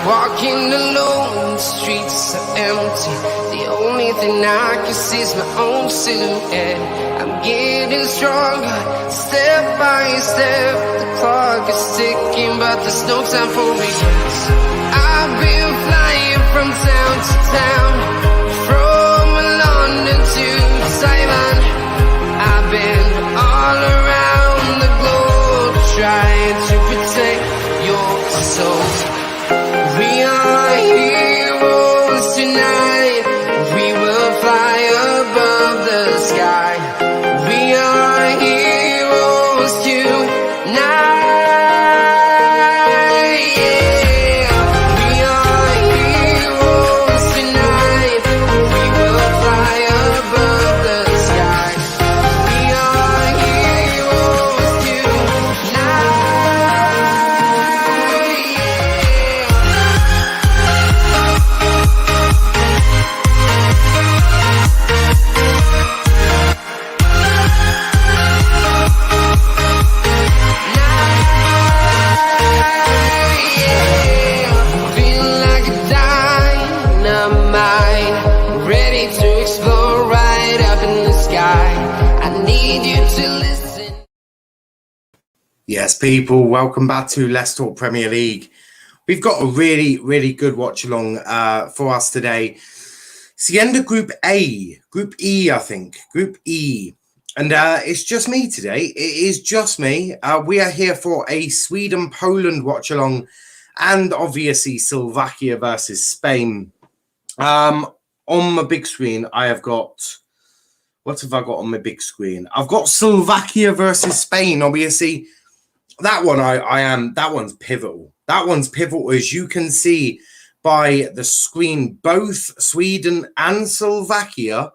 Walking alone, the streets are empty. The only thing I can see is my own silhouette. I'm getting stronger, step by step. The clock is ticking, but there's no time for regrets. I've been flying from town to town, from London to Taiwan. I've been all around the globe, trying to protect your soul. We are heroes tonight. We will fly above the sky. We are heroes tonight. Yeah. We are heroes tonight. We will fly above the sky. We are heroes tonight. Yes, people, welcome back to Let's Talk Premier League. We've got a really good watch along for us today. It's the end of Group A, Group E, I think, Group E. And it's just me today. It is just me. We are here for a Sweden-Poland watch along and obviously Slovakia versus Spain. On my big screen, I have got... What have I got on my big screen? I've got Slovakia versus Spain, obviously. That one, that one's pivotal. That one's pivotal, as you can see by the screen. Both Sweden and Slovakia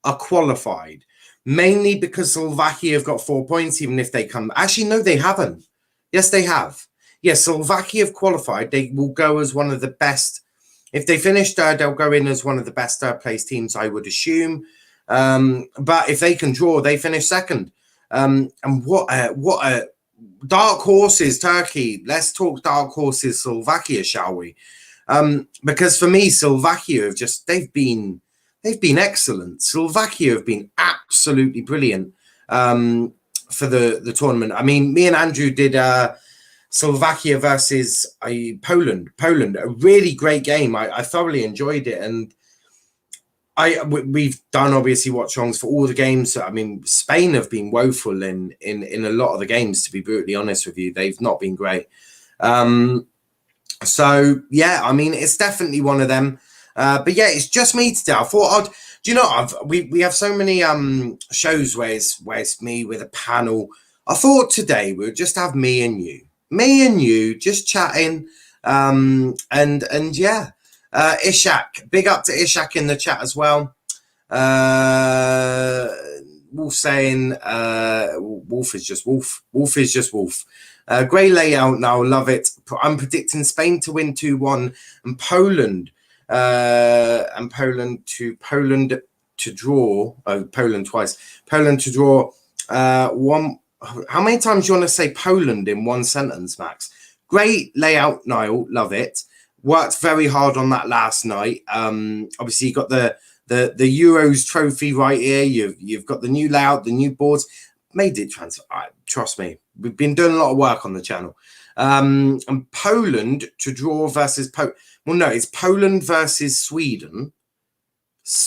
are qualified, mainly because Slovakia have got 4 points, even if they come. Actually, no, they haven't. Yes, they have. Yes, Slovakia have qualified. They will go as one of the best. If they finish third, they'll go in as one of the best third-place teams, I would assume. But if they can draw, they finish second. And what a dark horses, Turkey. Let's talk dark horses, Slovakia, shall we? Because for me, Slovakia have they've been excellent. Slovakia have been absolutely brilliant for the tournament. I mean, me and Andrew did Slovakia versus Poland, a really great game. I thoroughly enjoyed it, and we've done obviously watch-alongs for all the games. I mean, Spain have been woeful in a lot of the games, to be brutally honest with you. They've not been great. So yeah, I mean, it's definitely one of them. But yeah, it's just me today. I thought do you know, we have so many shows where it's me with a panel. I thought today we'll just have me and you just chatting. And yeah. Ishak, big up to Ishak in the chat as well. Wolf saying Wolf is just Wolf. Wolf is just Wolf. Great layout now, love it. I'm predicting Spain to win 2-1 and Poland to draw. Oh, Poland twice. Poland to draw one. How many times do you want to say Poland in one sentence, Max? Great layout, Niall, love it. Worked very hard on that last night. Obviously, you got the Euros trophy right here. You've got the new layout, the new boards. Made it transfer. Trust me, we've been doing a lot of work on the channel. And Poland to draw versus well, no, it's Poland versus Sweden.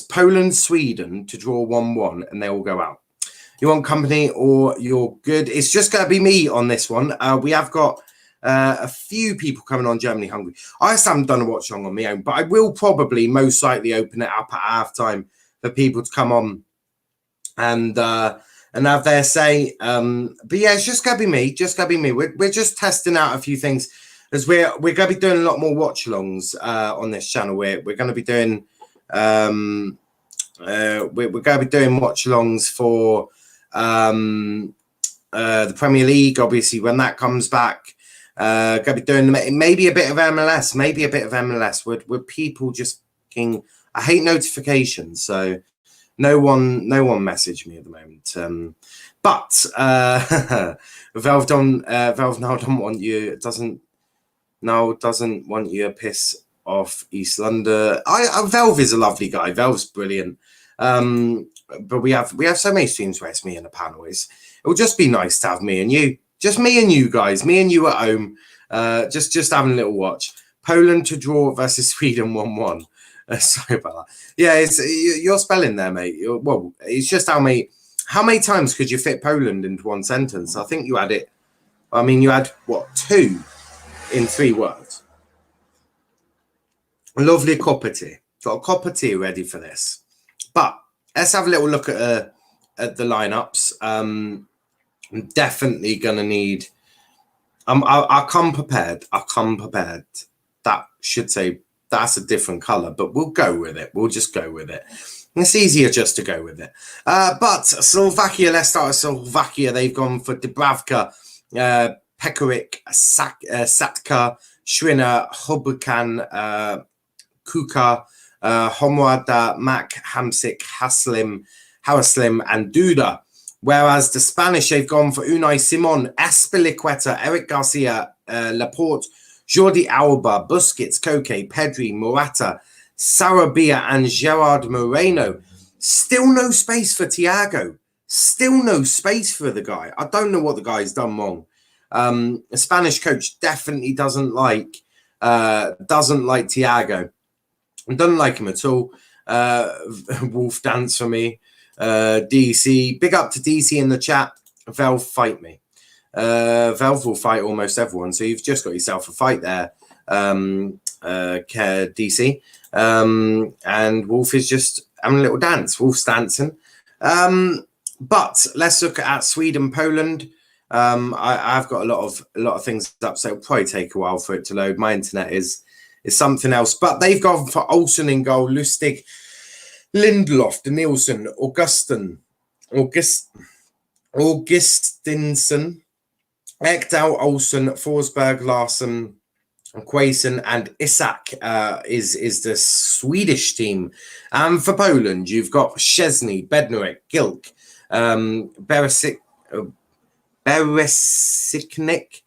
Poland, Sweden to draw 1-1, and they all go out. You want company or you're good? It's just going to be me on this one. We have got a few people coming on Germany Hungary. I just haven't done a watch along on my own, but I will probably most likely open it up at halftime for people to come on and have their say. But yeah, it's just gonna be me. We're just testing out a few things, as we're gonna be doing a lot more watch alongs on this channel. We're gonna be doing we're gonna be doing watch alongs for the Premier League, obviously, when that comes back. Going to be doing maybe a bit of MLS, with people just fucking, I hate notifications, so no one messaged me at the moment. But Valve now don't want you. It doesn't. Niall doesn't want you to piss off East London. Velv is a lovely guy. Velv's brilliant. But we have so many streams where it's me and the panel. It will just be nice to have me and you. Just me and you guys. Me and you at home. Just having a little watch. Poland to draw versus Sweden 1-1. Sorry about that. Yeah, you're spelling there, mate. Well, it's just how many times could you fit Poland into one sentence? I think you had it. I mean, you had what, 2 in 3 words. Lovely cup of tea. Got a cup of tea ready for this. But let's have a little look at the lineups. I'm definitely gonna need. I come prepared. That should say that's a different color, but we'll go with it. We'll just go with it. It's easier just to go with it. But Slovakia, let's start with Slovakia. They've gone for Dubravka, Pekarik, Satka, Shrina, Hobukan, Kuka, Homrada, Mac, Hamsik, Haslim, and Duda. Whereas the Spanish, they've gone for Unai Simon, Espilicueta, Eric Garcia, Laporte, Jordi Alba, Busquets, Koke, Pedri, Morata, Sarabia, and Gerard Moreno. Still no space for Thiago. Still no space for the guy. I don't know what the guy's done wrong. The Spanish coach definitely doesn't like Thiago. Doesn't like him at all. Wolf dance for me. DC, big up to DC in the chat. Velv, fight me. Velv will fight almost everyone, so you've just got yourself a fight there, DC. And Wolf is just having a little dance. Wolf's dancing. But let's look at Sweden, Poland. I've got a lot of things up, so it'll probably take a while for it to load. My internet is something else. But they've gone for Olsen in goal, Lustig, Lindelof, Nielsen, Augustinson, Ekdal, Olsen, Forsberg, Larsson, Quaison, and Isak is the Swedish team. For Poland, you've got Szczesny, Bednarek, Gilk, Beresiknik,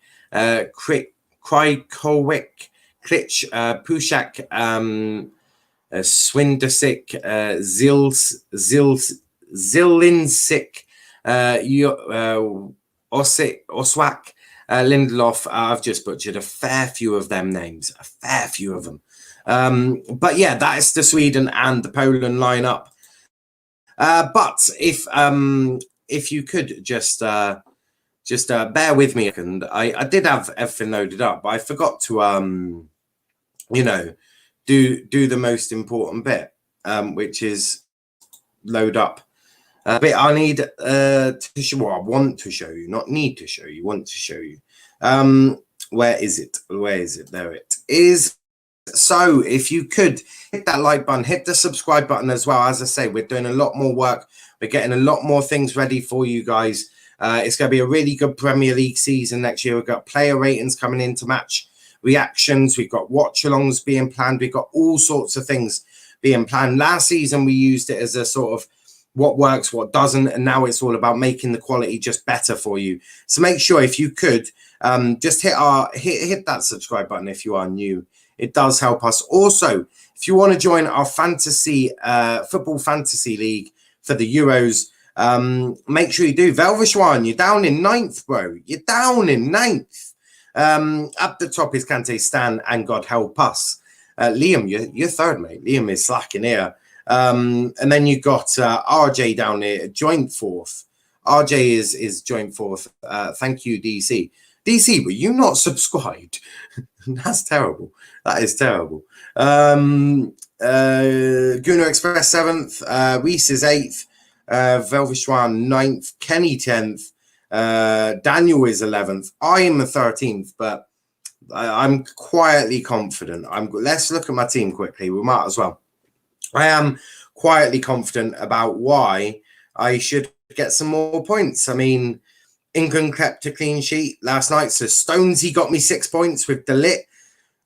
Krajkowic, Klitsch, Pushak, Swindosik, Zilinsik, Oswak, Lindelof. I've just butchered a fair few of them names, a fair few of them. But yeah, that is the Sweden and the Poland lineup. But if you could just bear with me, and I did have everything loaded up, but I forgot to do the most important bit, which is load up. But I need to show. Well, I want to show you, not need to show you. Want to show you. Where is it? There it is. So if you could hit that like button, hit the subscribe button as well. As I say, we're doing a lot more work. We're getting a lot more things ready for you guys. It's going to be a really good Premier League season next year. We've got player ratings coming into match reactions. We've got watch-alongs being planned. We've got all sorts of things being planned. Last season, we used it as a sort of what works, what doesn't, and now it's all about making the quality just better for you. So make sure, if you could, just hit that subscribe button if you are new. It does help us. Also, if you want to join our football fantasy league for the Euros, make sure you do. Velvishwan, you're down in 9th, bro. You're down in 9th. Up the top is Kante, Stan, and God help us. Liam, you're 3rd, mate. Liam is slacking here. And then you got RJ down here, joint 4th. RJ is joint 4th. Thank you, DC. DC, were you not subscribed? That's terrible. That is terrible. Guna Express 7th. Reese is 8th. Velvishwan 9th. Kenny 10th. Daniel is 11th. I am the 13th, but I'm quietly confident. Let's look at my team quickly. We might as well. I am quietly confident about why I should get some more points. I mean, England kept a clean sheet last night, so Stonesy got me 6 points with the lit.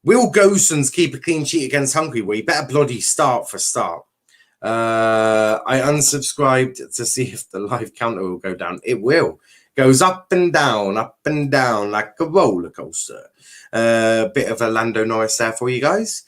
Will Gosens keep a clean sheet against Hungary? Well, you better bloody start for start. I unsubscribed to see if the live counter will go down. It will. Goes up and down like a roller coaster. Bit of a Lando Norris there for you guys.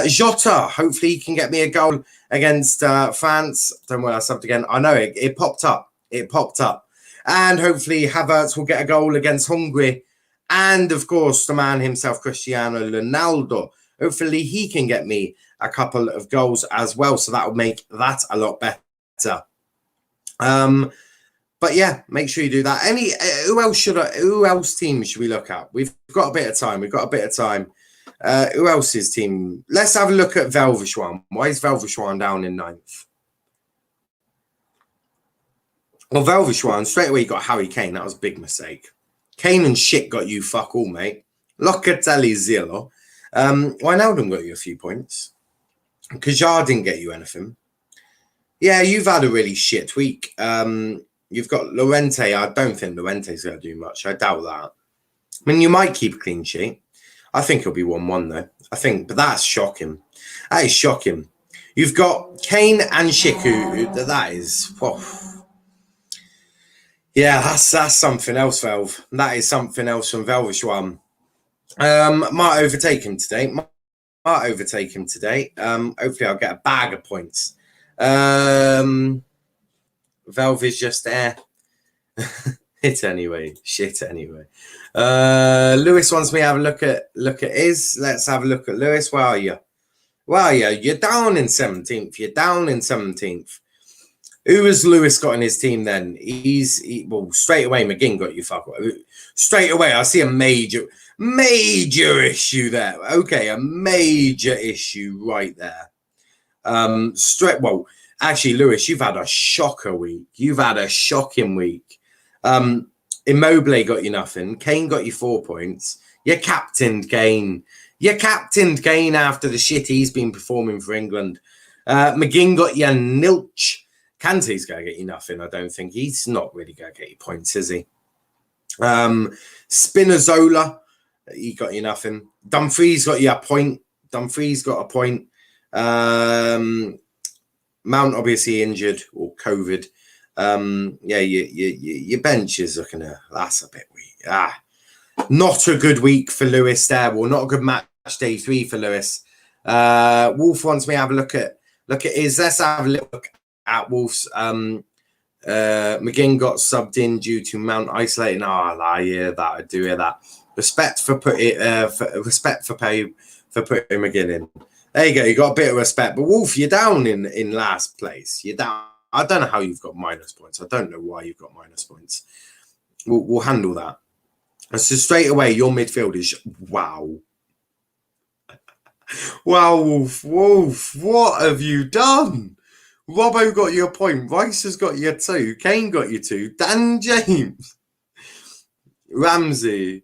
Jota, hopefully he can get me a goal against France. Don't worry, I subbed again. I know it popped up. It popped up. And hopefully Havertz will get a goal against Hungary. And of course, the man himself, Cristiano Ronaldo. Hopefully he can get me a couple of goals as well. So that will make that a lot better. But yeah, make sure you do that. Who else team should we look at? We've got a bit of time. Who else's team? Let's have a look at Velverswan. Why is Velverswan down in 9th? Well, Velverswan, straight away you got Harry Kane. That was a big mistake. Kane and shit got you fuck all, mate. Locatelli 0. Wijnaldum got you a few points. Kajar didn't get you anything. Yeah, you've had a really shit week. You've got Llorente. I don't think Llorente's going to do much. I doubt that. I mean, you might keep a clean sheet. I think it'll be 1-1 though. But that's shocking. That is shocking. You've got Kane and Shiku. That is... Oh. Yeah, that's something else, Velv. That is something else from Velverswan. Might overtake him today. Hopefully I'll get a bag of points. Velv is just there. Shit anyway. Lewis wants me to have a look at his. Let's have a look at Lewis. Where are you? You're down in 17th. Who has Lewis got in his team then? Well, straight away, McGinn got you, fuck. Straight away, I see a major issue there. Okay, a major issue right there. Well, actually, Lewis, you've had a shocker week. You've had a shocking week. Immobile got you nothing. Kane got you 4 points. You captained Kane. After the shit he's been performing for England. McGinn got you nilch. Kante's going to get you nothing, I don't think. He's not really going to get you points, is he? Spinazzola, he got you nothing. Dumfries got you a point. Mount obviously injured or COVID. Your bench is looking at... That's a bit weak. Not a good week for Lewis there. Well, not a good match day 3 for Lewis. Wolf wants me to have a look at his. Let's have a look at Wolf's. McGinn got subbed in due to Mount isolating. I hear that. I do hear that. Respect for putting McGinn in. There you go. You got a bit of respect. But Wolf, you're down in last place. You're down. I don't know how you've got minus points. I don't know why you've got minus points. We'll handle that. And so straight away, your midfield is wow. Wow, Wolf, what have you done? Robbo got you a point. Rice has got you 2. Kane got you 2. Dan James. Ramsey.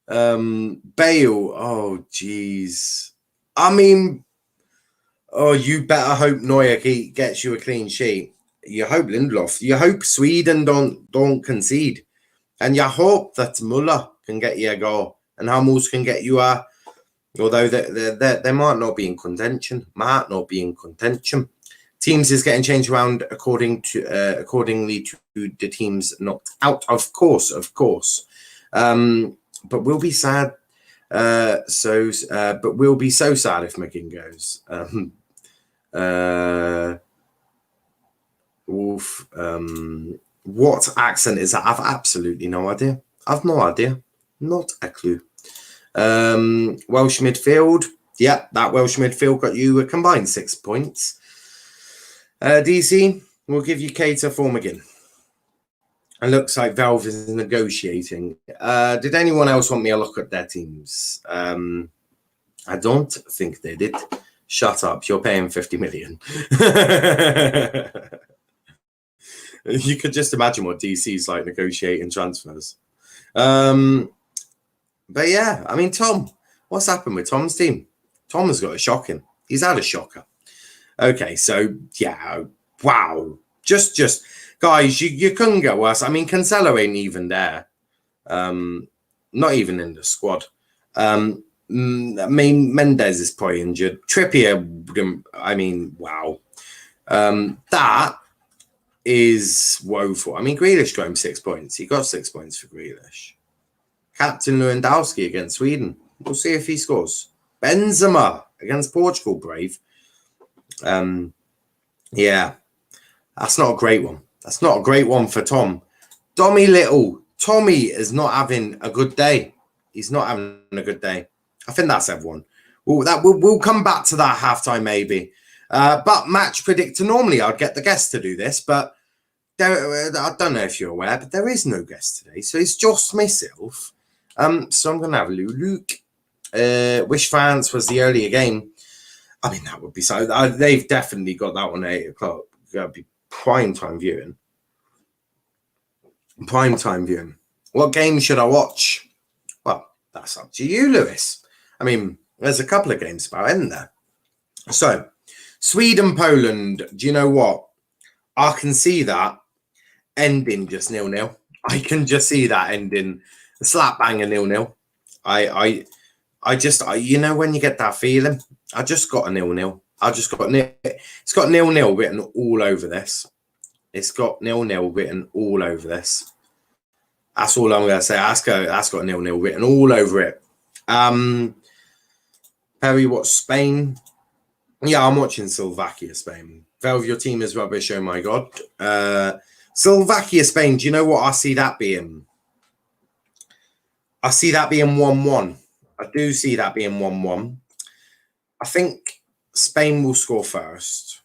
Bale. Oh, jeez. I mean, you better hope Neuer gets you a clean sheet. You hope Lindelof. You hope Sweden don't concede. And you hope that Muller can get you a goal. And Hummels can get you a... Although they might not be in contention. Teams is getting changed around accordingly to the teams knocked out. Of course. But we'll be sad. But we'll be so sad if McGinn goes. Wolf. What accent is that? I've absolutely no idea. I've no idea. Not a clue. Welsh midfield. Yeah, that Welsh midfield got you a combined 6 points. DC, we'll give you Cater for McGinn. It looks like Valve is negotiating. Did anyone else want me to look at their teams? I don't think they did. Shut up. You're paying 50 million. You could just imagine what DC's like negotiating transfers. But yeah, I mean, Tom, what's happened with Tom's team? Tom has got a shocking. He's had a shocker. Okay, so yeah, wow. Just guys, you couldn't get worse. I mean, Cancelo ain't even there. Not even in the squad. I mean, Mendes is probably injured. Trippier, I mean, wow. That is woeful. I mean, Grealish got him 6 points. He got 6 points for Grealish. Captain Lewandowski against Sweden. We'll see if he scores. Benzema against Portugal, brave. Yeah, that's not a great one. That's not a great one for Tom. Tommy Little. Tommy is not having a good day. He's not having a good day. I think that's everyone. We'll come back to that halftime maybe. But match predictor, normally I'd get the guest to do this, but I don't know if you're aware, but there is no guest today. So it's just myself. So I'm going to have a look. Which France was the earlier game? I mean, that would be so. They've definitely got that one at 8 o'clock. That'd be prime time viewing. Prime time viewing. What game should I watch? Well, that's up to you, Lewis. I mean, there's a couple of games about, isn't there? So, Sweden, Poland. Do you know what? I can see that ending just 0-0. I can just see that ending a slap banger 0-0. I just, you know, when you get that feeling, I just got a 0-0. It's got 0-0 written all over this. It's got 0-0 written all over this. That's all I'm going to say. That's got 0-0 written all over it. Perry, what's Spain? Yeah, I'm watching Slovakia, Spain. Velv, your team is rubbish. Oh my God. Slovakia, Spain. Do you know what I see that being? I see that being 1-1. I do see that being 1-1. I think Spain will score first.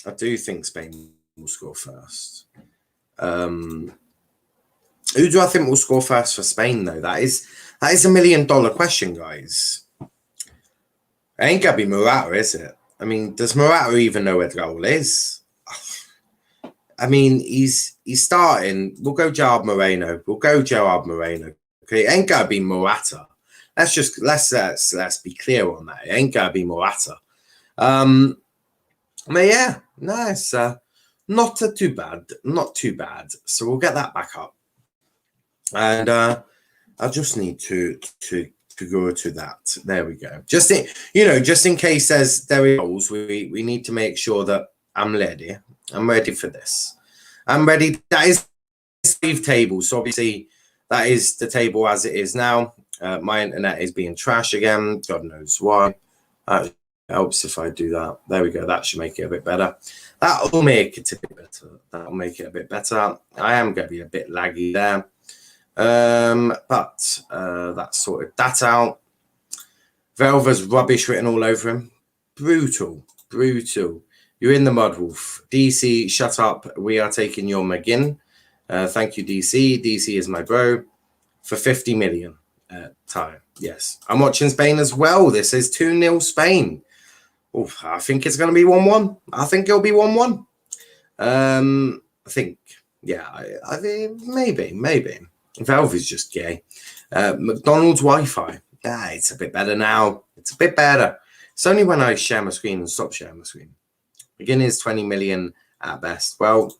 I do think Spain will score first. Who do I think will score first for Spain, though? That is $1 million question, guys. It ain't gonna be Morata, is it? I mean, does Morata even know where the goal is? I mean, he's starting. We'll go Gerard Moreno. Okay, it ain't gonna be Morata. Let's be clear on that. It ain't gonna be Morata. But yeah, nice. Not too bad. So we'll get that back up. And I just need to go to that. There we go. Just in case there is goals, we need to make sure that I'm ready. I'm ready for this. I'm ready. That is the league table. So obviously that is the table as it is now. My internet is being trash again. God knows why. It helps if I do that. There we go. That should make it a bit better. That'll make it a bit better. I am going to be a bit laggy there. But that sorted that out. Velva's rubbish written all over him. Brutal. You're in the mud, Wolf. DC, shut up. We are taking your McGinn. Thank you, DC. DC is my bro. For 50 million. Time. Yes. I'm watching Spain as well. This is 2-0 Spain. Oof, I think it's going to be 1-1. I think it'll be 1-1. I think, yeah, I think maybe. Valve is just gay. McDonald's Wi-Fi. It's a bit better now. It's a bit better. It's only when I share my screen and stop sharing my screen. Again, is 20 million at best. Well,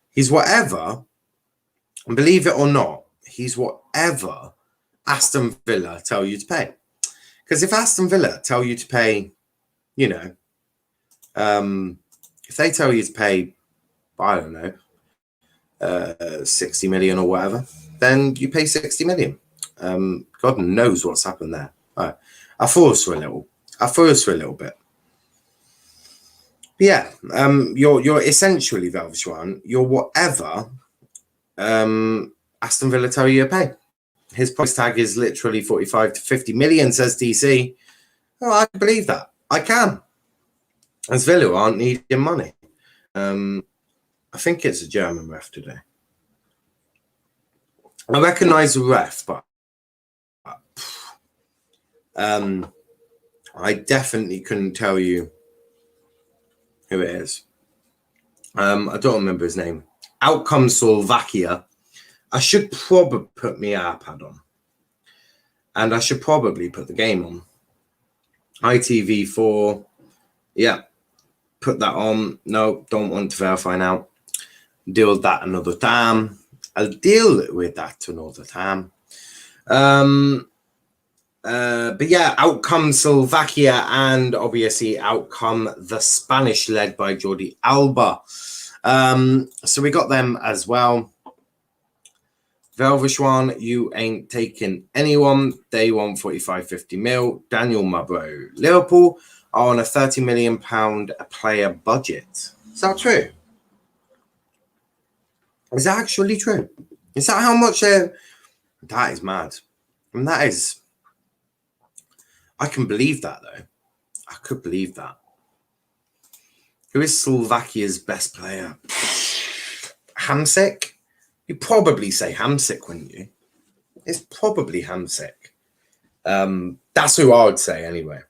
he's whatever, and believe it or not, he's whatever Aston Villa tell you to pay. Because if Aston Villa tell you to pay, you know, if they tell you to pay, I don't know, 60 million or whatever, then you pay 60 million. God knows what's happened there. I forced for a little bit. But yeah, you're essentially Velvet, you're whatever Aston Villa tell you to pay. His price tag is literally 45 to 50 million, says DC. Oh, I can believe that. I can. As Villa aren't needing money. I think it's a German ref today. I recognise the ref, but I definitely couldn't tell you who it is. I don't remember his name. Outcome Slovakia. I should probably put my iPad on. And I should probably put the game on. ITV4. Yeah. Put that on. No, don't want to verify now. Deal with that another time. I'll deal with that another time. But yeah, outcome Slovakia and obviously outcome the Spanish led by Jordi Alba. So we got them as well. Velvishwan, you ain't taking anyone. They want 45-50 mil. Daniel Mubro. Liverpool are on a £30 million a player budget. Is that true? Is that actually true? Is that how much? That is mad. And that is. I can believe that though. I could believe that. Who is Slovakia's best player? Hamsik? You'd probably say Hamsik, wouldn't you? It's probably Hamsik. That's who I would say anyway.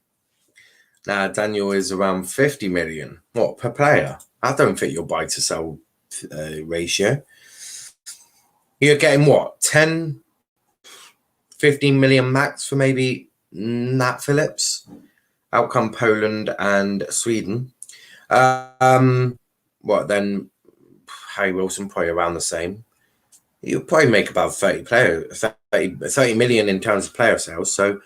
Now, Daniel is around 50 million. What, per player? I don't fit your buy to sell ratio. You're getting what? 10, 15 million max for maybe Nat Phillips. Out come Poland and Sweden. What then? Harry Wilson probably around the same. You'll probably make about 30 million in terms of player sales. So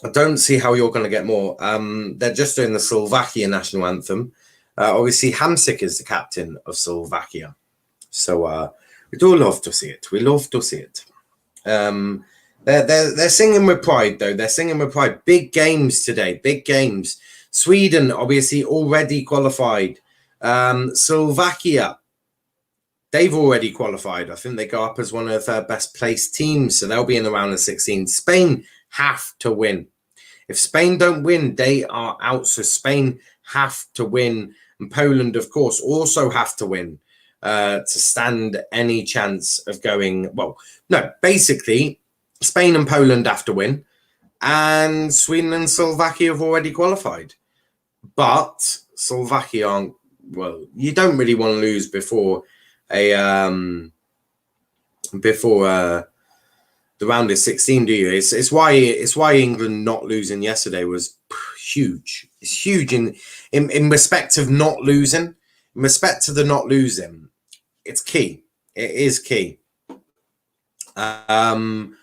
I don't see how you're going to get more. They're just doing the Slovakia national anthem. Obviously, Hamsik is the captain of Slovakia. So we do love to see it. We love to see it. They're singing with pride, though. They're singing with pride. Big games today. Big games. Sweden, obviously, already qualified. Slovakia, they've already qualified. I think they go up as one of the third best placed teams. So they'll be in the round of 16. Spain have to win. If Spain don't win, they are out. So Spain have to win. And Poland, of course, also have to win to stand any chance of going. Well, no, basically, Spain and Poland have to win. And Sweden and Slovakia have already qualified. But Slovakia aren't, well, you don't really want to lose before the round is 16, do you? It's why England not losing yesterday was huge. It's huge in respect of not losing. In respect to the not losing, it's key. It is key. Come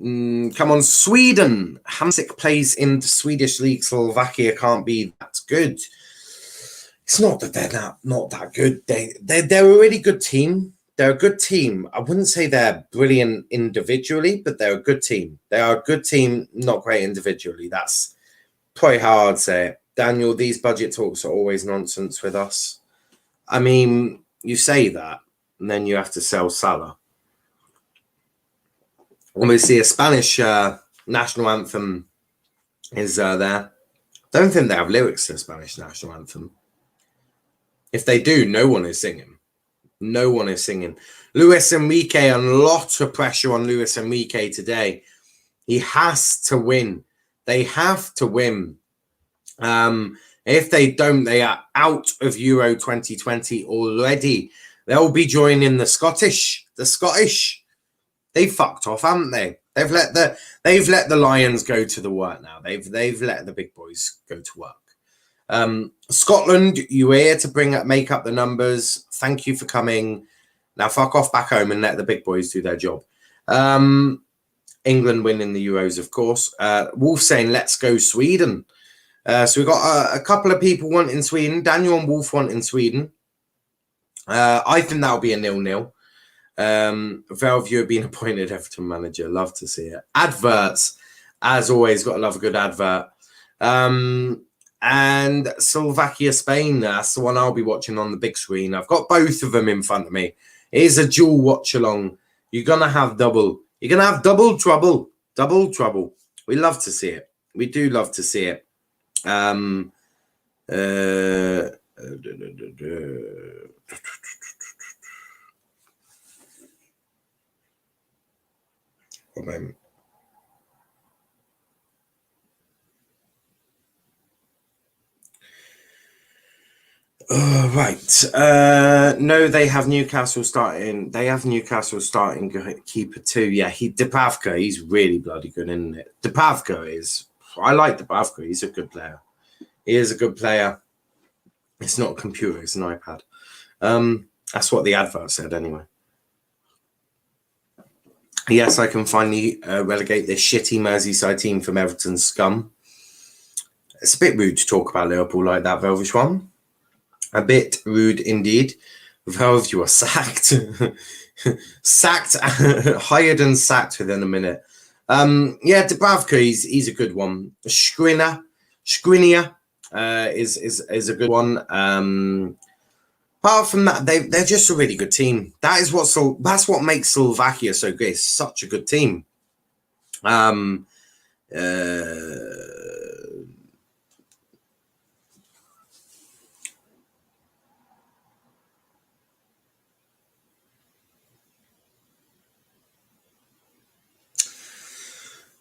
on, Sweden. Hamsik plays in the Swedish league. Slovakia can't be that good. It's not that they're not that good. They're a really good team. They're a good team. I wouldn't say they're brilliant individually, but they're a good team. They are a good team, not great individually. That's probably how I'd say it. Daniel, these budget talks are always nonsense with us. I mean, you say that, and then you have to sell Salah. Obviously, a Spanish national anthem is there. Don't think they have lyrics to the Spanish national anthem. If they do, no one is singing. No one is singing. Luis Enrique, a lot of pressure on Luis Enrique today. He has to win. They have to win. If they don't, they are out of Euro 2020 already. They'll be joining the Scottish. The Scottish. They fucked off, haven't they? They've let the Lions go to the work now. They've let the big boys go to work. Scotland, you here to make up the numbers. Thank you for coming. Now fuck off back home and let the big boys do their job. England winning the Euros, of course. Wolf saying, let's go Sweden. So we've got a couple of people wanting Sweden. Daniel and Wolf wanting Sweden. I think that'll be a 0-0. Velview being appointed Everton manager. Love to see it. Adverts, as always, got to love a good advert. And Slovakia, Spain, that's the one I'll be watching on the big screen. I've got both of them in front of me. Here's a dual watch along. You're going to have double. You're going to have double trouble. Double trouble. We love to see it. We do love to see it. One moment. Right. No, they have Newcastle starting. They have Newcastle starting keeper too. Yeah, Dubravka, he's really bloody good, isn't it? Dubravka is. I like Dubravka. He's a good player. He is a good player. It's not a computer. It's an iPad. That's what the advert said anyway. Yes, I can finally relegate this shitty Merseyside team from Everton's scum. It's a bit rude to talk about Liverpool like that, Velvish one. A bit rude indeed. Valve, you are sacked. Sacked, hired and sacked within a minute. Yeah, Dubravka, he's a good one. Skriniar is a good one. Apart from that, they're just a really good team. That's what makes Slovakia so good. It's such a good team.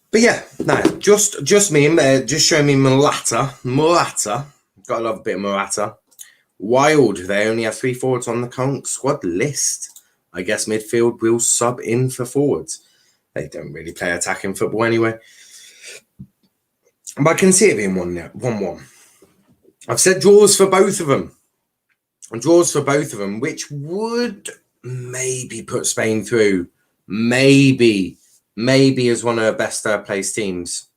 But yeah, no, just me. Just showing me Morata. Gotta love a bit of Morata. Wild. They only have 3 forwards on the current squad list. I guess midfield will sub in for forwards. They don't really play attacking football anyway. But I can see it being 1-1. I've said draws for both of them. Which would maybe put Spain through. Maybe as one of the best placed teams,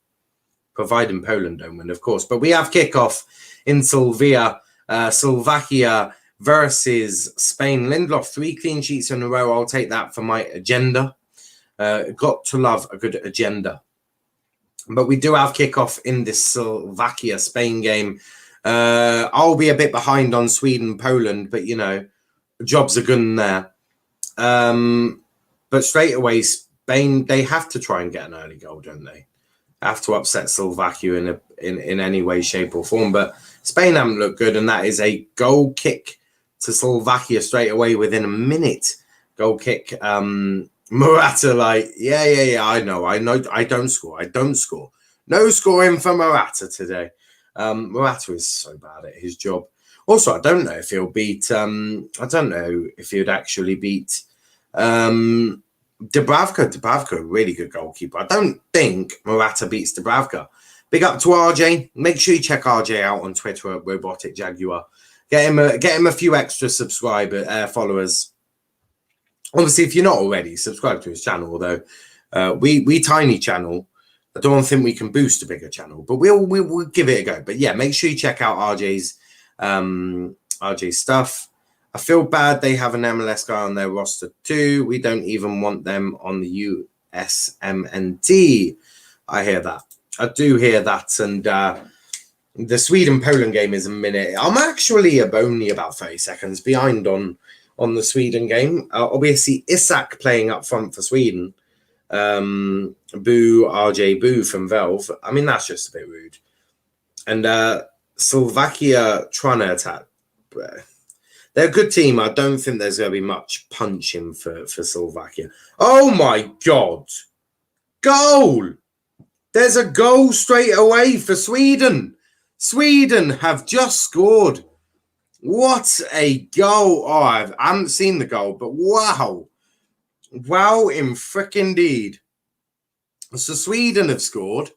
providing Poland don't win, of course. But we have kickoff in Slovakia versus Spain. Lindelof, 3 clean sheets in a row. I'll take that for my agenda. Got to love a good agenda. But we do have kickoff in this Slovakia-Spain game. I'll be a bit behind on Sweden-Poland, but, you know, jobs are good in there. But straight away, Spain, they have to try and get an early goal, don't they? Have to upset Slovakia in any way, shape or form. But Spain haven't looked good, and that is a goal kick to Slovakia straight away within a minute. Goal kick. Morata, like, yeah, I know, I don't score. No scoring for Morata today. Morata is so bad at his job. Also, I don't know if he'll beat, I don't know if he would actually beat Dubravka, really good goalkeeper. I don't think Morata beats Dubravka. Big up to RJ. Make sure you check RJ out on Twitter at Robotic Jaguar. Get him a few extra followers. Obviously, if you're not already, subscribe to his channel. Although we tiny channel, I don't think we can boost a bigger channel, but we'll give it a go. But yeah, make sure you check out RJ's stuff. I feel bad they have an MLS guy on their roster too. We don't even want them on the USMNT. I hear that. I do hear that. And the Sweden-Poland game is a minute. I'm actually only about 30 seconds behind on the Sweden game. Obviously, Isak playing up front for Sweden. RJ Boo from Valve. I mean, that's just a bit rude. And Slovakia trying to attack. They're a good team. I don't think there's going to be much punching for Slovakia. Oh my God. Goal! There's a goal straight away for Sweden. Sweden have just scored. What a goal. Oh, I haven't seen the goal, but wow. Wow, in frickin' deed. So Sweden have scored.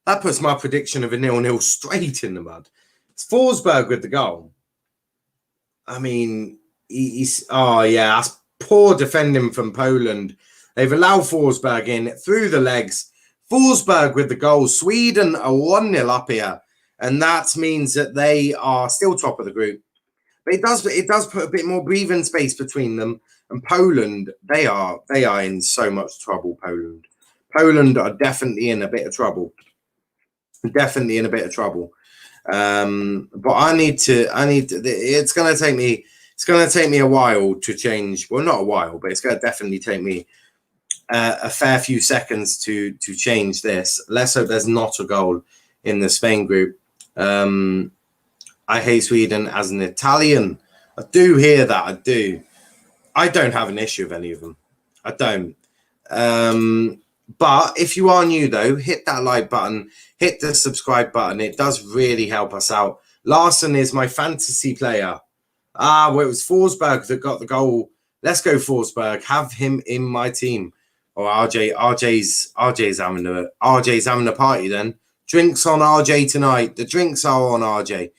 That puts my prediction of a 0-0 straight in the mud. It's Forsberg with the goal. I mean, that's poor defending from Poland. They've allowed Forsberg in through the legs. Forsberg with the goal. Sweden are 1-0 up here. And that means that they are still top of the group. But it does put a bit more breathing space between them and Poland. They are in so much trouble. Poland are definitely in a bit of trouble. But I need to. It's going to take me. It's going to take me a while to change. Well, not a while, but it's going to definitely take me a fair few seconds to change this. Let's hope there's not a goal in the Spain group. I hate Sweden as an Italian. I do hear that. I do. I don't have an issue with any of them. I don't. But if you are new, though, hit that like button. Hit the subscribe button. It does really help us out. Larson is my fantasy player. Well, it was Forsberg that got the goal. Let's go, Forsberg. Have him in my team. Or RJ's having a party then. Drinks on RJ tonight. The drinks are on RJ.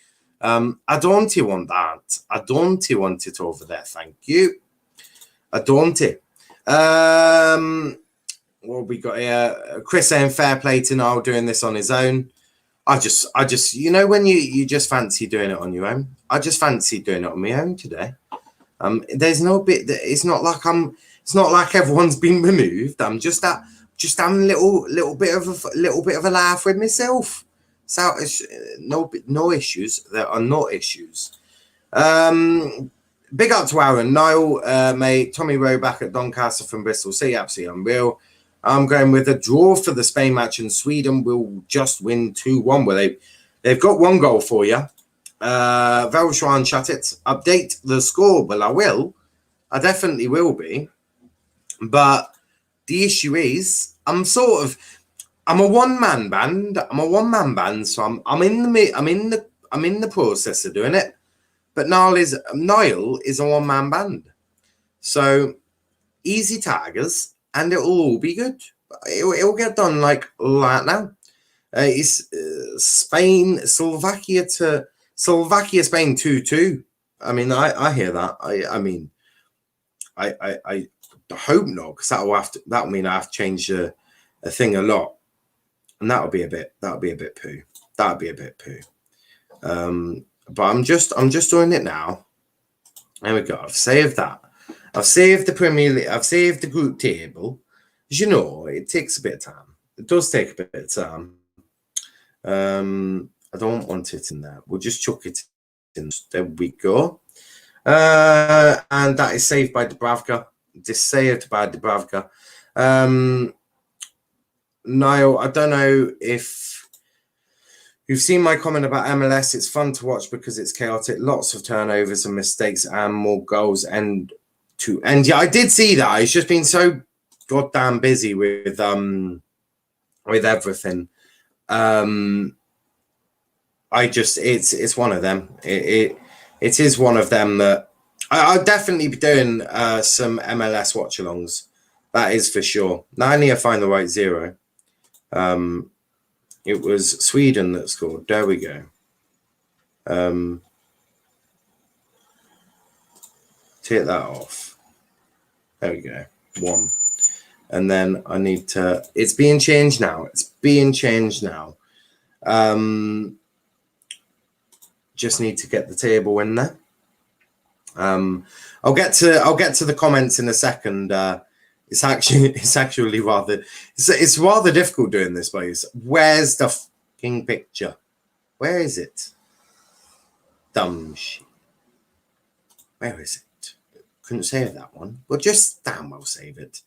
I don't want that. I don't want it over there. Thank you. I don't. What we got here? Chris saying fair play to Niall doing this on his own. I just, you know, when you just fancy doing it on your own. I just fancy doing it on my own today. There's no bit that it's not like everyone's been removed. I'm just having a little bit of a laugh with myself. So it's no issues. There are no issues. Big up to Aaron, Niall, mate, Tommy Rowe back at Doncaster from Bristol. Say absolutely unreal. I'm going with a draw for the Spain match, and Sweden will just win 2-1. Well, they've got one goal for you. Velshwan shut it. Update the score. Well, I will. I definitely will be. But the issue is, I'm a one-man band. So I'm in the process of doing it. But Niall is a one-man band. So easy tigers, and it'll all be good. It'll get done like now. It's Spain, Slovakia, Spain 2-2. I mean, I hear that. I mean, I hope not, because that'll mean I have to change a thing a lot, and that'll be a bit poo. But I'm just doing it now. There we go. I've saved that. I've saved the Premier League. I've saved the group table. As you know, it takes a bit of time. It does take a bit of time. I don't want it in there. We'll just chuck it in. There we go. And that is saved by Dubravka. Saved by Dubravka. Niall, I don't know if you've seen my comment about MLS. It's fun to watch because it's chaotic. Lots of turnovers and mistakes and more goals. And yeah, I did see that. It's just been so goddamn busy with everything. It's one of them. It is one of them that I'll definitely be doing some MLS watch-alongs. That is for sure. Now I need to find the right zero. It was Sweden that scored. There we go. Take that off. There we go. 1. And then I need to... It's being changed now. Just need to get the table in there. I'll get to the comments in a second. It's actually rather difficult doing this, boys. Where's the fucking picture? Where is it? Dumb shit. Where is it? Couldn't save that one. Well, just damn well save it.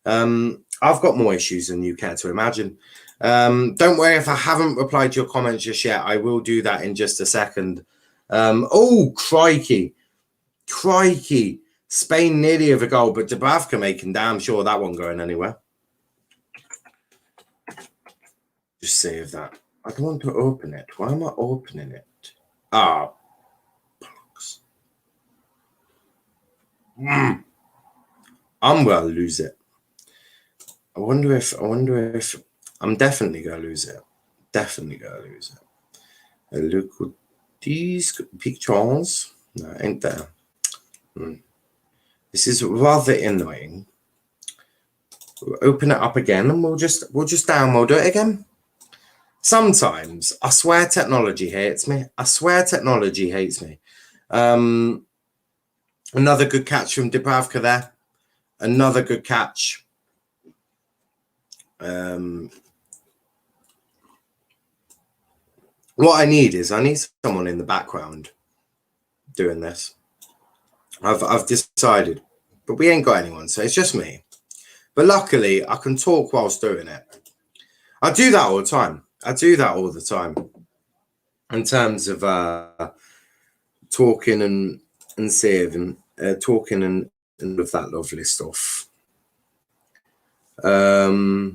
I've got more issues than you care to imagine. Don't worry if I haven't replied to your comments just yet. I will do that in just a second. Oh, crikey. Spain nearly of a goal, but Dubravka making damn sure that won't going anywhere. Just save that. I don't want to open it. Why am I opening it? Ah, bollocks. I'm gonna lose it. I wonder if I'm definitely gonna lose it. Look at these pictures. No, ain't there. This is rather annoying. We'll open it up again, and we'll just download it again. Sometimes I swear technology hates me. Another good catch from Dubravka there. Another good catch. What I need someone in the background doing this. I've decided, but we ain't got anyone, so it's just me. But luckily, I can talk whilst doing it. I do that all the time. In terms of talking and saving, talking and with that lovely stuff. Oh,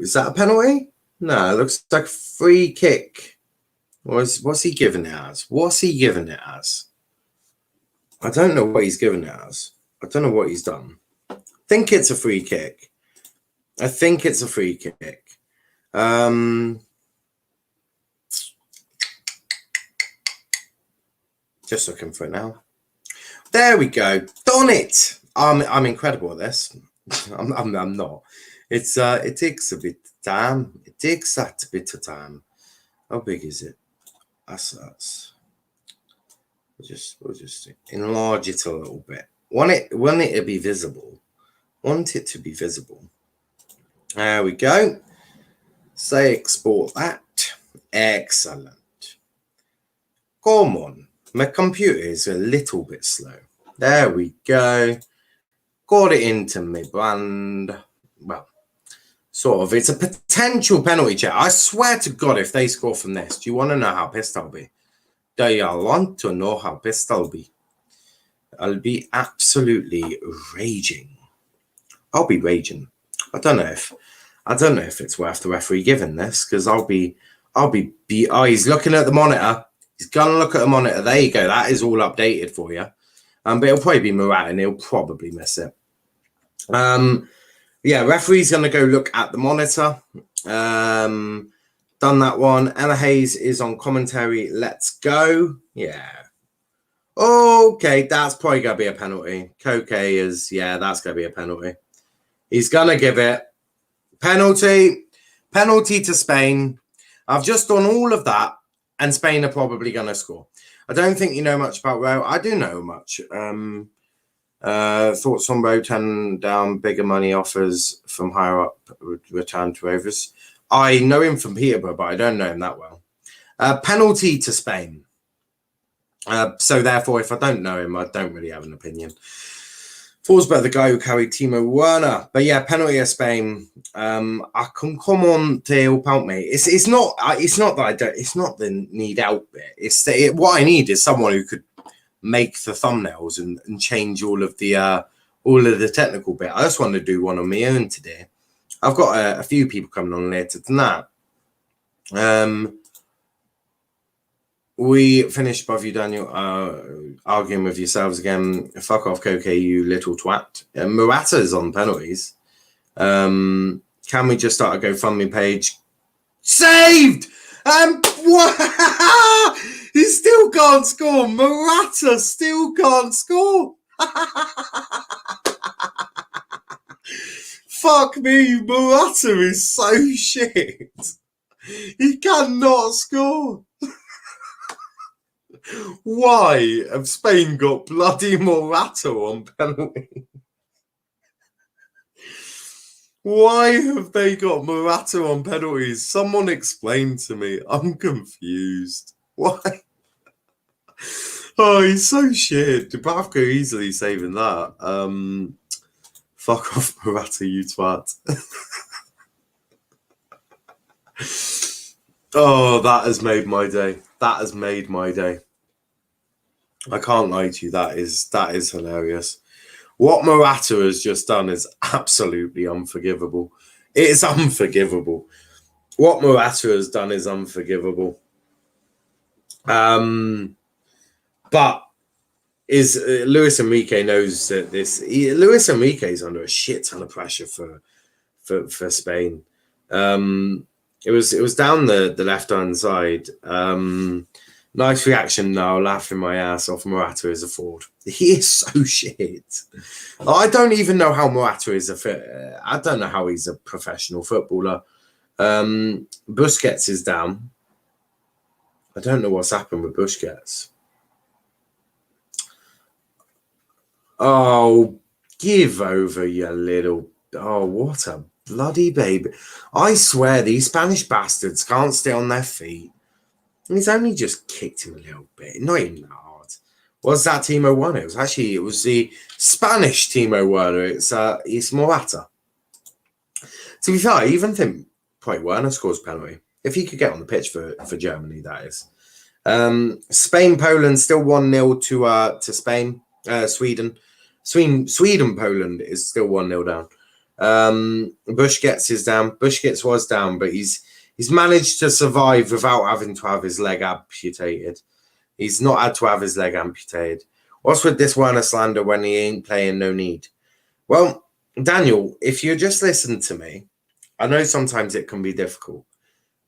is that a penalty? No, it looks like a free kick. What's he giving it as? I don't know what he's given it as. I don't know what he's done. I think it's a free kick. Just looking for it now. There we go. Done it. I'm incredible at this. I'm not. It takes a bit. Damn, it takes that bit of time. How big is it? That's we'll just enlarge it a little bit. Want it to be visible. Want it to be visible. There we go. Say export that. Excellent. Come on. My computer is a little bit slow. There we go. Got it into my brand. Well, sort of. It's a potential penalty check. I swear to God, if they score from this, do you want to know how pissed I'll be? Do you want to know how pissed I'll be? I'll be absolutely raging. I'll be raging. I don't know if it's worth the referee giving this, because oh, he's looking at the monitor. He's gonna look at the monitor. There you go. That is all updated for you. But it'll probably be Murat, and he'll probably miss it. Yeah, referee's gonna go look at the monitor. Done that one. Ella Hayes is on commentary. Let's go. Yeah. Okay, that's probably gonna be a penalty. Koke is, yeah, that's gonna be a penalty. He's gonna give it. Penalty to Spain. I've just done all of that, and Spain are probably going to score. I don't think you know much about Rowe. I do know much. Thoughts on Rowe 10 down, bigger money offers from higher up, return to Rovers. I know him from Peterborough, but I don't know him that well. Penalty to Spain. So therefore, if I don't know him, I don't really have an opinion. Forsberg, the guy who carried Timo Werner, but yeah, penalty of Spain. I can come on to help out, mate. It's not that I don't. It's not the need out bit. It's what I need is someone who could make the thumbnails and change all of the technical bit. I just want to do one on my own today. I've got a few people coming on later than that. We finished above you, Daniel, arguing with yourselves again. Fuck off, Koke, you little twat. Murata's on penalties. Can we just start a GoFundMe page? Saved! What? He still can't score. Murata still can't score. Fuck me, Murata is so shit. He cannot score. Why have Spain got bloody Morata on penalty? Why have they got Morata on penalties? Someone explain to me. I'm confused. Why? Oh, he's so shit. Dubravka easily saving that. Fuck off, Morata, you twat. Oh, that has made my day. That has made my day. I can't lie to you. That is hilarious. What Morata has just done is absolutely unforgivable. It is unforgivable. What Morata has done is unforgivable. But Luis Enrique knows that Luis Enrique is under a shit ton of pressure for Spain. It was down the left hand side. Nice reaction now, laughing my ass off. Morata is a fraud. He is so shit. I don't even know how Morata is I don't know how he's a professional footballer. Busquets is down. I don't know what's happened with Busquets. Oh, give over, you little... Oh, what a bloody baby. I swear these Spanish bastards can't stay on their feet. He's only just kicked him a little bit. Not even that hard. Was that Timo Werner? It was the Spanish Timo Werner. It's Morata. To be fair, I even think probably Werner scores penalty. If he could get on the pitch for Germany, that is. Spain, Poland still 1-0 to Spain. Sweden, Poland is still 1-0 down. Busquets is down. Busquets was down, but he's managed to survive without having to have his leg amputated. He's not had to have his leg amputated. What's with this Werner slander when he ain't playing? No need. Well, Daniel, if you just listen to me, I know sometimes it can be difficult.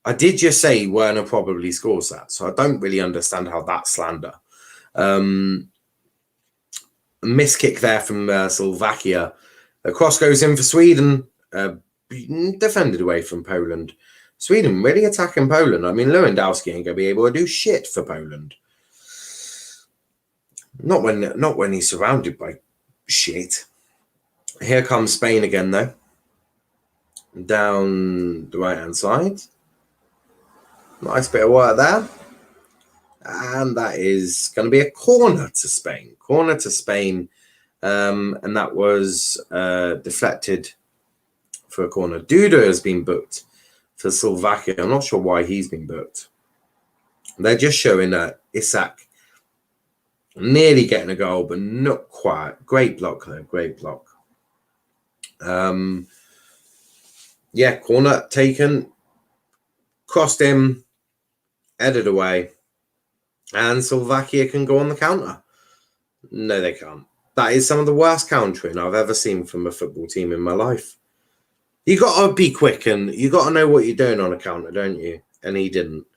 I did just say Werner probably scores that, so I don't really understand how that's slander. Miss kick there from Slovakia. The cross goes in for Sweden. defended away from Poland. Sweden really attacking Poland. I mean, Lewandowski ain't going to be able to do shit for Poland. Not when he's surrounded by shit. Here comes Spain again, though. Down the right-hand side. Nice bit of work there. And that is going to be a corner to Spain. Corner to Spain. And that was deflected for a corner. Duda has been booked for Slovakia. I'm not sure why he's been booked. They're just showing Isak nearly getting a goal, but not quite. Great block, though. Great block. Yeah, corner taken. Crossed him. Headed away. And Slovakia can go on the counter. No, they can't. That is some of the worst countering I've ever seen from a football team in my life. You got to be quick and you got to know what you're doing on a counter, don't you? And he didn't.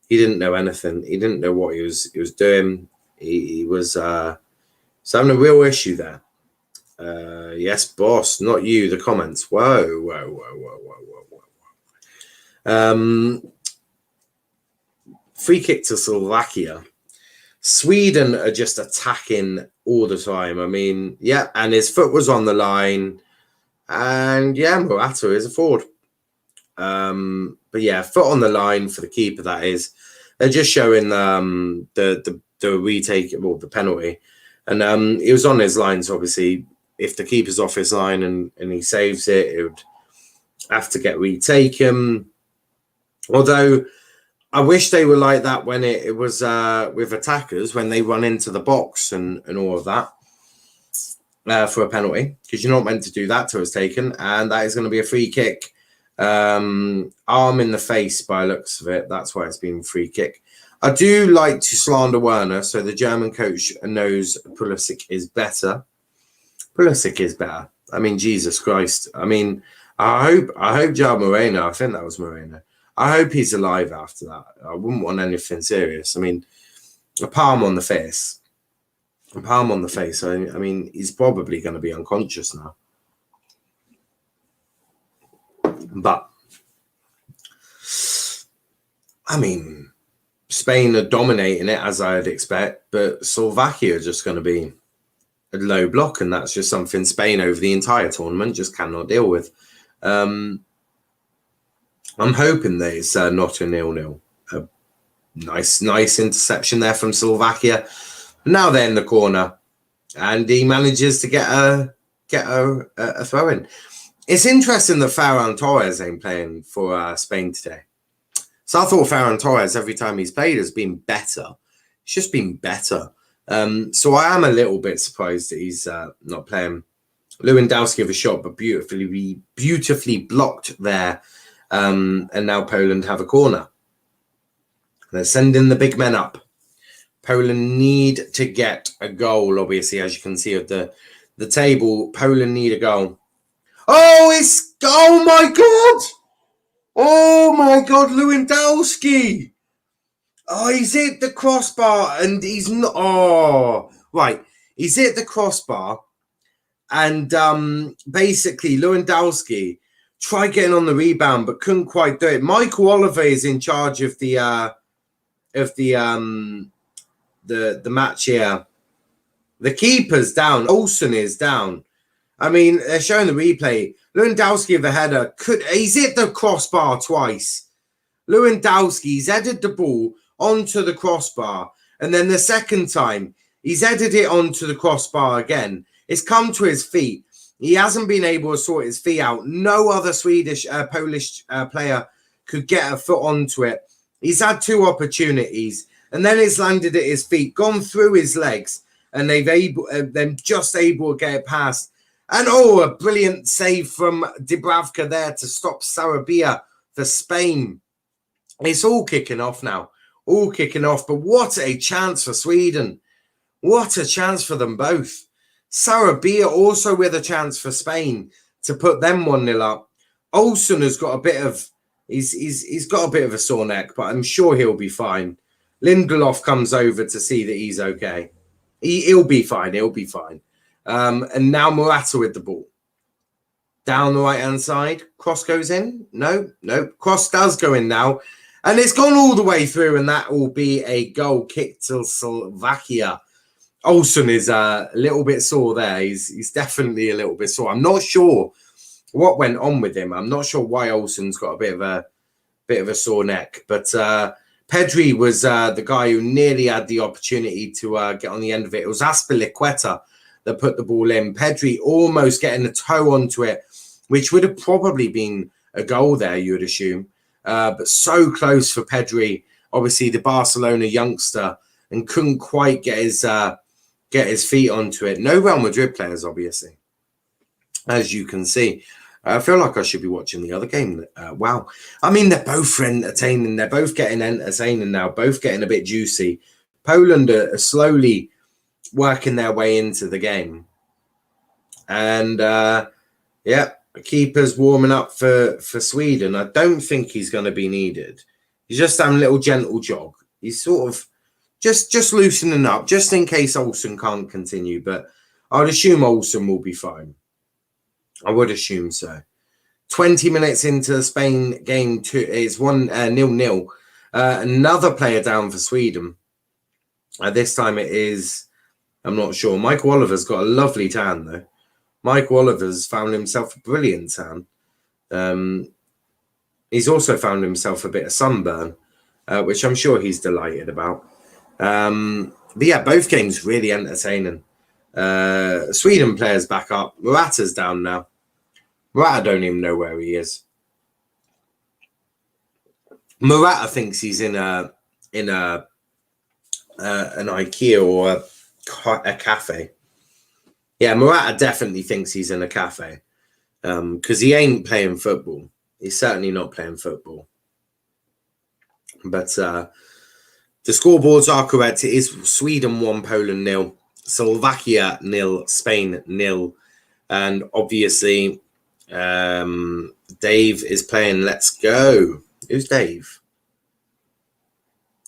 He didn't know anything. He didn't know what he was doing. He was having a real issue there. Yes, boss, not you. The comments. Whoa. Free kick to Slovakia. Sweden are just attacking all the time. I mean, yeah, and his foot was on the line. And yeah, Morata is a forward. But yeah, foot on the line for the keeper, that is. They're just showing the retake, well, the penalty. And he was on his line, so obviously, if the keeper's off his line and he saves it, it would have to get retaken. Although, I wish they were like that when it was with attackers, when they run into the box and all of that for a penalty, because you're not meant to do that till it's taken. And that is going to be a free kick. Arm in the face by looks of it. That's why it's been free kick. I do like to slander Werner, so the German coach knows Pulisic is better. Pulisic is better. I mean, Jesus Christ. I mean, I hope João Moreno, I think that was Moreno. I hope he's alive after that. I wouldn't want anything serious. I mean, a palm on the face. A palm on the face. I mean, he's probably going to be unconscious now. But, I mean, Spain are dominating it, as I'd expect. But Slovakia are just going to be a low block. And that's just something Spain over the entire tournament just cannot deal with. I'm hoping that it's not a 0-0. Nice interception there from Slovakia. Now they're in the corner, and he manages to get a throw in. It's interesting that Ferran Torres ain't playing for Spain today. So I thought Ferran Torres, every time he's played, has been better. It's just been better. So I am a little bit surprised that he's not playing. Lewandowski with a shot, but beautifully blocked there. And now Poland have a corner. They're sending the big men up. Poland need to get a goal, obviously, as you can see of the table. Poland need a goal. Oh my God! Oh my God, Lewandowski! Oh, he's hit the crossbar and he's not. Oh, right. He's hit the crossbar, and basically Lewandowski tried getting on the rebound but couldn't quite do it. Michael Oliver is in charge of the match here. The keeper's down. Olsen is down. I mean, they're showing the replay. Lewandowski with a header. He's hit the crossbar twice. Lewandowski's headed the ball onto the crossbar. And then the second time, he's headed it onto the crossbar again. It's come to his feet. He hasn't been able to sort his feet out. No other Polish player could get a foot onto it. He's had two opportunities. And then it's landed at his feet, gone through his legs. And they're just able to get it past. And a brilliant save from Dubravka there to stop Sarabia for Spain. It's all kicking off now. All kicking off. But what a chance for Sweden. What a chance for them both. Sarabia also with a chance for Spain to put them 1-0 up. Olsen has got a bit of... He's got a bit of a sore neck, but I'm sure he'll be fine. Lindelof comes over to see that he's okay. He'll be fine. He'll be fine. And now Morata with the ball. Down the right-hand side, cross goes in. No, cross does go in now. And it's gone all the way through, and that will be a goal kick to Slovakia. Olsen is a little bit sore there. He's definitely a little bit sore. I'm not sure what went on with him. I'm not sure why Olsen's got a bit of a sore neck. But Pedri was the guy who nearly had the opportunity to get on the end of it. It was Azpilicueta that put the ball in. Pedri almost getting a toe onto it, which would have probably been a goal there, you would assume. But so close for Pedri, obviously the Barcelona youngster, and couldn't quite get his feet onto it. No Real Madrid players, obviously, as you can see. I feel like I should be watching the other game. Wow. I mean, they're both entertaining. They're both getting entertaining now, both getting a bit juicy. Poland are slowly working their way into the game. And, yeah, keeper's warming up for Sweden. I don't think he's going to be needed. He's just having a little gentle jog. He's sort of just loosening up, just in case Olsen can't continue. But I would assume Olsen will be fine. I would assume so. 20 minutes into the Spain game, it's 1-0. Another player down for Sweden. This time it is, I'm not sure. Michael Oliver's got a lovely tan, though. Michael Oliver's found himself a brilliant tan. He's also found himself a bit of sunburn, which I'm sure he's delighted about. But yeah, both games really entertaining. Sweden players back up. Morata's down now. Morata don't even know where he is. Morata thinks he's in an IKEA or a cafe. Yeah, Morata definitely thinks he's in a cafe because he ain't playing football. He's certainly not playing football. But the scoreboards are correct. It is Sweden 1, Poland 0, Slovakia 0, Spain 0. And obviously, Dave is playing Let's Go. Who's Dave?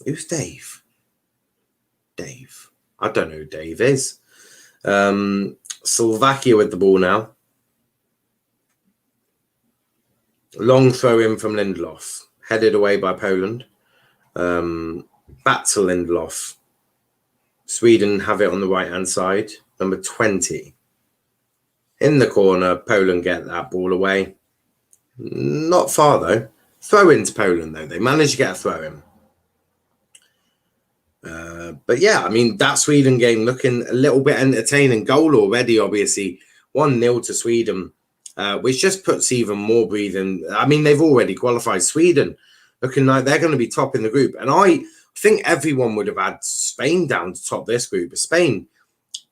Who's Dave? Dave. I don't know who Dave is. Slovakia with the ball now. Long throw in from Lindelof. Headed away by Poland. Back to Lindelof. Sweden have it on the right-hand side. Number 20. In the corner, Poland get that ball away. Not far, though. Throw into Poland, though. They managed to get a throw in. But yeah, I mean, that Sweden game looking a little bit entertaining. Goal already, obviously. 1-0 to Sweden, which just puts even more breathing. I mean, they've already qualified. Sweden looking like they're going to be top in the group. And I think everyone would have had Spain down to top this group. Spain,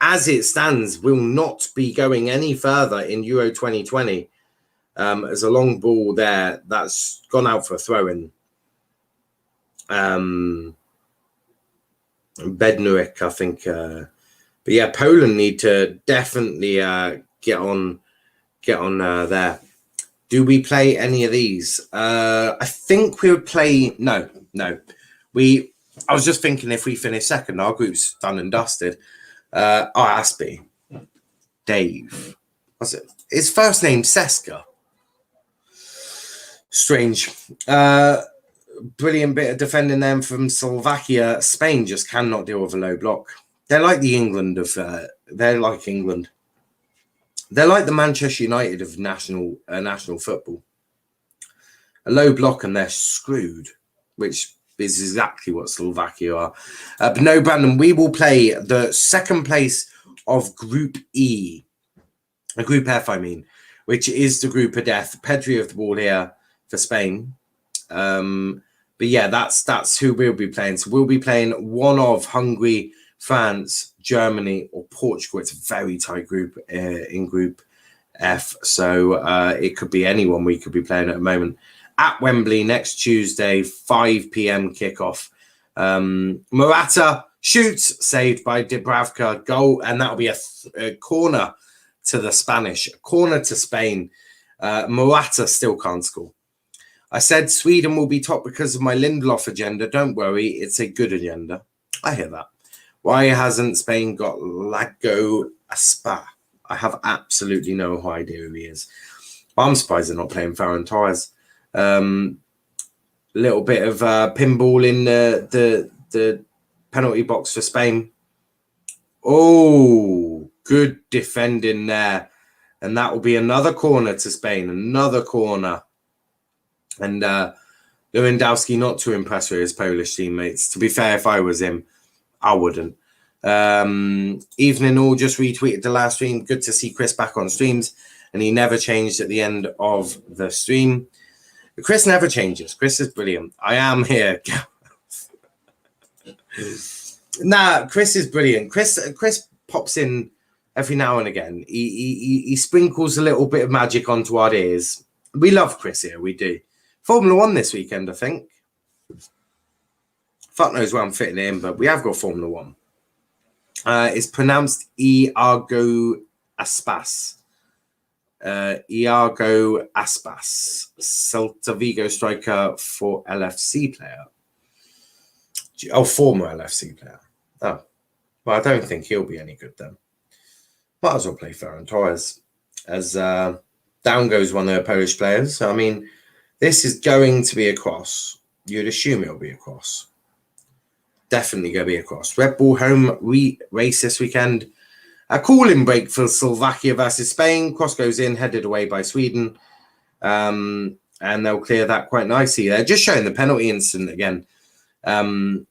as it stands, will not be going any further in Euro 2020. There's a long ball there that's gone out for a throw-in. Bednarek, I think. But yeah, Poland need to definitely get on there. Do we play any of these? I think we would play. No. I was just thinking if we finish second, our group's done and dusted. Aspie. Dave. What's it? His first name Seska. Strange. Brilliant bit of defending them from Slovakia. Spain just cannot deal with a low block. They're like the England of. They're like England. They're like the Manchester United of national football. A low block and they're screwed, which is exactly what Slovakia are. But no, Brandon, we will play the second place of Group E. Group F, I mean, which is the group of death. Pedri of the ball here for Spain. But yeah, that's who we'll be playing. So we'll be playing one of Hungary, France, Germany, or Portugal. It's a very tight group in Group F. So it could be anyone we could be playing at the moment. At Wembley next Tuesday, 5 p.m. kickoff. Morata shoots, saved by Dubravka. Goal, and that'll be a corner to the Spanish. Corner to Spain. Morata still can't score. I said Sweden will be top because of my Lindelof agenda. Don't worry, it's a good agenda. I hear that. Why hasn't Spain got Lago Aspa? I have absolutely no idea who he is. I'm surprised they're not playing Ferran Torres. Little bit of pinball in the penalty box for Spain. Oh, good defending there. And that will be another corner to Spain, another corner. And Lewandowski not too impressed with his Polish teammates. To be fair, if I was him, I wouldn't. Evening All just retweeted the last stream. Good to see Chris back on streams. And he never changed at the end of the stream. Chris never changes. Chris is brilliant. I am here. Nah, Chris is brilliant. Chris pops in every now and again. He sprinkles a little bit of magic onto our ears. We love Chris here. We do. Formula One this weekend, I think. Fuck knows where I'm fitting in, but we have got Formula One. It's pronounced Iago Aspas. Iago Aspas, Celta Vigo striker for LFC player. Oh, former LFC player. Oh, well, I don't think he'll be any good then. Might as well play Ferran Torres. As down goes one of the Polish players. I mean, this is going to be a cross. You'd assume it'll be a cross. Definitely going to be a cross. Red Bull home race this weekend. A cooling break for Slovakia versus Spain. Cross goes in, headed away by Sweden. And they'll clear that quite nicely. They're just showing the penalty incident again. And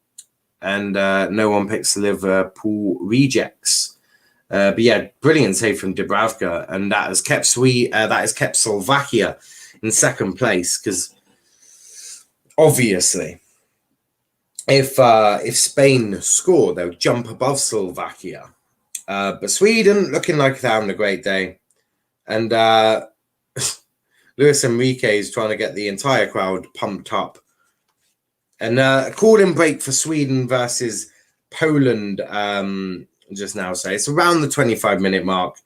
no one picks the Liverpool rejects. But yeah, brilliant save from Dubravka. And that has kept Slovakia in second place. Because obviously, if Spain score, they'll jump above Slovakia. But Sweden looking like they're having a great day. And Luis Enrique is trying to get the entire crowd pumped up. And a cooling break for Sweden versus Poland just now. So it's around the 25-minute mark.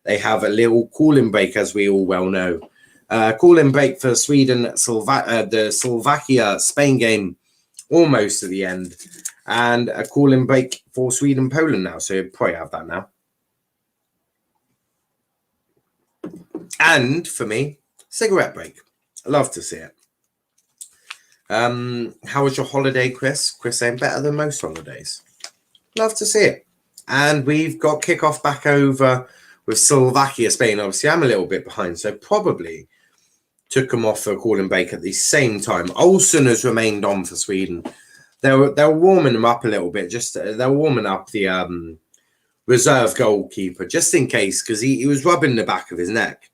They have a little cooling break, as we all well know. Cooling break for Sweden, the Slovakia-Spain game almost at the end. And a cooling break for Sweden-Poland now. So you'll probably have that now. And for me, cigarette break. I love to see it. How was your holiday, Chris? Chris saying better than most holidays. Love to see it. And we've got kickoff back over with Slovakia, Spain. Obviously, I'm a little bit behind, so probably took them off for a cooling break at the same time. Olsen has remained on for Sweden. They're warming them up a little bit. They're warming up the reserve goalkeeper just in case, because he was rubbing the back of his neck.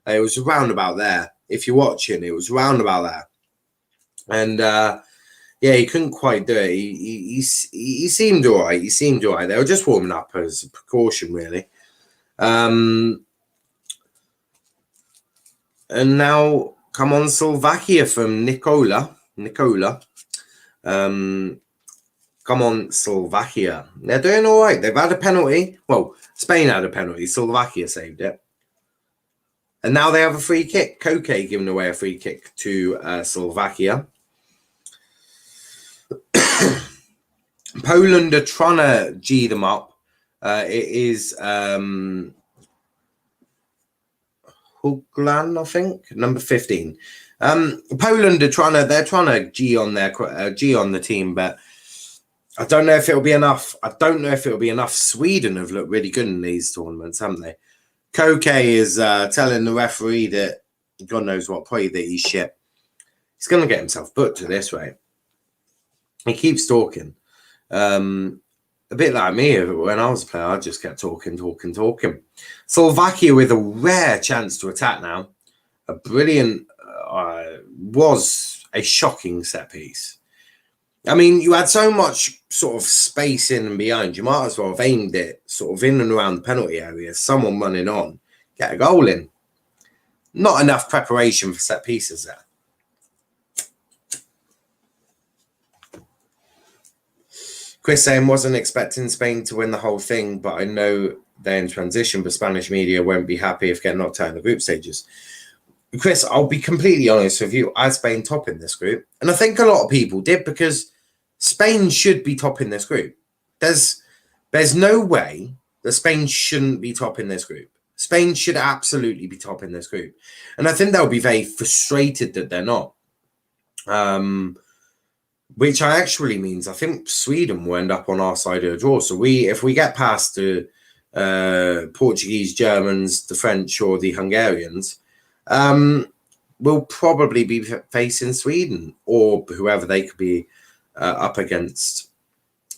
It was around about there. If you're watching, it was around about there. And yeah, he couldn't quite do it. He seemed all right. He seemed all right. They were just warming up as a precaution, really. And now, come on, Slovakia from Nicola. Come on, Slovakia. They're doing all right. They've had a penalty. Well, Spain had a penalty. Slovakia saved it. And now they have a free kick. Koke giving away a free kick to Slovakia. Poland are trying to G them up. It is Huglan, I think, number 15. Poland are trying to G on the team, but I don't know if it'll be enough. Sweden have looked really good in these tournaments, haven't they? Koke is telling the referee that God knows what, probably that he's shit. He's going to get himself booked to this rate. He keeps talking. A bit like me when I was a player, I just kept talking. Slovakia with a rare chance to attack now. A brilliant, was a shocking set piece. I mean, you had so much sort of space in and behind. You might as well have aimed it sort of in and around the penalty area. Someone running on, get a goal in. Not enough preparation for set pieces there. Chris saying, wasn't expecting Spain to win the whole thing, but I know they're in transition, but Spanish media won't be happy if getting knocked out in the group stages. Chris, I'll be completely honest with you. I had Spain top in this group. And I think a lot of people did, because Spain should be top in this group. There's no way that Spain shouldn't be top in this group. Spain should absolutely be top in this group. And I think they'll be very frustrated that they're not. Which actually means I think Sweden will end up on our side of the draw. So if we get past the Portuguese, Germans, the French, or the Hungarians, we'll probably be facing Sweden or whoever they could be up against.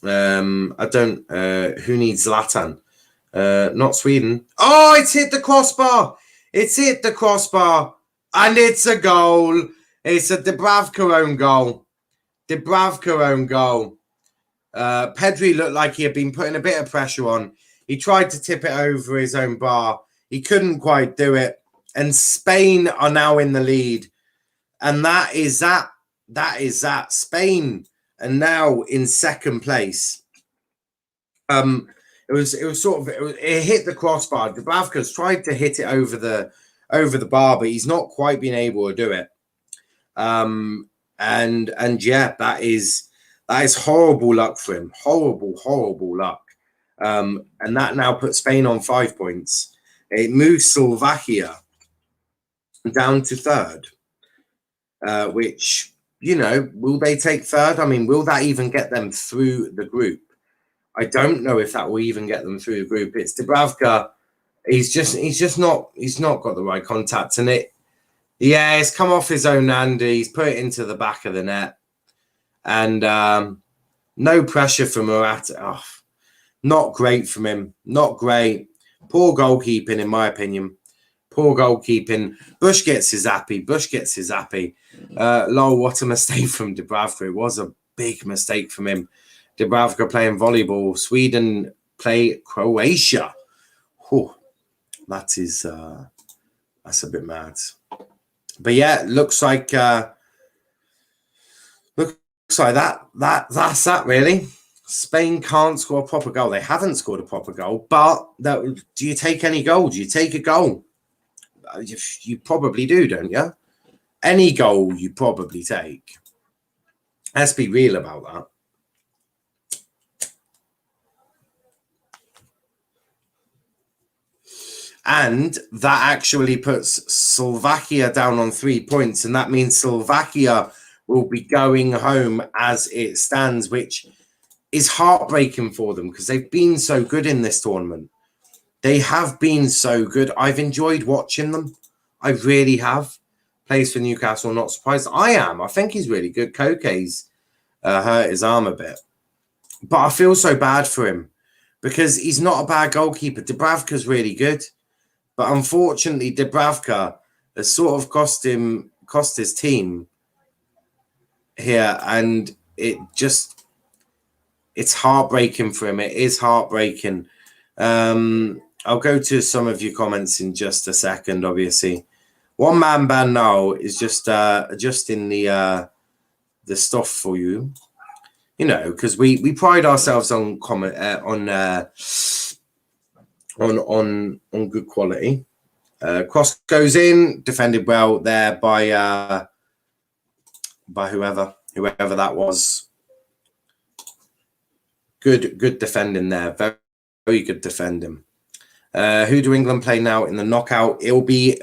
I don't. Who needs Zlatan? Not Sweden. Oh, it's hit the crossbar. It's hit the crossbar, and it's a goal. It's a Dubravka own goal. Dubravka own goal. Pedri looked like he had been putting a bit of pressure on. He tried to tip it over his own bar. He couldn't quite do it. And Spain are now in the lead. And that is that. That is that. Spain are now in second place. It hit the crossbar. Dubravka's tried to hit it over the bar, but he's not quite been able to do it. And yeah, that is horrible luck for him. Horrible luck. And that now puts Spain on 5 points. It moves Slovakia down to third, which, will they take third? I mean, will that even get them through the group? I don't know if that will even get them through the group. It's Dubravka. He's not got the right contact, and it's come off his own hand. He's put it into the back of the net, and no pressure from Morata. Oh, not great from him. Not great. Poor goalkeeping, in my opinion. Poor goalkeeping. Busquets is happy. Lol, what a mistake from Dubravka. It was a big mistake from him. Dubravka playing volleyball. Sweden play Croatia. Whew, that's a bit mad. But yeah, looks like that's that really. Spain can't score a proper goal. They haven't scored a proper goal, but do you take any goal? Do you take a goal? You probably do, don't you? Any goal you probably take. Let's be real about that. And that actually puts Slovakia down on 3 points. And that means Slovakia will be going home as it stands, which is heartbreaking for them because they've been so good in this tournament. They have been so good. I've enjoyed watching them. I really have. Plays for Newcastle, not surprised. I am. I think he's really good. Koke's hurt his arm a bit. But I feel so bad for him because he's not a bad goalkeeper. Dubravka's really good. But unfortunately, Dubravka has sort of cost his team here. And it's heartbreaking for him. It is heartbreaking. I'll go to some of your comments in just a second, obviously. One man band now is just adjusting the stuff for you. Because we pride ourselves on on good quality. Cross goes in, defended well there by whoever that was. Good defending there. Very, very good defending. Who do England play now in the knockout? It'll be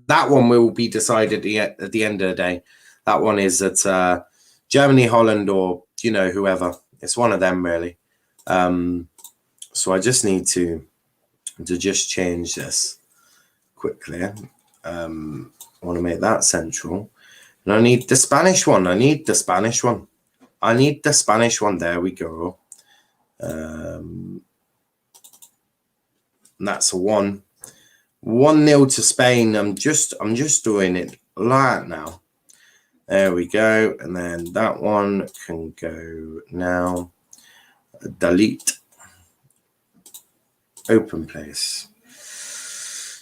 that one will be decided at the end of the day. That one is at Germany, Holland, or whoever. It's one of them really. So I just need to just change this quickly. I want to make that central, and I need the Spanish one. There we go. And that's a 1-0 to Spain. I'm just doing it like now. There we go. And then that one can go now. Delete. Open place.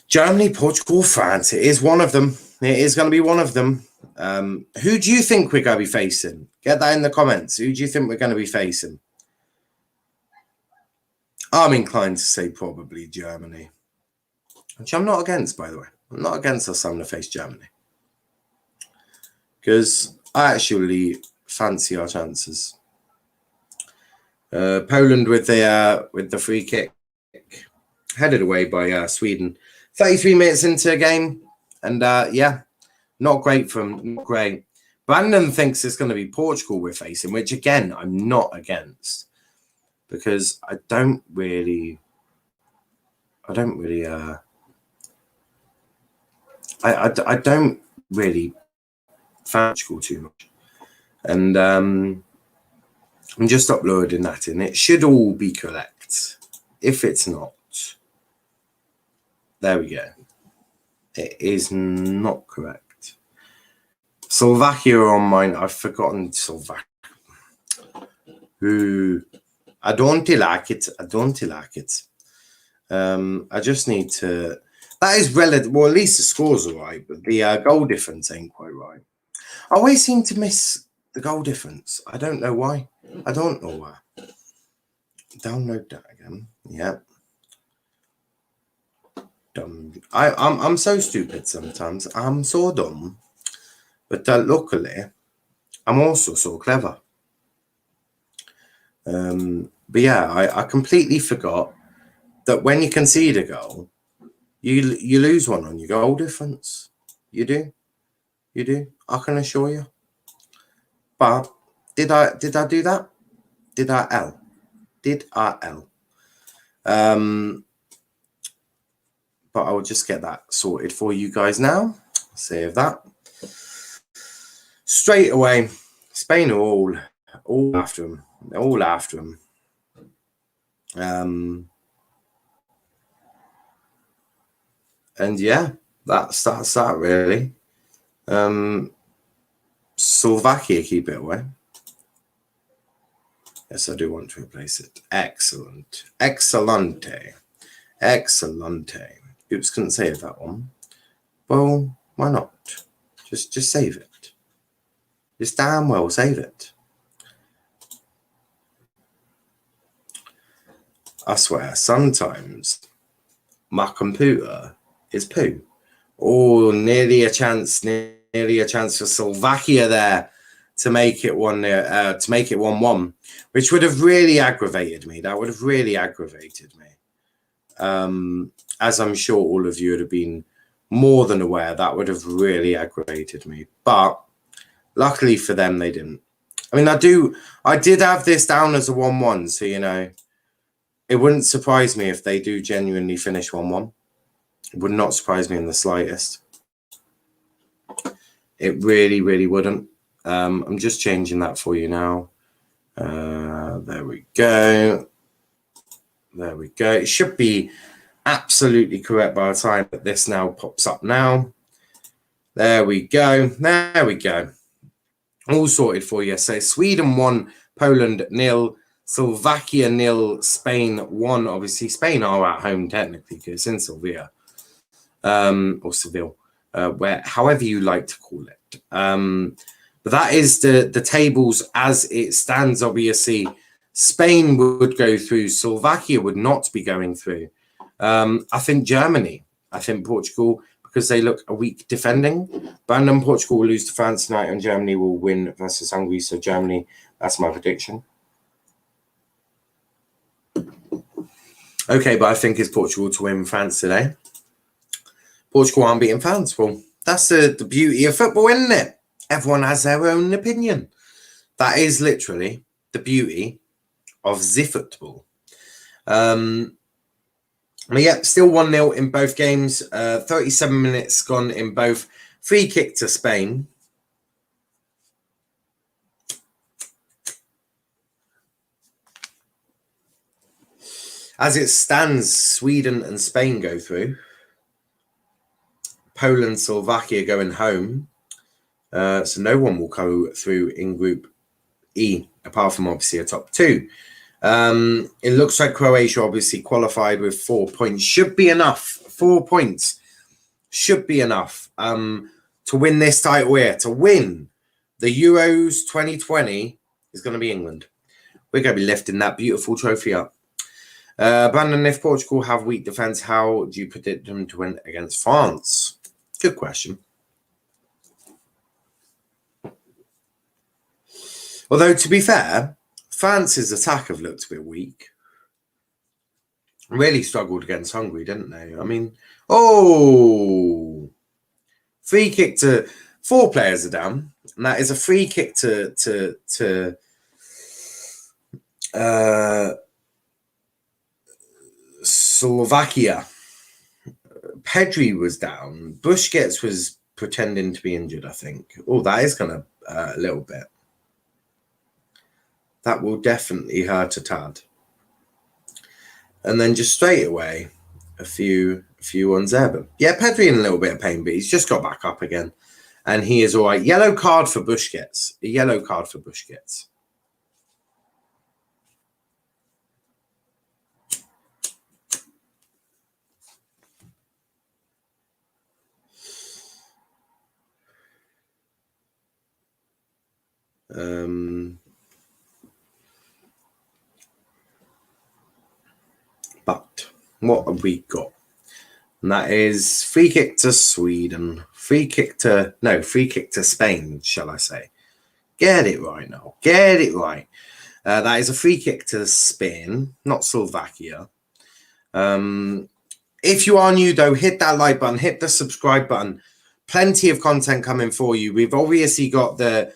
Germany, Portugal, France. It is one of them. It is going to be one of them. Who do you think we're going to be facing? Get that in the comments. Who do you think we're going to be facing? I'm inclined to say probably Germany, which I'm not against, by the way. I'm not against us having to face Germany because I actually fancy our chances. Poland with the free kick, headed away by Sweden. 33 minutes into a game, and yeah, not great from not great. Brandon thinks it's going to be Portugal we're facing, which again I'm not against, because I don't really I don't fancy Portugal too much, and I'm just uploading that in. It should all be correct. If it's not, there we go. It is not correct. Slovakia are on mine. I've forgotten Slovakia. Who I don't like it. I don't like it. I just need to. That is relative. Well, at least the scores are right, but the goal difference ain't quite right. I always seem to miss the goal difference. I don't know why. I don't know why. Download that again. Yeah. Dumb. I'm so stupid sometimes. I'm so dumb. But luckily, I'm also so clever. But yeah, I completely forgot that when you concede a goal, you lose one on your goal difference. You do. I can assure you. But did I do that? Did I L? But I will just get that sorted for you guys now. Save that. Straight away, Spain are all after him. They're all after him. And yeah, that's that really. Slovakia keep it away. Yes, I do want to replace it. Excellent. Excellente. Oops, couldn't save that one. Well, why not? Just save it. Just damn well save it. I swear, sometimes my computer is poo. Oh, nearly a chance for Slovakia there to make it 1-1, which would have really aggravated me. That would have really aggravated me. As I'm sure all of you would have been more than aware, that would have really aggravated me. But luckily for them, they didn't. I mean, I did have this down as a 1-1, so you know, it wouldn't surprise me if they do genuinely finish 1-1. It would not surprise me in the slightest. It really, really wouldn't. I'm just changing that for you now. There we go. It should be absolutely correct by the time that this now pops up now. There we go. All sorted for you. So Sweden 1, Poland 0, Slovakia 0, Spain 1. Obviously, Spain are at home technically because it's in Sevilla. Or Seville, where however you like to call it. But that is the tables as it stands. Obviously, Spain would go through. Slovakia would not be going through. I think Germany. I think Portugal, because they look a weak defending. Brandon, Portugal will lose to France tonight, and Germany will win versus Hungary. So Germany, that's my prediction. Okay, but I think it's Portugal to win France today. Portugal aren't beating France. Well, that's the beauty of football, isn't it? Everyone has their own opinion. That is literally the beauty of the football. But yeah, still 1-0 in both games. 37 minutes gone in both. Free kick to Spain. As it stands, Sweden and Spain go through. Poland, Slovakia going home. So no one will go through in Group E, apart from obviously a top 2. It looks like Croatia obviously qualified with 4 points. Should be enough. 4 points should be enough to win this title here. To win the Euros 2020 is going to be England. We're going to be lifting that beautiful trophy up. Brandon, if Portugal have weak defence, how do you predict them to win against France? Good question. Although, to be fair, France's attack have looked a bit weak. really struggled against Hungary, didn't they? I mean, oh, free kick to 4 players are down, and that is a free kick to Slovakia. Pedri was down. Busquets was pretending to be injured, I think. Oh, that is going to a little bit. That will definitely hurt a tad. And then just straight away, a few ones there. But yeah, Pedri in a little bit of pain, but he's just got back up again. And he is all right. Yellow card for Busquets. A yellow card for Busquets. But what have we got? And that is free kick to Sweden. Free kick to Spain, shall I say. Get it right now. Get it right. That is a free kick to Spain, not Slovakia. If you are new, though, hit that like button, hit the subscribe button. Plenty of content coming for you. We've obviously got the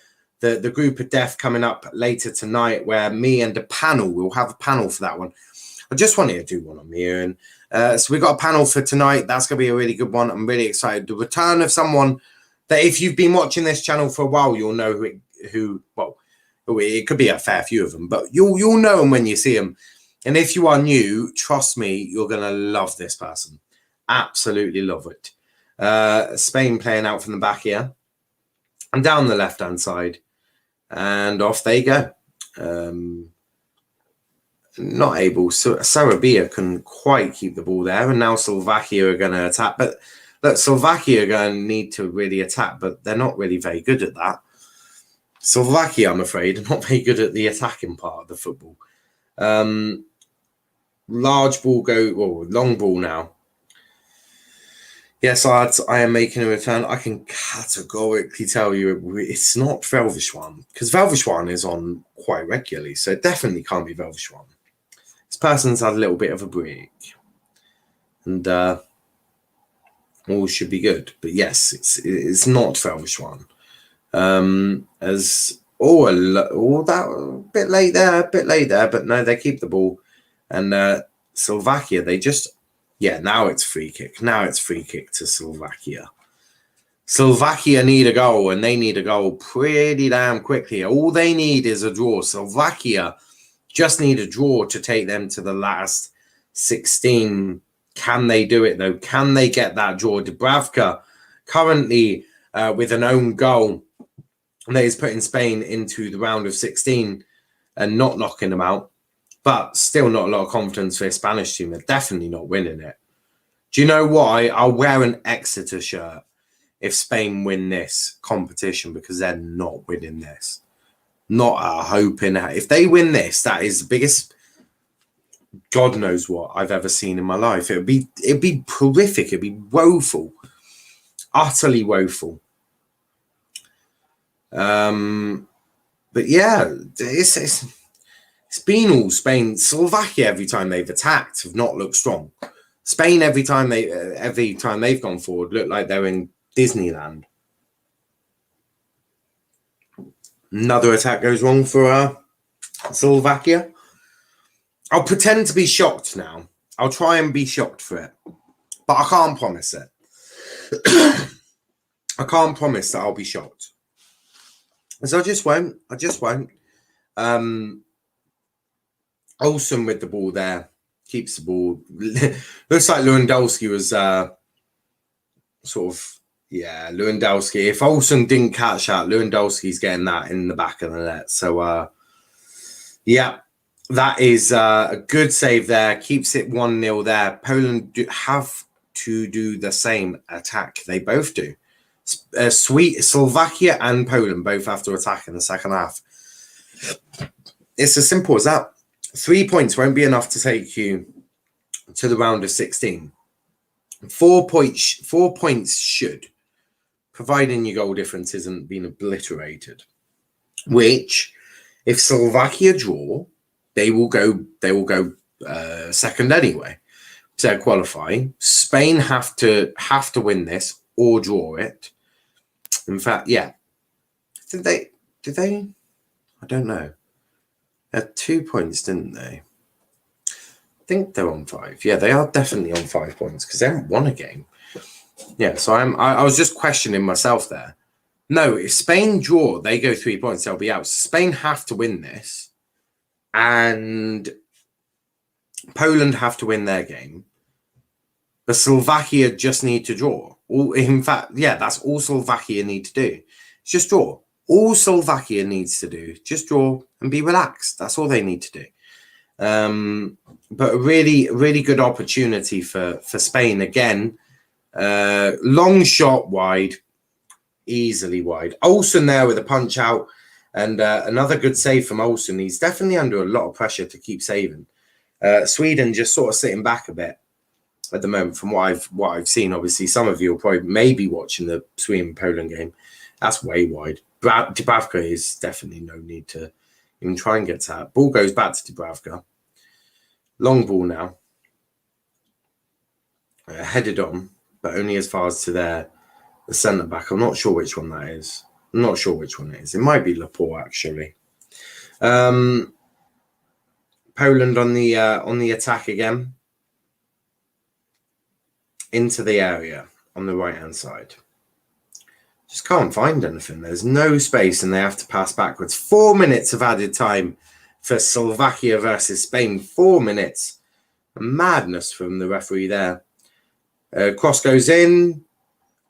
group of death coming up later tonight, where me and the panel, we'll have a panel for that one. I just wanted to do one on me, and so we got a panel for tonight. That's going to be a really good one. I'm really excited. The return of someone that, if you've been watching this channel for a while, you'll know well, it could be a fair few of them, but you'll know them when you see them. And if you are new, trust me, you're going to love this person. Absolutely love it. Spain playing out from the back here. And down the left-hand side. And off they go. Not able. So Sarabia couldn't quite keep the ball there. And now Slovakia are going to attack. But look, Slovakia are going to need to really attack. But they're not really very good at that. Slovakia, I'm afraid, are not very good at the attacking part of the football. Large ball long ball now. Yes, lads, I am making a return. I can categorically tell you it's not Velvishwan, because Velvishwan is on quite regularly, so it definitely can't be Velvishwan. This person's had a little bit of a break, and all should be good. But yes, it's not Velvishwan. That a bit late there, but no, they keep the ball. And Slovakia, now it's free kick. Now it's free kick to Slovakia. Slovakia need a goal, and they need a goal pretty damn quickly. All they need is a draw. Slovakia just need a draw to take them to the last 16. Can they do it, though? Can they get that draw? Dubravka currently with an own goal that is putting Spain into the round of 16 and not knocking them out. But still not a lot of confidence for a Spanish team. They're definitely not winning it. Do you know why? I'll wear an Exeter shirt if Spain win this competition, because they're not winning this. Not a hope in it. If they win this, that is the biggest, God knows what I've ever seen in my life. It'd be horrific. It'd be woeful. Utterly woeful. But yeah, it's been all Spain. Slovakia, every time they've attacked, have not looked strong. Spain, every time they've gone forward, look like they're in Disneyland. Another attack goes wrong for Slovakia. I'll pretend to be shocked now. I'll try and be shocked for it, but I can't promise it. I can't promise that I'll be shocked. So I just won't. Olsen with the ball there. Keeps the ball. Looks like Lewandowski was Lewandowski. If Olsen didn't catch that, Lewandowski's getting that in the back of the net. So, that is a good save there. Keeps it 1-0 there. Poland have to do the same attack. They both do. Slovakia and Poland both have to attack in the second half. It's as simple as that. 3 points won't be enough to take you to the round of 16. 4 points should, providing your goal difference isn't been obliterated. Which, if Slovakia draw, they will go second anyway. to qualify. Spain have to win this or draw it. In fact, yeah. Did they? I don't know. They had 2 points, didn't they? I think they're on 5. Yeah, they are definitely on 5 points because they haven't won a game. Yeah, so I was just questioning myself there. No, if Spain draw, they go 3 points, they'll be out. So Spain have to win this, and Poland have to win their game. But Slovakia just need to draw. In fact, yeah, that's all Slovakia need to do. It's just draw. All Slovakia needs to do, just draw and be relaxed. That's all they need to do. But a really, really good opportunity for Spain again. Long shot wide, easily wide. Olsen there with a punch out, and another good save from Olsen. He's definitely under a lot of pressure to keep saving. Sweden just sort of sitting back a bit at the moment from what I've seen. Obviously, some of you will probably maybe watching the Sweden-Poland game. That's way wide. Dubravka is definitely no need to even try and get to that. Ball goes back to Dubravka. Long ball now. Headed on, but only as far as to the centre-back. I'm not sure which one that is. I'm not sure which one it is. It might be Laporte, actually. Poland on the attack again. Into the area on the right-hand side. Just can't find anything. There's no space and they have to pass backwards. 4 minutes of added time for Slovakia versus Spain. 4 minutes. Madness from the referee there. Cross goes in.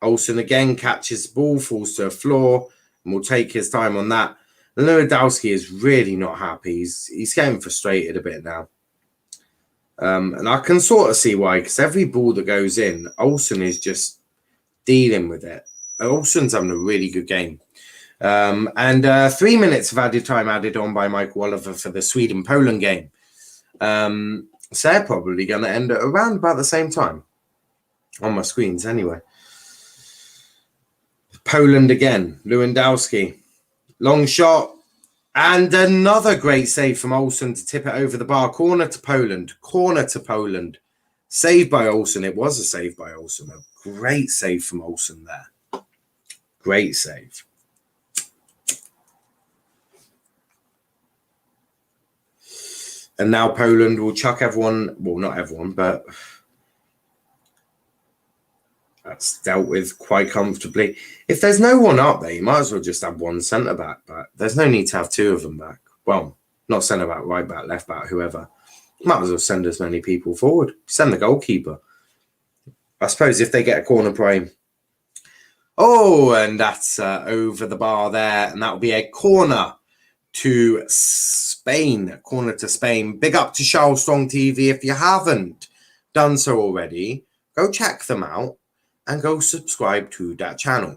Olsen again catches the ball, falls to the floor, and will take his time on that. Lewandowski is really not happy. He's getting frustrated a bit now. And I can sort of see why, because every ball that goes in, Olsen is just dealing with it. Olsen's having a really good game. And 3 minutes of added time added on by Michael Oliver for the Sweden-Poland game. So they're probably going to end at around about the same time. On my screens, anyway. Poland again. Lewandowski. Long shot. And another great save from Olsen to tip it over the bar. Corner to Poland. Corner to Poland. Saved by Olsen. It was a save by Olsen. A great save from Olsen there. Great save. And now Poland will chuck everyone. Well, not everyone, but that's dealt with quite comfortably. If there's no one up there, you might as well just have one centre-back back. There's no need to have two of them back. Well, not centre-back, right-back, left-back, whoever. Might as well send as many people forward. Send the goalkeeper. I suppose if they get a corner play. Oh, and that's over the bar there. And that'll be a corner to Spain. Corner to Spain. Big up to Charles Strong TV. If you haven't done so already, go check them out. And go subscribe to that channel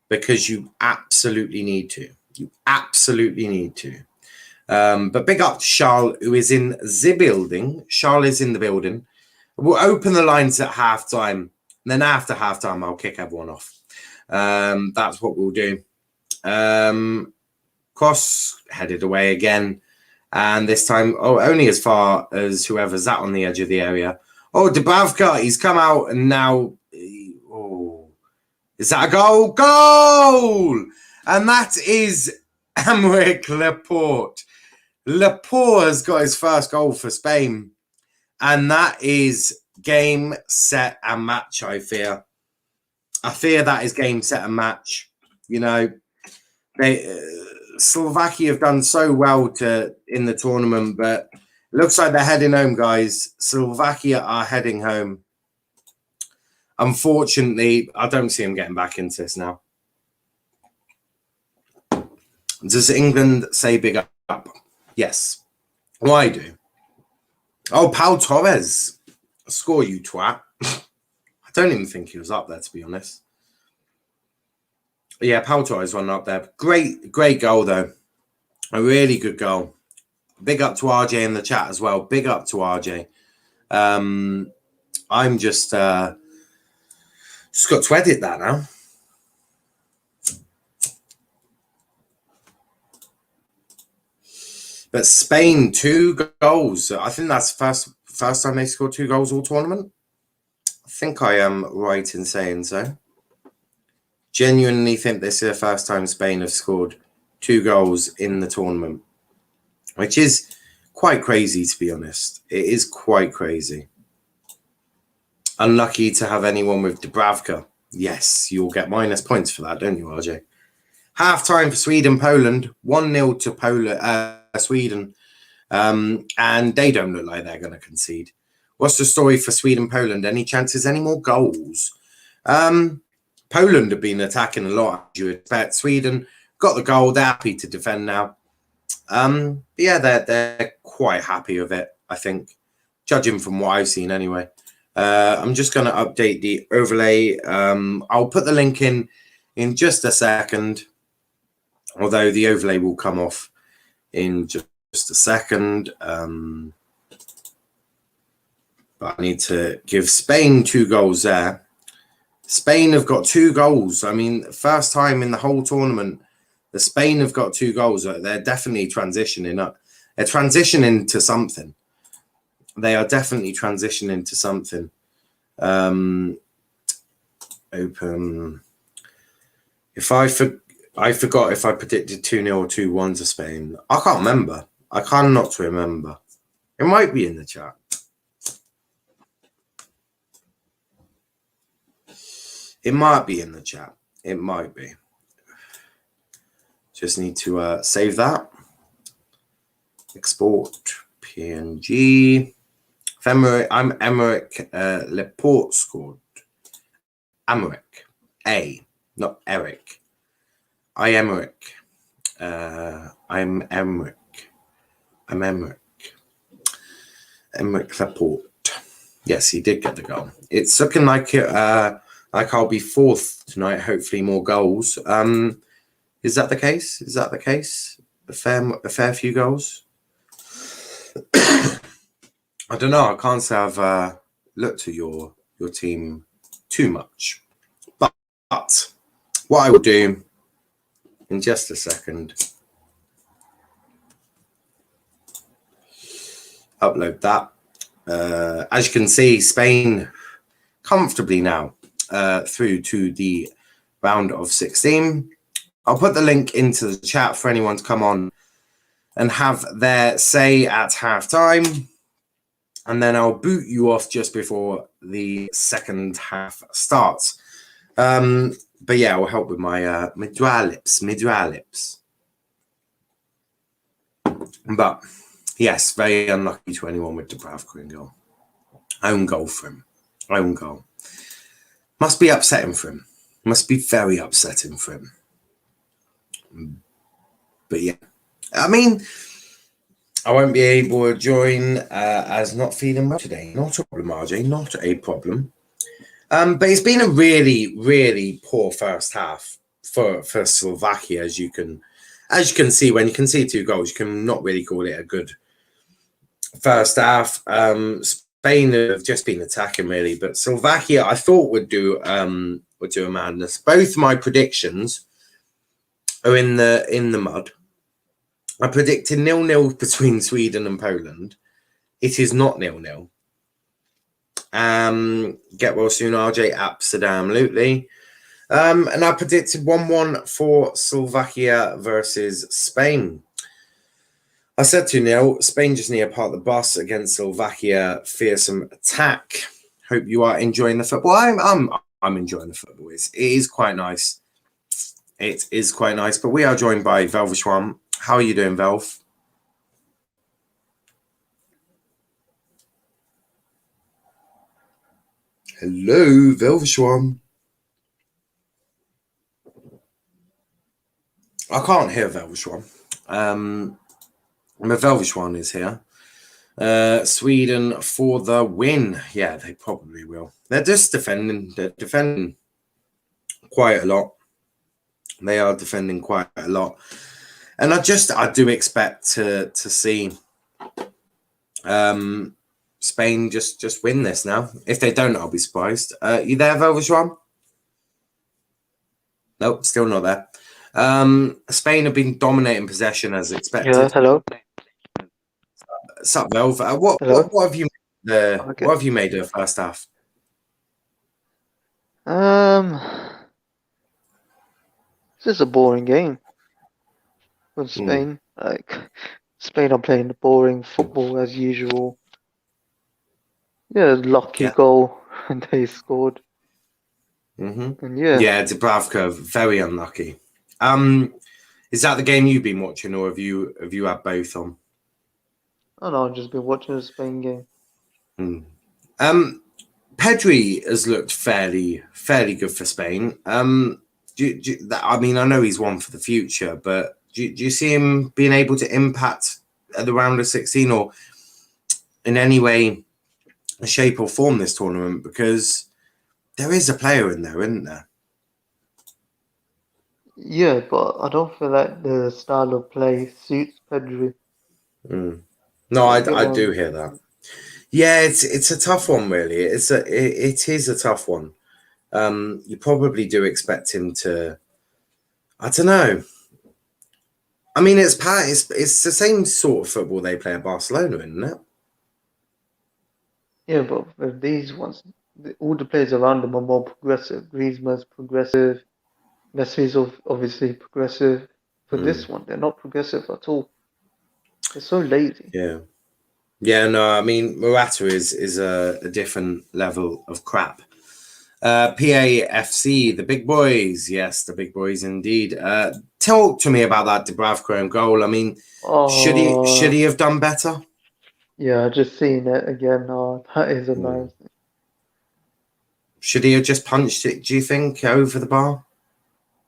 because you absolutely need to. You absolutely need to. But big up to Charles, who is in the building. Charles is in the building. We'll open the lines at halftime. And then after halftime, I'll kick everyone off. That's what we'll do. Cross headed away again. And this time, only as far as whoever's that on the edge of the area. Oh, Dubravka, he's come out and now... Is that a goal? Goal! And that is Aymeric Laporte. Laporte has got his first goal for Spain. And that is game, set, and match, I fear. I fear that is game, set, and match. You know, Slovakia have done so well in the tournament, but it looks like they're heading home, guys. Slovakia are heading home. Unfortunately, I don't see him getting back into this now. Does England say big up? Yes. Well, I do. Oh, Pau Torres. Score, you twat. I don't even think he was up there, to be honest. But yeah, Pau Torres wasn't up there. Great goal, though. A really good goal. Big up to RJ in the chat as well. Big up to RJ. I'm just got to edit that now. But Spain, 2 goals. I think that's First time they scored 2 goals all tournament. I think I am right in saying so. Genuinely think this is the first time Spain have scored 2 goals in the tournament, which is quite crazy, to be honest. It is quite crazy. Unlucky to have anyone with Dubravka. Yes, you'll get minus points for that, don't you, RJ? Half time for Sweden, Poland. 1-0 to Sweden. And they don't look like they're going to concede. What's the story for Sweden, Poland? Any chances, any more goals? Poland have been attacking a lot, as you would expect. Sweden got the goal. They're happy to defend now. Yeah, they're quite happy with it, I think, judging from what I've seen anyway. I'm just going to update the overlay. I'll put the link in just a second, although the overlay will come off in just a second. But I need to give Spain 2 goals there. Spain have got 2 goals. I mean, first time in the whole tournament, the Spain have got 2 goals. They're definitely transitioning up. They're transitioning to something. They are definitely transitioning to something. Open. If I forgot if I predicted 2-0 or 2-1 to Spain. I can't remember. I can't not to remember. It might be in the chat. It might be in the chat. It might be. Just need to save that. Export PNG. I'm Emerick Laporte scored. Emerick. A. Not Eric. I'm Emerick. I'm Emerick. I'm Emerick. Emerick Laporte. Yes, he did get the goal. It's looking like I'll be 4th tonight. Hopefully more goals. Is that the case? Is that the case? A fair few goals? I don't know. I can't say I've looked at your team too much. But what I will do in just a second, upload that. As you can see, Spain comfortably now through to the round of 16. I'll put the link into the chat for anyone to come on and have their say at halftime. And then I'll boot you off just before the second half starts. But yeah, I'll help with my mid-dry lips. But yes, very unlucky to anyone with Dubravka in goal. Own goal for him. Own goal. Must be upsetting for him. Must be very upsetting for him. But yeah, I mean, I won't be able to join as not feeling well today. Not a problem, RJ. Not a problem. But it's been a really, really poor first half for Slovakia, as you can see. When you can see 2 goals, you can not really call it a good first half. Spain have just been attacking really, but Slovakia I thought would do a madness. Both my predictions are in the mud. I predicted 0-0 between Sweden and Poland. It is not 0-0. Get well soon, RJ. Absolutely. And I predicted 1-1 for Slovakia versus Spain. I said 2-0. Spain just need to park the bus against Slovakia. Fearsome attack. Hope you are enjoying the football. I'm enjoying the football. It is quite nice. It is quite nice. But we are joined by Velvishwan. How are you doing, Velv? Hello, Velvishwan. I can't hear Velvishwan. But Velvishwan is here. Sweden for the win. Yeah, they probably will. They're just defending. They're defending quite a lot. They are defending quite a lot. And I do expect to see Spain just win this now. If they don't, I'll be surprised. You there, Velvishwan? Nope, still not there. Spain have been dominating possession as expected. Yeah, hello. What's up, Velv? What have you what have you made of the first half? It's just a boring game with Spain. Like Spain are playing the boring football as usual. Yeah, lucky goal and they scored. And Yeah, Dubravka, very unlucky. Is that the game you've been watching, or have you had both on? I don't know, I've just been watching the Spain game. Pedri has looked fairly good for Spain. I mean, I know he's one for the future, but do you see him being able to impact at the round of 16 or in any way, shape or form this tournament? Because there is a player in there, isn't there? Yeah, but I don't feel like the style of play suits Pedri. No, I do hear that. Yeah, it's a tough one, really. It is a tough one. You probably do expect him to. I don't know. I mean, it's the same sort of football they play at Barcelona, isn't it? Yeah, but with these ones, all the players around them are more progressive. Griezmann's progressive. Messi's obviously progressive. For this one, they're not progressive at all. They're so lazy. Yeah, no, I mean, Morata is a different level of crap. PAFC, the big boys. Yes, the big boys indeed. Talk to me about that Dubravka goal. I mean, should he have done better? Yeah, I just seen it again. Oh, that is embarrassing. Should he have just punched it, do you think, over the bar?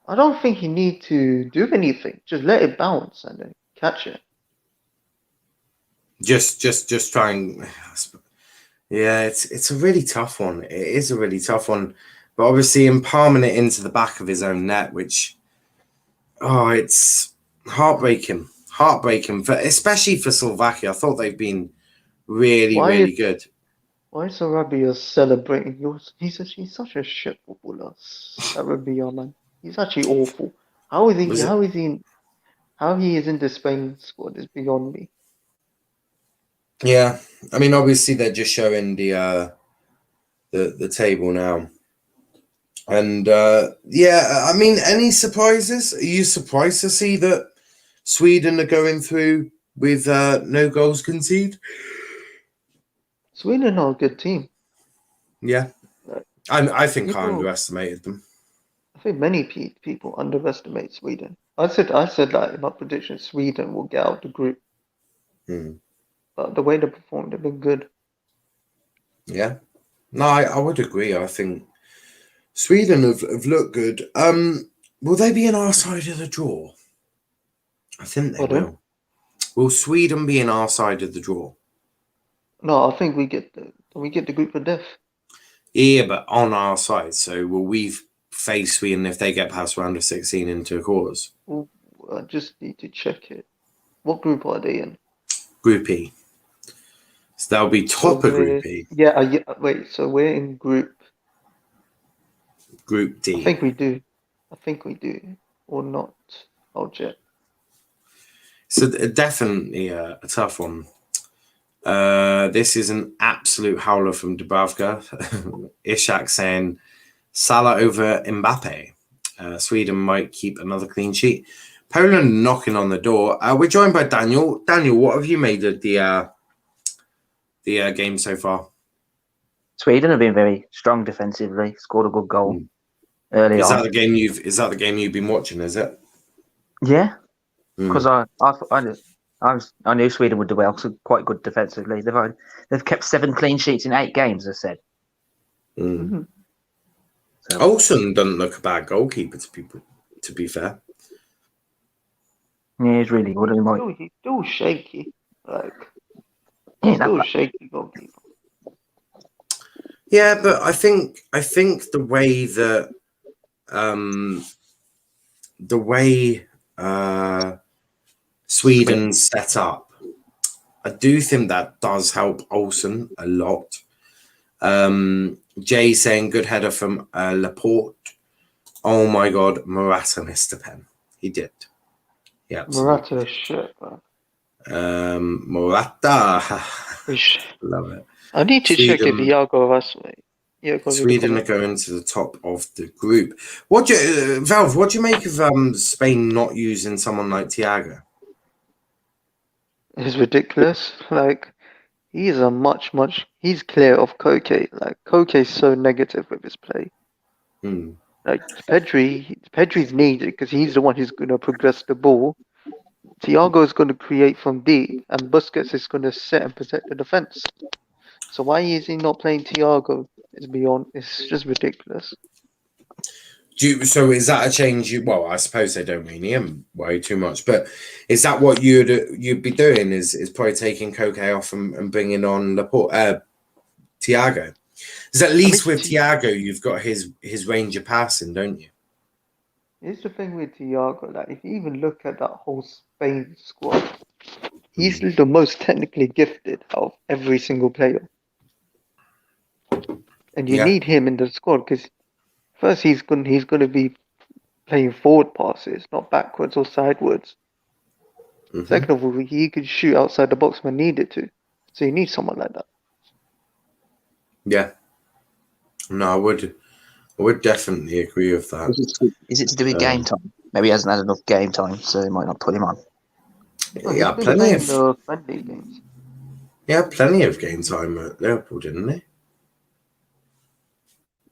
I don't think you need to do anything. Just let it bounce and then catch it. Just trying. Yeah, it's a really tough one. It is a really tough one. But obviously, him palming it into the back of his own net, which, it's heartbreaking. Heartbreaking, especially for Slovakia. I thought they've been really good. Why is Sarabia celebrating? He's such a shit footballer. Sarabia, man. He's actually awful. How he is in the Spain squad is beyond me. Yeah, I mean, obviously they're just showing the table now, and I mean, any surprises? Are you surprised to see that Sweden are going through with no goals conceded? Sweden are a good team. Yeah, I think I underestimated them. I think many people underestimate Sweden. I said that in my prediction, Sweden will get out the group. But the way they performed, they've been good. Yeah, no, I would agree. I think Sweden have looked good. Will they be in our side of the draw? I think they will. Will Sweden be in our side of the draw? No, I think we get the group of death. Yeah, but on our side. So will we face Sweden if they get past round of 16 into quarters? Well, I just need to check it. What group are they in? Group E. So they'll be top of Group E. Yeah, wait, so we're in Group D. I think we do. Or not. I'll check. So definitely a tough one. This is an absolute howler from Dubravka. Ishak saying Salah over Mbappe. Sweden might keep another clean sheet. Poland knocking on the door. We're joined by Daniel. Daniel, what have you made of the game so far? Sweden have been very strong defensively. Scored a good goal early on. Is that the game you've been watching? Is it? Yeah, because I knew Sweden would do well. So quite good defensively. They've kept 7 clean sheets in 8 games. I said. So, Olsen doesn't look a bad goalkeeper to be fair. Yeah, he's really good. He's still shaky. Still shaky goalkeeper. Yeah, but I think the way Sweden's set up, I do think that does help Olsen a lot. Jay saying good header from Laporte. Oh my God, Morata missed a pen. He did. Yeah, Morata is shit, bro. Morata. Love it. I need to check if Sweden, Iago Asway. Yeah, Sweden are going to the top of the group. Valve? What do you make of Spain not using someone like Thiago? It's ridiculous. Like, he's he's clear of Koke. Like, Koke's so negative with his play. Like, Pedri's needed because he's the one who's going to progress the ball. Thiago is going to create from deep, and Busquets is going to set and protect the defense. So why is he not playing Thiago? It's just ridiculous. So is that a change? Well, I suppose they don't really worry too much, but is that what you'd be doing? Is probably taking Koke off and bringing on Thiago? Because at least with Thiago, you've got his range of passing, don't you? Here's the thing with Thiago. Like, if you even look at that whole Spain squad, he's the most technically gifted out of every single player, and you need him in the squad because first he's going to be playing forward passes, not backwards or sideways. Second of all, he could shoot outside the box when needed to. So you need someone like that. Yeah. No, I would definitely agree with that. Is it to do with game time? Maybe he hasn't had enough game time, so they might not put him on. Yeah, plenty of friendly games. Yeah, plenty of game time at Liverpool, didn't he?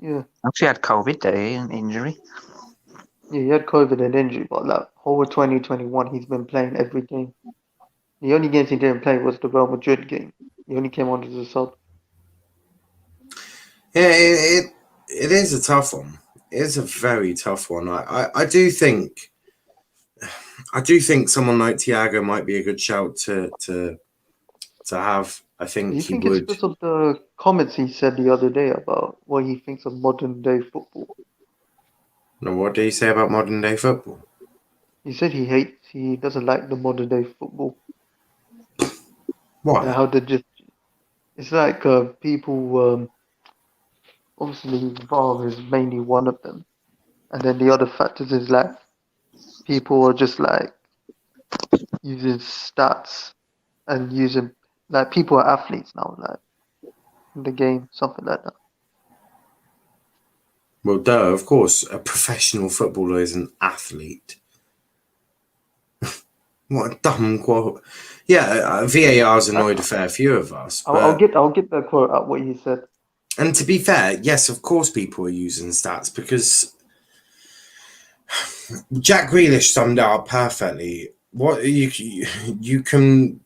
Yeah. Actually had COVID day and injury. Yeah, he had COVID and injury, but like whole 2021 he's been playing every game. The only games he didn't play was the Real Madrid game. He only came on as a sub. Yeah, it is a tough one. It is a very tough one. I do think someone like Thiago might be a good shout to have. I think you think would. It's because of the comments he said the other day about what he thinks of modern day football. Now, what did he say about modern day football? He said he doesn't like the modern day football. Why? How it's like people obviously VAR is mainly one of them, and then the other factors is like people are just like using stats and using like people are athletes now, like in the game, something like that. Well, duh, of course, a professional footballer is an athlete. What a dumb quote. Yeah, VAR's annoyed a fair few of us. I'll get that quote out what he said. And to be fair, yes, of course people are using stats because Jack Grealish summed it up perfectly. What you can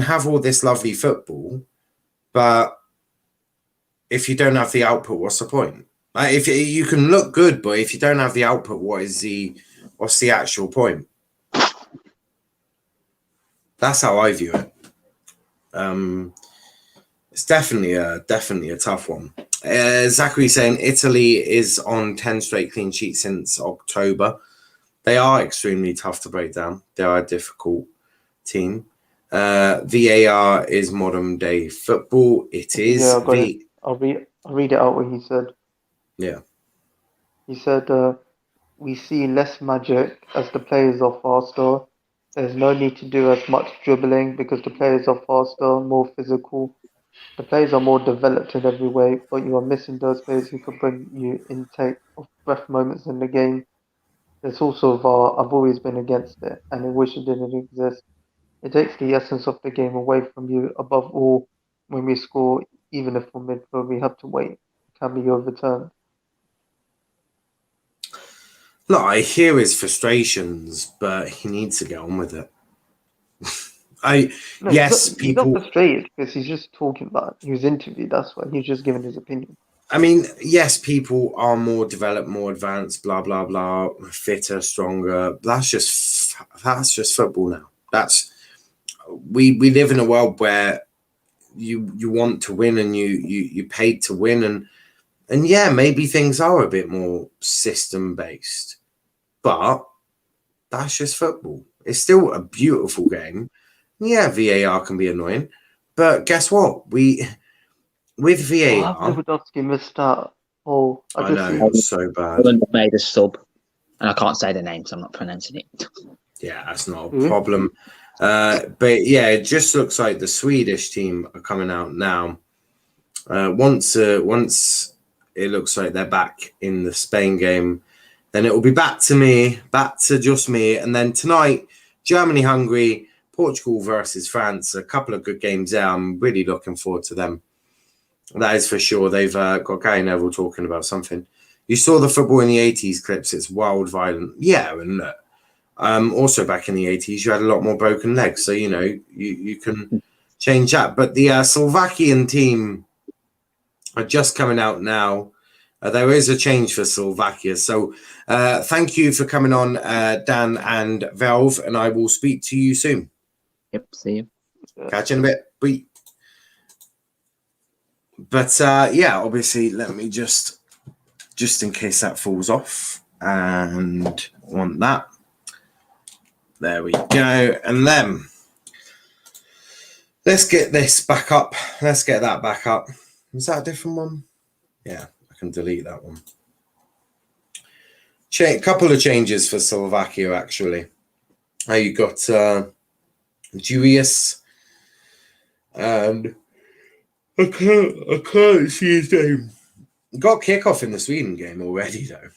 have all this lovely football, but if you don't have the output, what's the point? Like, if you can look good, but if you don't have the output, what's the actual point? That's how I view it. It's definitely a tough one. Zachary saying Italy is on 10 straight clean sheets since October. They are extremely tough to break down. They are a difficult team. VAR is modern day football. It is. Yeah, I'll read it out what he said. Yeah. He said, we see less magic as the players are faster. There's no need to do as much dribbling because the players are faster, more physical. The players are more developed in every way, but you are missing those players who can bring you intake of breath moments in the game. There's also VAR. I've always been against it, and I wish it didn't exist. It takes the essence of the game away from you. Above all, when we score, even if we're midfield, we have to wait. It can be overturned. Look, I hear his frustrations, but he needs to get on with it. He's not frustrated because he's just talking about it. He was interviewed, that's why he's just giving his opinion. I mean, yes, people are more developed, more advanced, blah blah blah, fitter, stronger. That's just football now. We live in a world where you want to win and you paid to win and yeah, maybe things are a bit more system based, but that's just football. It's still a beautiful game. Yeah, VAR can be annoying, but guess what? With VAR, Lewandowski missed out. Oh, I know, it's so bad. Poland made a sub, and I can't say the name, so I'm not pronouncing it. Yeah, that's not a problem. But yeah, it just looks like the Swedish team are coming out now. Once it looks like they're back in the Spain game, then it will be back to just me. And then tonight, Germany, Hungary, Portugal versus France. A couple of good games there. I'm really looking forward to them. That is for sure. They've got Gary Neville talking about something. You saw the football in the 80s clips. It's wild, violent. Yeah, and also back in the 80s, you had a lot more broken legs. So, you know, you can change that. But the Slovakian team are just coming out now. There is a change for Slovakia. So thank you for coming on, Dan and Valve, and I will speak to you soon. Yep, see you. Catch you in a bit. Bye. But yeah, obviously, let me just in case that falls off, and want that. There we go. And then let's get this back up. Let's get that back up. Is that a different one? Yeah, I can delete that one. Couple of changes for Slovakia, actually. You got Julius, and I can't see his name. Got kickoff in the Sweden game already, though.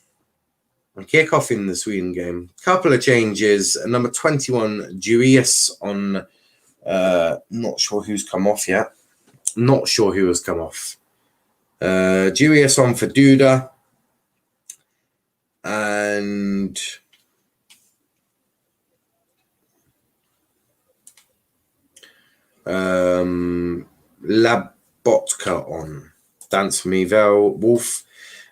Kickoff in the Sweden game. Couple of changes. Number 21, Julius on. Not sure who's come off yet. Not sure who has come off. Julius on for Duda. And Labotka on. Dance for me, Vel Wolf.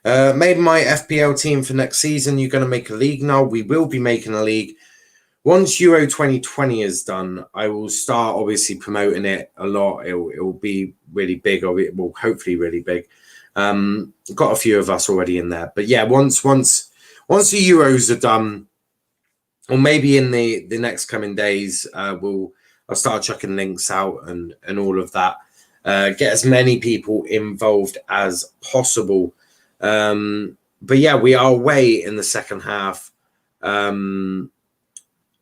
Made my FPL team for next season. You're going to make a league now. We will be making a league. Once Euro 2020 is done, I will start obviously promoting it a lot. It will be really big, or it will hopefully really big. Got a few of us already in there. But yeah, once the Euros are done, or maybe in the next coming days, I'll start chucking links out and all of that. Get as many people involved as possible. But yeah, we are away in the second half.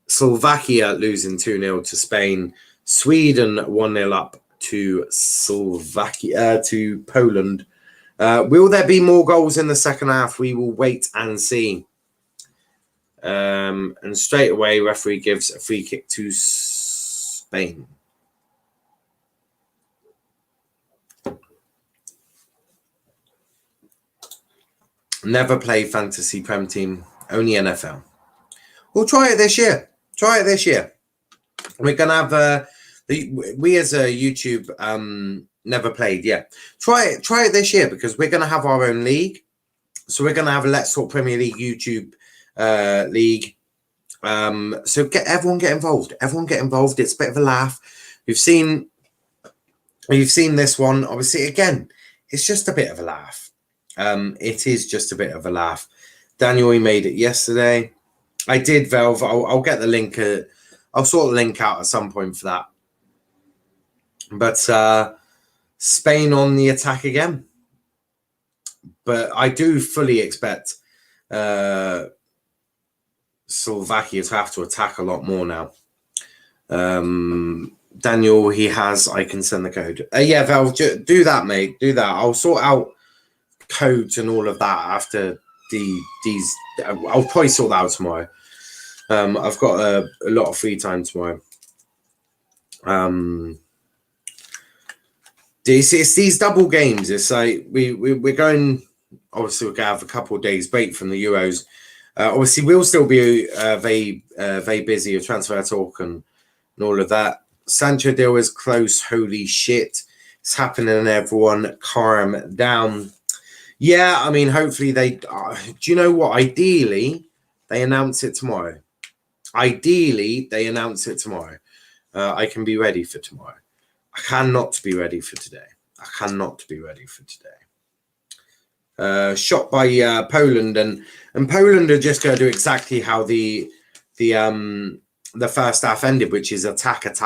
Slovakia losing 2-0 to Spain. Sweden 1-0 up to Poland. Will there be more goals in the second half? We will wait and see. And straight away, referee gives a free kick to Spain. Never play fantasy prem team, only NFL. We'll try it this year. We're gonna have we as a YouTube never played. Yeah, try it this year, because we're gonna have our own league. So we're gonna have a Let's Talk Premier League YouTube league. So everyone get involved. It's a bit of a laugh. You've seen this one. Obviously, again, it's just a bit of a laugh. It is just a bit of a laugh. Daniel, he made it yesterday. I did, Valve. I'll get the link. I'll sort the link out at some point for that. But Spain on the attack again. But I do fully expect Slovakia to have to attack a lot more now. Daniel, he has. I can send the code. Yeah, Valve, do that, mate. Do that. I'll sort out codes and all of that after these. I'll probably sort that out tomorrow. I've got a lot of free time tomorrow. It's these double games. It's like we're going. Obviously, we're gonna have a couple of days break from the Euros. Obviously, we'll still be very busy with transfer talk and all of that. Sancho deal is close. Holy shit! It's happening. Everyone, calm down. Yeah, I mean, hopefully they. Do you know what? Ideally, they announce it tomorrow. I can be ready for tomorrow. I cannot be ready for today. Shot by Poland, and Poland are just going to do exactly how the first half ended, which is attack. That's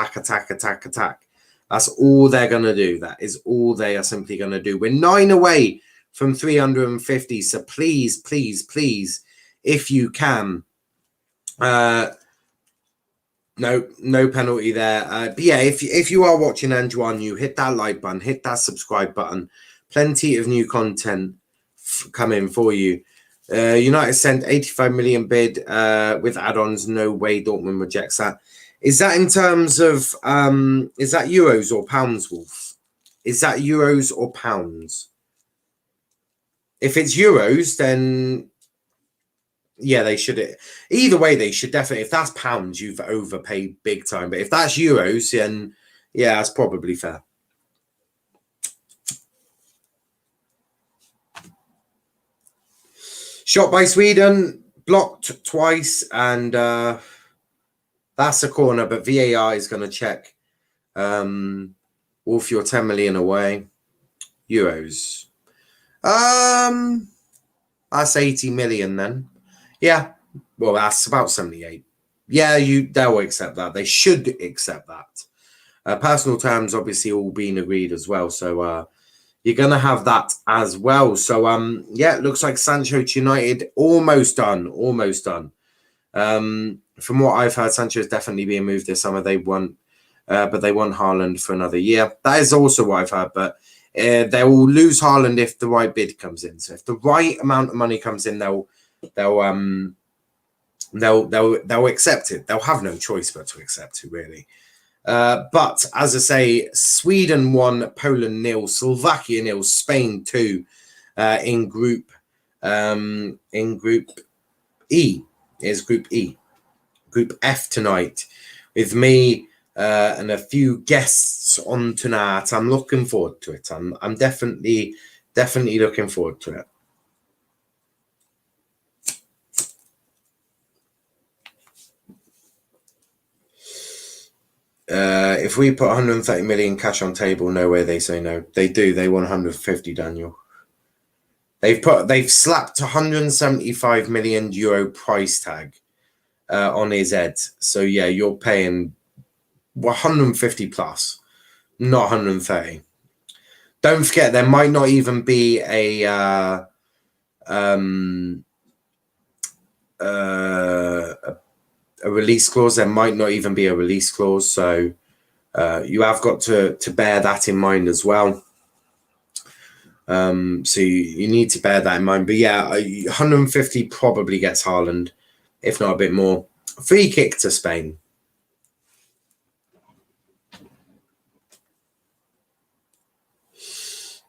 all they're going to do. That is all they are simply going to do. We're 9 away from 350. So please, if you can, No penalty there. But yeah, if you are watching and you are new, hit that like button, hit that subscribe button. Plenty of new content coming for you. United sent 85 million bid with add-ons. No way Dortmund rejects that. Is that in terms of is that euros or pounds, Wolf? Is that euros or pounds? If it's euros, then yeah, they should. Either way, they should definitely. If that's pounds, you've overpaid big time. But if that's euros, then yeah, that's probably fair. Shot by Sweden, blocked twice, and that's a corner. But VAR is going to check. Wolf, you're 10 million away. Euros. That's 80 million then. Yeah. Well, that's about 78. Yeah, they'll accept that. They should accept that. Personal terms obviously all being agreed as well. So you're gonna have that as well. So yeah, it looks like Sancho to United almost done. Almost done. From what I've heard, Sancho is definitely being moved this summer. They want but they want Haaland for another year. That is also what I've heard, but they will lose Haaland if the right bid comes in. So if the right amount of money comes in, they'll accept it. They'll have no choice but to accept it, really. But as I say, Sweden 1, Poland 0, Slovakia 0, Spain 2 in Group E. Is Group E. Group F tonight with me and a few guests on tonight. I'm looking forward to it. I'm definitely looking forward to it. If we put 130 million cash on table, no way they say no. They do. They want 150, Daniel. They've slapped 175 million euro price tag on his head. So yeah, you're paying 150 plus, not 130. Don't forget, there might not even be a release clause. There might not even be a release clause. So you have got to bear that in mind as well. So you need to bear that in mind. But yeah, 150 probably gets Haaland, if not a bit more. Free kick to Spain.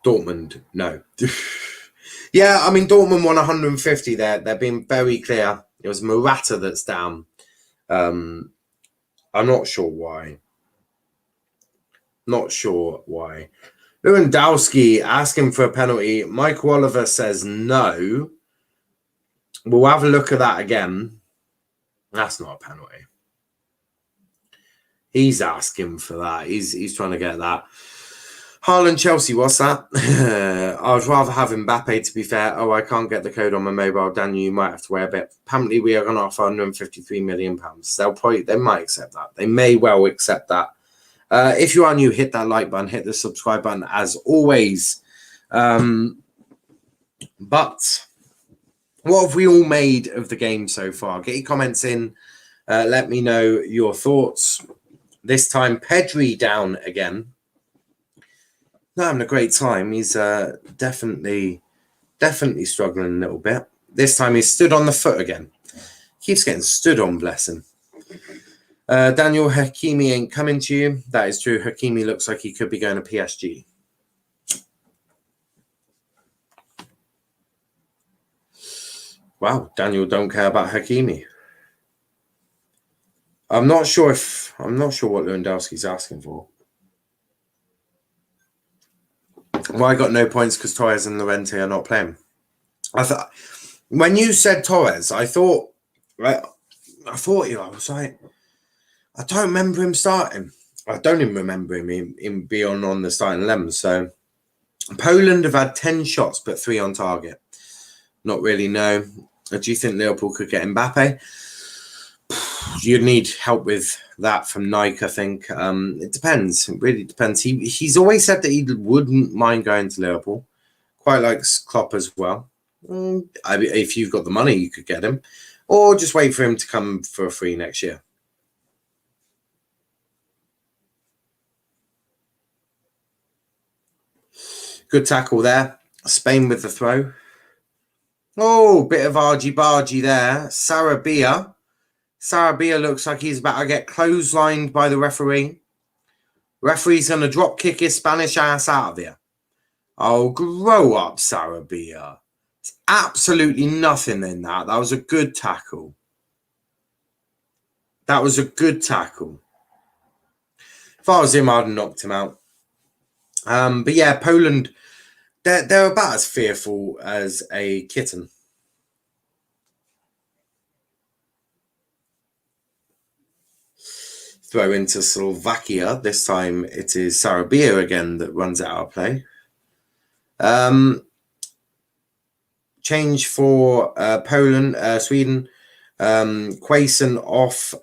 Dortmund, no. Yeah, I mean, Dortmund won 150 there. They're being very clear. It was Morata that's down. I'm not sure why. Lewandowski asking for a penalty. Michael Oliver says no. We'll have a look at that again. That's not a penalty. He's asking for that. He's trying to get that. Haaland Chelsea, what's that? I'd rather have Mbappe, to be fair. Oh, I can't get the code on my mobile. Daniel, you might have to wear a bit. Apparently, we are going to offer £153 million. They might accept that. They may well accept that. If you are new, hit that like button, hit the subscribe button as always. But what have we all made of the game so far? Get your comments in. Let me know your thoughts. This time, Pedri down again. Not having a great time. He's definitely struggling a little bit. This time he's stood on the foot again. Keeps getting stood on, bless him. Daniel, Hakimi ain't coming to you. That is true. Hakimi looks like he could be going to PSG. Wow, Daniel don't care about Hakimi. I'm not sure what Lewandowski's asking for. Well, I got no points because Torres and Llorente are not playing. I thought when you said Torres, I thought I was like, I don't remember him starting. I don't even remember him being on the starting 11. So Poland have had 10 shots, but 3 on target. Not really, no. Do you think Liverpool could get Mbappe? You'd need help with that from Nike, I think. It depends. It really depends. He's always said that he wouldn't mind going to Liverpool. Quite likes Klopp as well. If you've got the money, you could get him. Or just wait for him to come for a free next year. Good tackle there. Spain with the throw. Oh, bit of argy-bargy there. Sarabia. Sarabia looks like he's about to get clotheslined by the referee. Referee's going to drop kick his Spanish ass out of here. Oh, grow up, Sarabia. It's absolutely nothing in that. That was a good tackle. That was a good tackle. If I was him, I'd have knocked him out. But yeah, Poland, they're about as fearful as a kitten. Throw into Slovakia. This time it is Sarabia again that runs it out of play. Change for Poland, Sweden. Quaison off,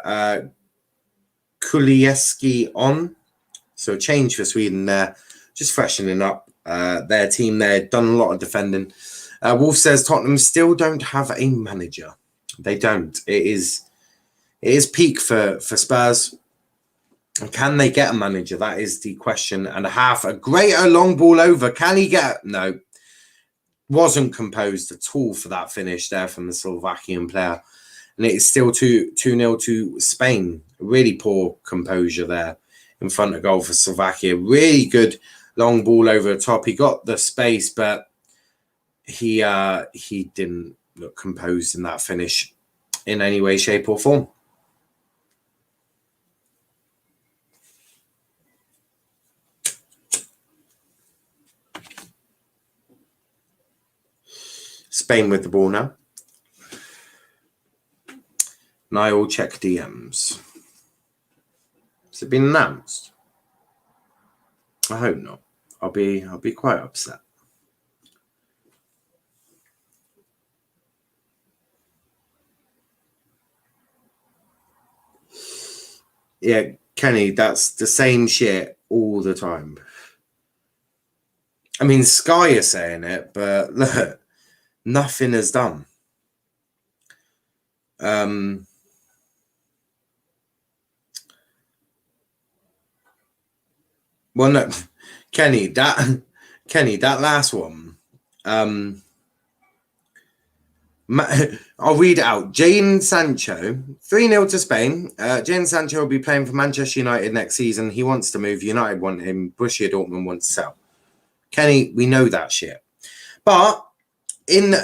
Kulieski on. So change for Sweden there. Just freshening up their team there. Done a lot of defending. Wolf says Tottenham still don't have a manager. They don't. It is peak for Spurs. Can they get a manager? That is the question and a half. A greater long ball over. Can he get? No. Wasn't composed at all for that finish there from the Slovakian player. And it is still 2-0 to Spain. Really poor composure there in front of goal for Slovakia. Really good long ball over the top. He got the space, but he didn't look composed in that finish in any way, shape or form. Spain with the ball now. Niall, check DMs. Has it been announced? I hope not. I'll be quite upset. Yeah, Kenny, that's the same shit all the time. I mean, Sky is saying it, but look, nothing is done. Well, no, Kenny, that last one. I'll read it out. Jadon Sancho, 3-0 to Spain. Jadon Sancho will be playing for Manchester United next season. He wants to move. United want him. Borussia Dortmund wants to sell. Kenny, we know that shit. But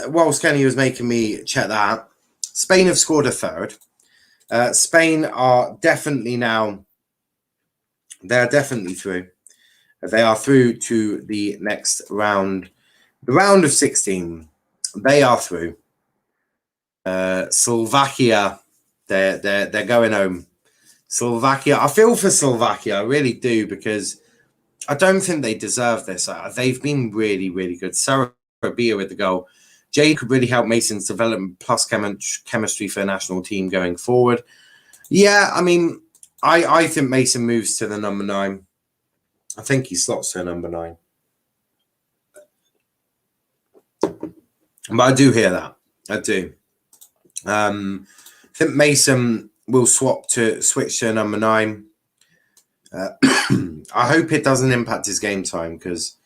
whilst Kenny was making me check that, Spain have scored a third. Spain are definitely now. They're definitely through. They are through to the next round, the round of 16. They are through. Slovakia, they're going home. Slovakia, I feel for Slovakia, I really do, because I don't think they deserve this. They've been really, really good. Sarabia with the goal. Jade could really help Mason's development plus chemistry for the national team going forward. Yeah, I mean, I think Mason moves to the number 9. I think he slots to number 9. But I do hear that. I do. I think Mason will switch to number 9. I hope it doesn't impact his game time, because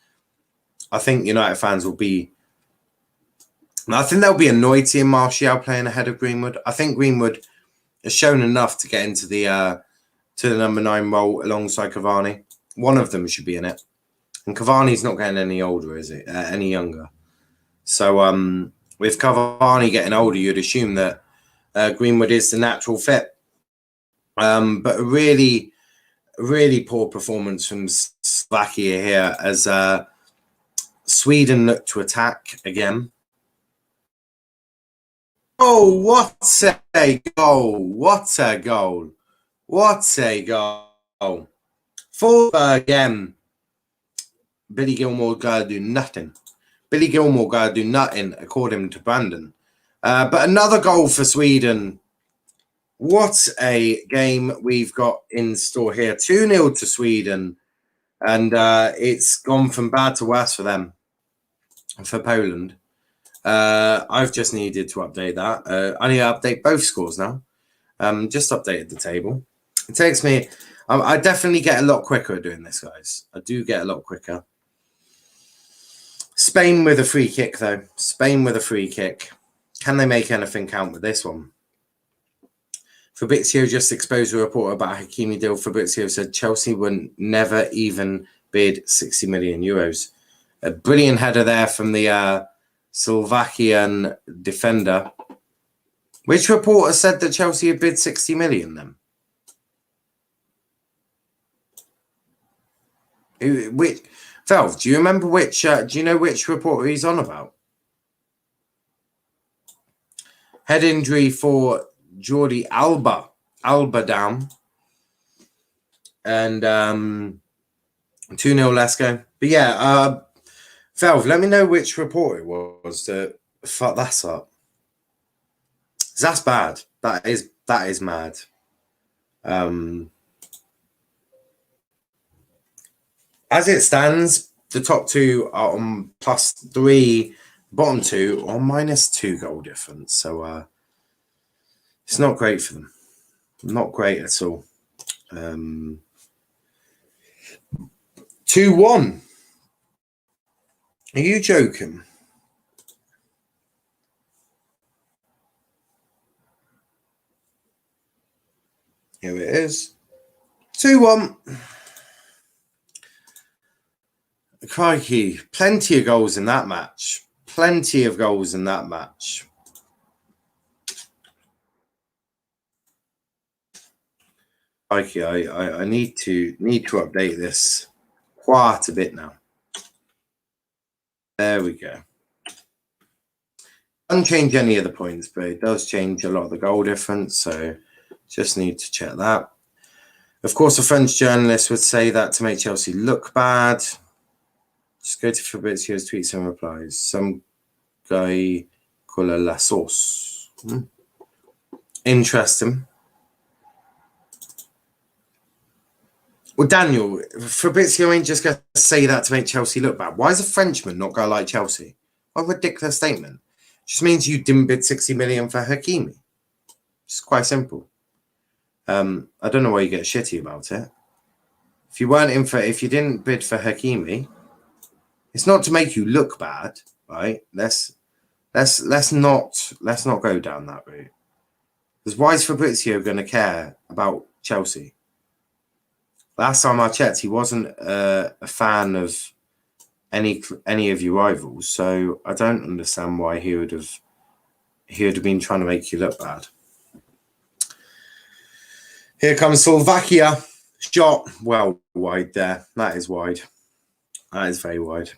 I think United fans will be. I think they'll be annoyed seeing Martial playing ahead of Greenwood. I think Greenwood has shown enough to get into the number 9 role alongside Cavani. One of them should be in it, and Cavani's not getting any older, is it? Any younger? So with Cavani getting older, you'd assume that Greenwood is the natural fit. But a really, really poor performance from Slovakia here as Sweden look to attack again. Oh, what a goal! What a goal! What a goal! For again, Billy Gilmore got to do nothing. Billy Gilmore got to do nothing, according to Brandon. But another goal for Sweden. What a game we've got in store here. 2-0 to Sweden. And it's gone from bad to worse for them, for Poland. I've just needed to update that. I need to update both scores now. Just updated the table. It takes me... I definitely get a lot quicker at doing this, guys. I do get a lot quicker. Spain with a free kick, though. Spain with a free kick. Can they make anything count with this one? Fabrizio just exposed a report about Hakimi deal. Fabrizio said Chelsea would never even bid 60 million euros. A brilliant header there from the Slovakian defender. Which reporter said that Chelsea had bid 60 million then? Which, Velv, do you remember which, do you know which reporter he's on about? Head injury for Jordi Alba down. And 2-0 Leicester. But yeah, Velv, let me know which report it was to fuck that up. That's bad. That is mad. As it stands, the top two are on +3, bottom two on -2 goal difference. So it's not great for them. Not great at all. 2-1. Are you joking? Here it is. 2-1. Crikey. Plenty of goals in that match. Plenty of goals in that match. Crikey, I need to update this quite a bit now. There we go. Doesn't change any of the points, but it does change a lot of the goal difference. So just need to check that. Of course, a French journalist would say that to make Chelsea look bad. Just go to Fabrizio's tweets and replies. Some guy called La Sauce. Interesting. Well, Daniel, Fabrizio ain't just going to say that to make Chelsea look bad. Why is a Frenchman not going to like Chelsea? What a ridiculous statement. Just means you didn't bid 60 million for Hakimi. It's quite simple. I don't know why you get shitty about it. If you didn't bid for Hakimi, it's not to make you look bad, right? Let's not go down that route. Because why is Fabrizio going to care about Chelsea? Last time I checked, he wasn't a fan of any of your rivals, so I don't understand why he would have been trying to make you look bad. Here comes Slovakia. Shot well wide there. That is wide. That is very wide.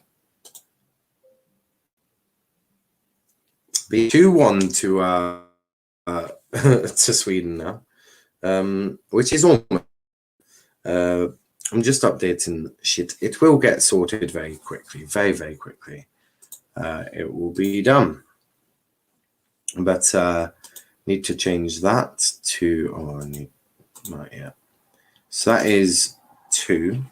Be 2-1 to Sweden now, which is almost. I'm just updating shit. It will get sorted very quickly, very, very quickly. It will be done. But need to change that to, not yet. So that is 2.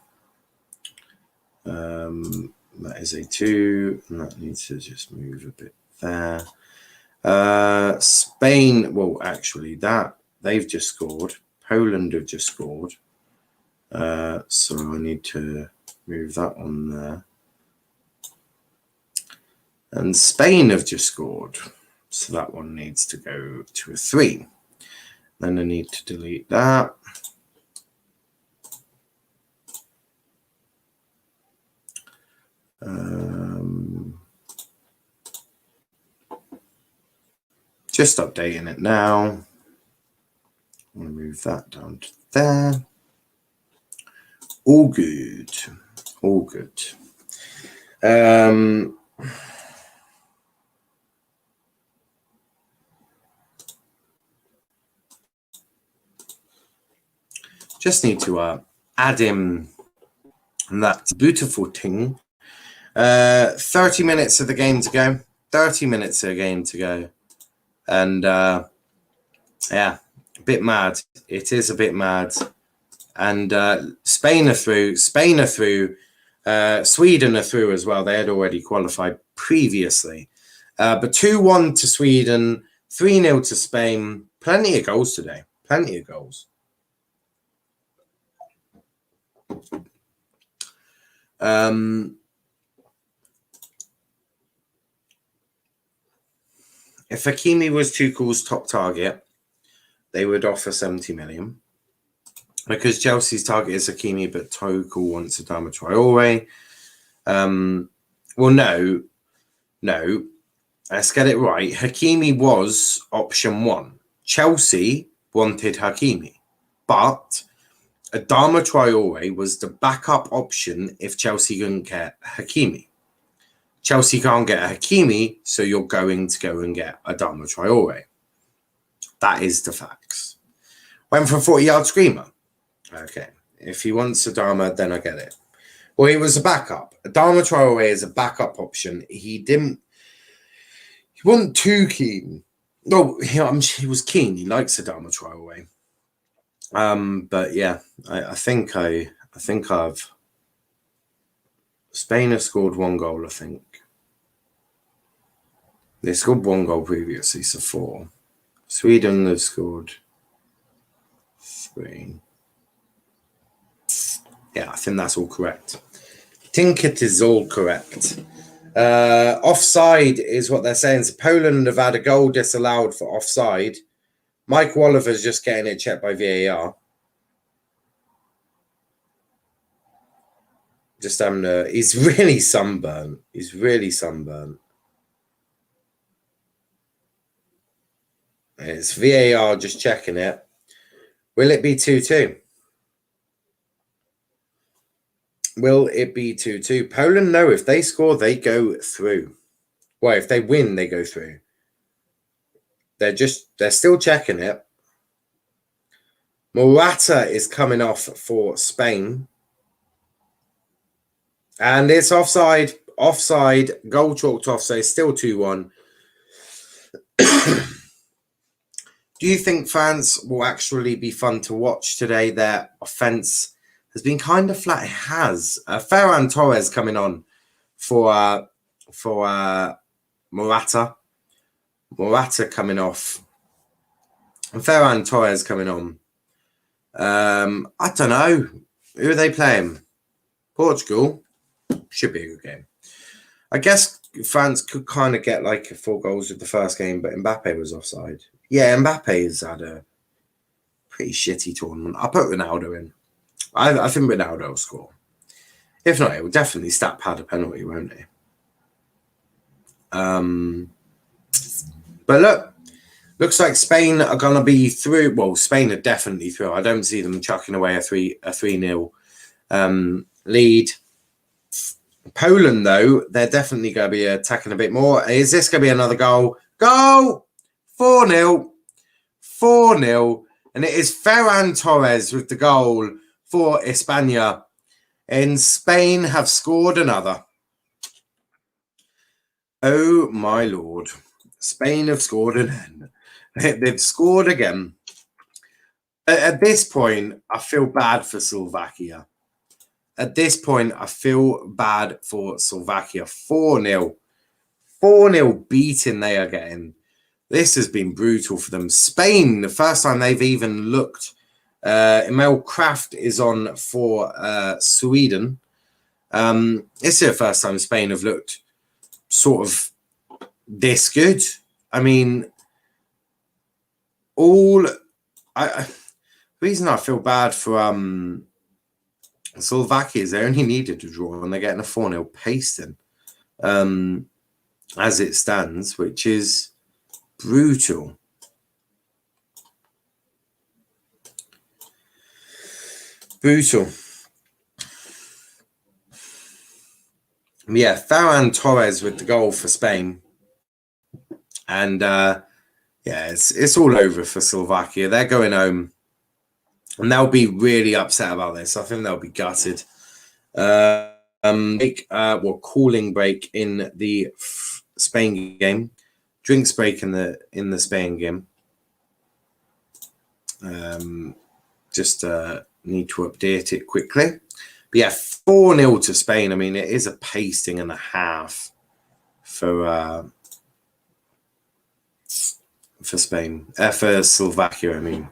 That is a 2, and that needs to just move a bit there. Spain, well, actually, that they've just scored. Poland have just scored. So I need to move that on there. And Spain have just scored. So that one needs to go to a 3. Then I need to delete that. Just updating it now. I'm going to move that down to there. All good. All good. Just need to add in that beautiful thing. 30 minutes of the game to go. 30 minutes of the game to go. And yeah, a bit mad. It is a bit mad. And Spain are through. Spain are through. Sweden are through as well. They had already qualified previously. But 2-1 to Sweden, 3-0 to Spain. Plenty of goals today. Plenty of goals. If Hakimi was Tuchel's top target, they would offer 70 million. Because Chelsea's target is Hakimi, but Tuchel wants Adama Traore. Well, no. Let's get it right. Hakimi was option 1. Chelsea wanted Hakimi, but Adama Traore was the backup option if Chelsea couldn't get Hakimi. Chelsea can't get Hakimi, so you're going to go and get Adama Traore. That is the facts. Went for a 40-yard screamer. Okay. If he wants Adama, then I get it. Well, he was a backup. Adama Traore is a backup option. He wasn't too keen. No, he was keen. He likes Adama Traore. But yeah, I think I've Spain have scored 1 goal, I think. They scored 1 goal previously, so 4. Sweden have scored 3. Yeah, I think that's all correct. I think it is all correct. Offside is what they're saying. So Poland have had a goal disallowed for offside. Mike Walliver's just getting it checked by VAR. Just having he's really sunburnt. He's really sunburnt. It's VAR just checking it. Will it be 2-2? Will it be 2-2? Poland, no. If they score, they go through. Well, if they win, they go through. They're still checking it. Morata is coming off for Spain. And it's offside. Offside. Goal chalked offside. Still 2-1. Do you think France will actually be fun to watch today? Their offence has been kind of flat. It has. Ferran Torres coming on for Morata. Morata coming off. And Ferran Torres coming on. I don't know. Who are they playing? Portugal. Should be a good game. I guess France could kind of get like 4 goals with the first game, but Mbappe was offside. Yeah, Mbappe's had a pretty shitty tournament. I'll put Ronaldo in. I think Ronaldo will score. If not, he will definitely stat pad a penalty, won't he? But look, looks like Spain are going to be through. Well, Spain are definitely through. I don't see them chucking away a 3-0 lead. Poland, though, they're definitely going to be attacking a bit more. Is this going to be another goal? Goal! 4-0. 4-0. And it is Ferran Torres with the goal for España. And Spain have scored another. Oh, my Lord. Spain have scored again. They've scored again. At this point, I feel bad for Slovakia. At this point, I feel bad for Slovakia. 4-0. 4-0 beating they are getting. This has been brutal for them. Spain, the first time they've even looked. Emil Kraft is on for Sweden. It's the first time Spain have looked sort of this good. I mean, the reason I feel bad for Slovakia is they only needed to draw and they're getting a 4-0 pasting as it stands, which is brutal. Brutal. Yeah, Ferran Torres with the goal for Spain. And yeah, it's all over for Slovakia. They're going home. And they'll be really upset about this. I think they'll be gutted. Cooling break in the Spain game. Drinks break in the Spain game. Just need to update it quickly. But yeah, 4-0 to Spain. I mean, it is a pasting and a half for Spain. For Slovakia, I mean.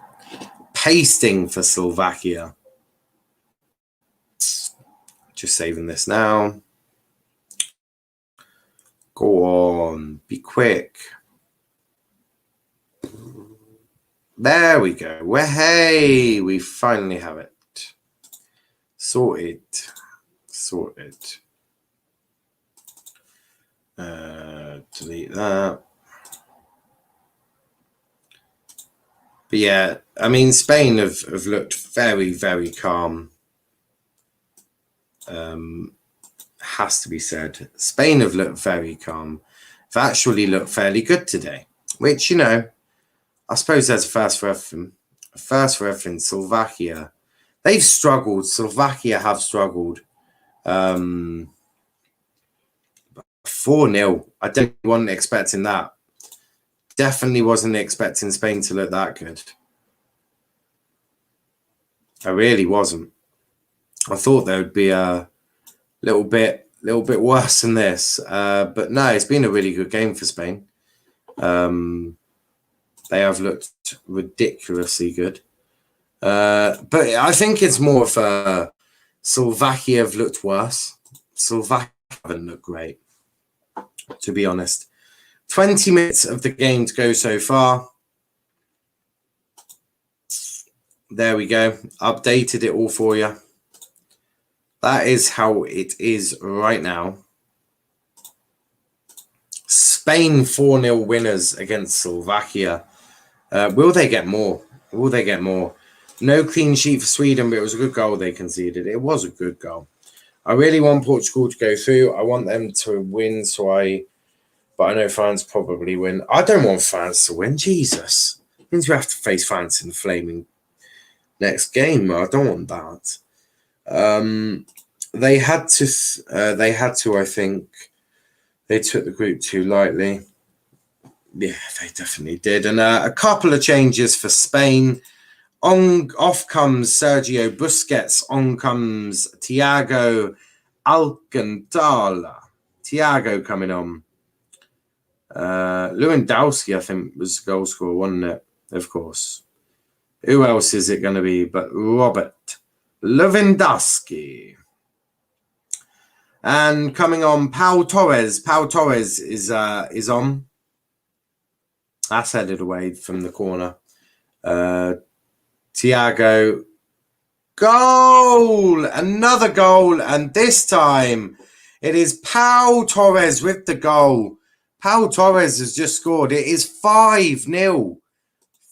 Pasting for Slovakia. Just saving this now. Go on. Be quick. There we go. Well, hey, we finally have it. Sorted. Delete that. But yeah, I mean, Spain have looked very, very calm. Has to be said. Spain have looked very calm. They've actually looked fairly good today, which, you know, I suppose there's a first for everything. A first for everything. Slovakia. They've struggled. Slovakia have struggled. 4-0. I definitely wasn't expecting that. Definitely wasn't expecting Spain to look that good. I really wasn't. I thought there would be a little bit worse than this. But no, it's been a really good game for Spain. They have looked ridiculously good. But I think it's more of Slovakia have looked worse. Slovakia haven't looked great, to be honest. 20 minutes of the game to go so far. There we go. Updated it all for you. That is how it is right now. Spain 4-0 winners against Slovakia. Will they get more? Will they get more? No clean sheet for Sweden, but it was a good goal they conceded. It was a good goal. I really want Portugal to go through. I want them to win, but I know France probably win. I don't want France to win. Jesus. It means we have to face France in the flaming next game. I don't want that. They had to, I think. They took the group too lightly. Yeah, they definitely did. And a couple of changes for Spain. Off comes Sergio Busquets. On comes Thiago Alcantara. Thiago coming on. Lewandowski, I think, was the goal scorer, wasn't it? Of course. Who else is it going to be but Robert Lewandowski? And coming on, Pau Torres. Pau Torres is on. That's headed away from the corner. Thiago. Goal! Another goal. And this time, it is Pau Torres with the goal. Pau Torres has just scored. It is 5-0.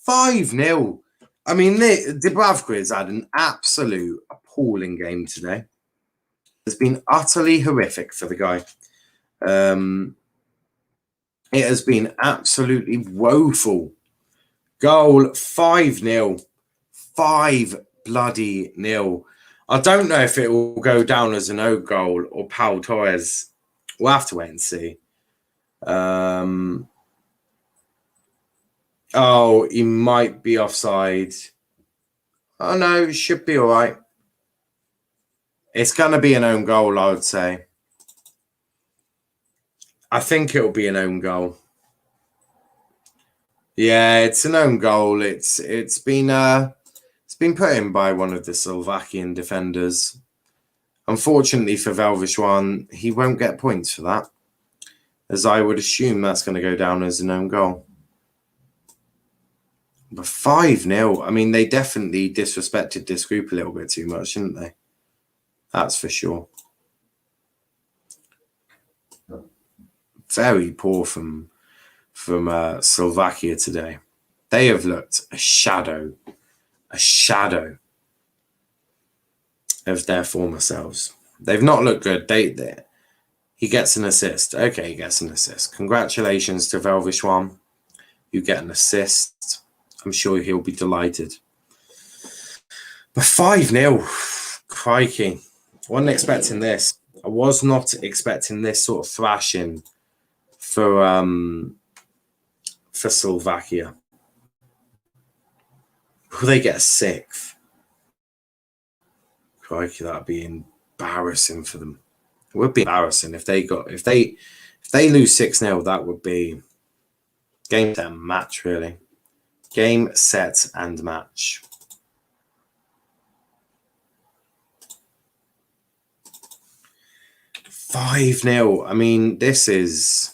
5-0. I mean, Dubravka has had an absolute appalling game today. It's been utterly horrific for the guy. It has been absolutely woeful. Goal 5-0. 5-0. I don't know if it will go down as an O goal or Pau Torres. We'll have to wait and see. Oh, he might be offside. Oh, no, he should be all right. It's going to be an own goal, I would say. I think it'll be an own goal. Yeah, it's an own goal. It's been put in by one of the Slovakian defenders. Unfortunately for Velvishwan, he won't get points for that, as I would assume that's going to go down as an own goal. But 5-0, I mean, they definitely disrespected this group a little bit too much, didn't they? That's for sure. Very poor from Slovakia today. They have looked a shadow of their former selves. They've not looked good. He gets an assist. Okay, he gets an assist. Congratulations to Velvishwan. You get an assist. I'm sure he'll be delighted. But 5-0. Crikey. Wasn't expecting this. I was not expecting this sort of thrashing for Slovakia. Will they get a sixth? Crikey, that'd be embarrassing for them. It would be embarrassing if they lose 6-0. That would be game, set, and match, really. Game, set, and match. $5-0. I mean, this is.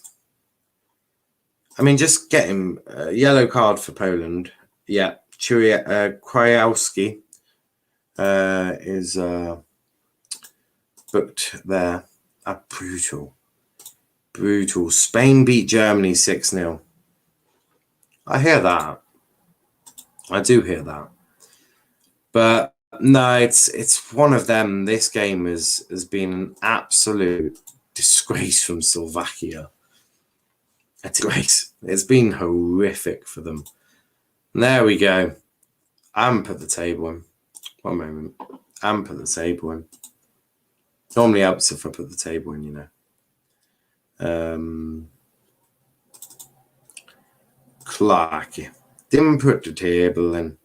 I mean, just getting a yellow card for Poland. Yeah, Krajewski is booked there. Brutal. Spain beat Germany 6-0. I hear that. I do hear that. But no, it's one of them. This game has been an absolute disgrace from Slovakia. A disgrace. It's been horrific for them. And there we go. I haven't put the table in. One moment. I haven't put the table in. Normally helps if I put the table in, you know. Clarky. Didn't put the table in.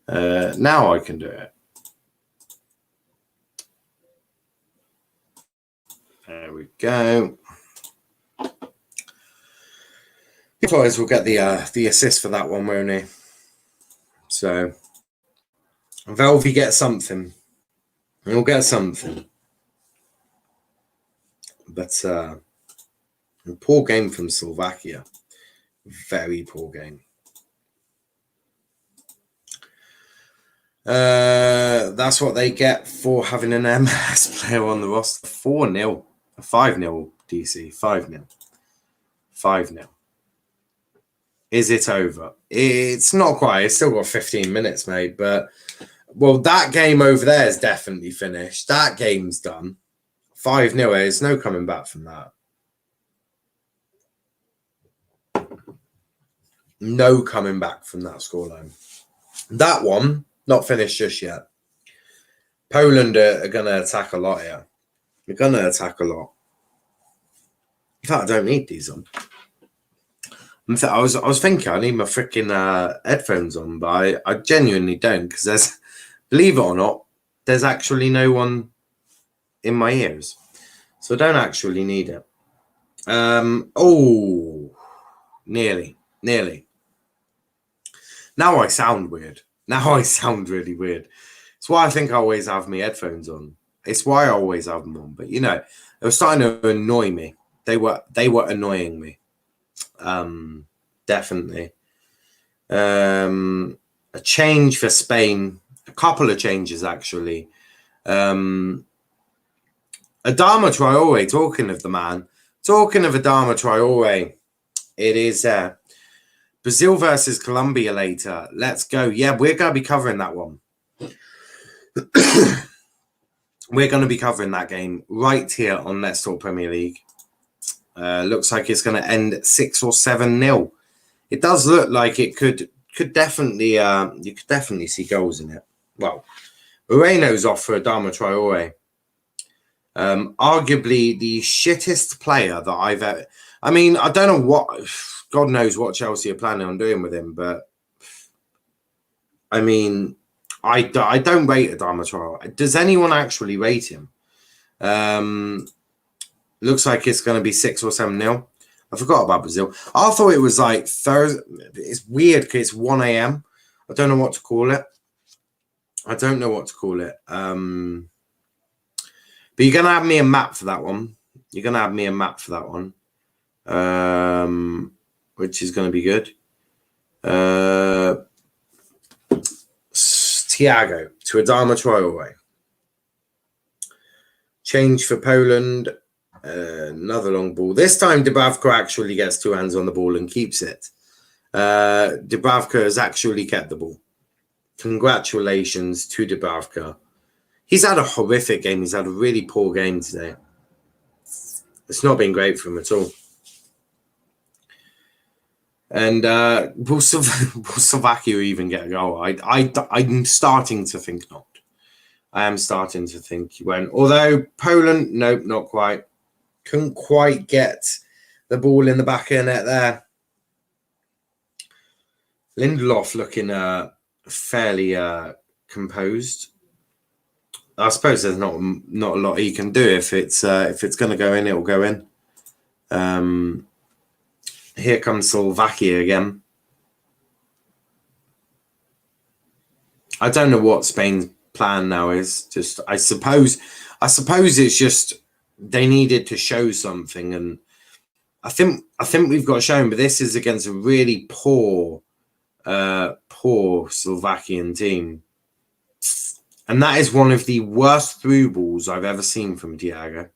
Now I can do it. There we go. Guys will get the assist for that one, won't he? So Velvy gets something. He'll get something. But a poor game from Slovakia. Very poor game. That's what they get for having an MLS player on the roster. 4-0. 5-0 DC. 5-0. 5-0. Is it over? It's not quite. It's still got 15 minutes, mate. But, well, that game over there is definitely finished. That game's done. 5-0. There's no coming back from that. No coming back from that scoreline. That one, not finished just yet. Poland are going to attack a lot here. They're going to attack a lot. In fact, I don't need these on. I was thinking I need my freaking headphones on, but I genuinely don't, because there's, believe it or not, there's actually no one in my ears. So I don't actually need it. Oh, nearly. Now I sound weird. Now I sound really weird. It's why I think I always have my headphones on. It's why I always have them on. But, you know, they were starting to annoy me. They were annoying me. Definitely. A change for Spain. A couple of changes, actually. Adama Traore, talking of the man. Talking of Adama Traore, it is Brazil versus Colombia later. Let's go. Yeah, we're going to be covering that one. We're going to be covering that game right here on Let's Talk Premier League. Looks like it's going to end 6 or 7-0. It does look like it could definitely, you could definitely see goals in it. Well, Moreno's off for Adama Traore. Arguably the shittest player that I've ever... I mean, I don't know what... God knows what Chelsea are planning on doing with him, but... I mean, I don't rate Adama Traore. Does anyone actually rate him? Looks like it's going to be 6 or 7-0. I forgot about Brazil. I thought it was like Thursday. It's weird because it's 1 a.m. I don't know what to call it. But you're going to have me a map for that one. Which is going to be good. Thiago to Adama Traore. Change for Poland. Another long ball. This time Dubravka actually gets two hands on the ball and keeps it. Dubravka has actually kept the ball. Congratulations to Dubravka. He's had a horrific game. He's had a really poor game today. It's not been great for him at all. And will Slovakia even get a goal? I'm starting to think not. I am starting to think he won't. Although Poland, nope, not quite. Couldn't quite get the ball in the back of the net there. Lindelof looking fairly composed. I suppose there's not a lot he can do. If it's going to go in, it'll go in. Here comes Slovakia again. I don't know what Spain's plan now is. Just I suppose it's just they needed to show something, and I think we've got shown. But this is against a really poor poor Slovakian team. And that is one of the worst through balls I've ever seen from Thiago.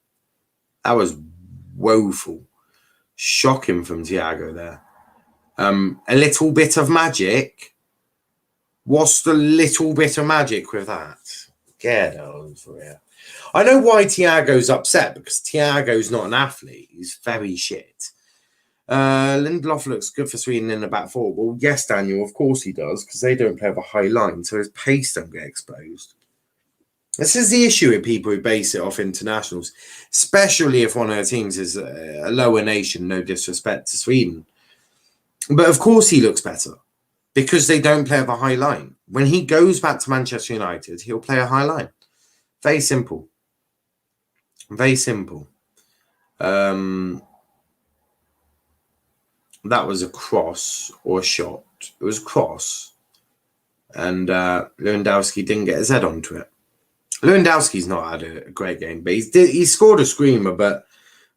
That was woeful. Shocking from Thiago there. A little bit of magic. What's the little bit of magic with that? Get over it. I know why Thiago's upset, because Thiago's not an athlete. He's very shit. Lindelof looks good for Sweden in the back four. Well, yes, Daniel, of course he does, because they don't play with a high line, so his pace don't get exposed. This is the issue with people who base it off internationals, especially if one of their teams is a lower nation, no disrespect to Sweden. But of course he looks better, because they don't play with a high line. When he goes back to Manchester United, he'll play a high line. Very simple. Very simple. That was a cross or a shot. It was a cross. And Lewandowski didn't get his head onto it. Lewandowski's not had a great game, but he scored a screamer, but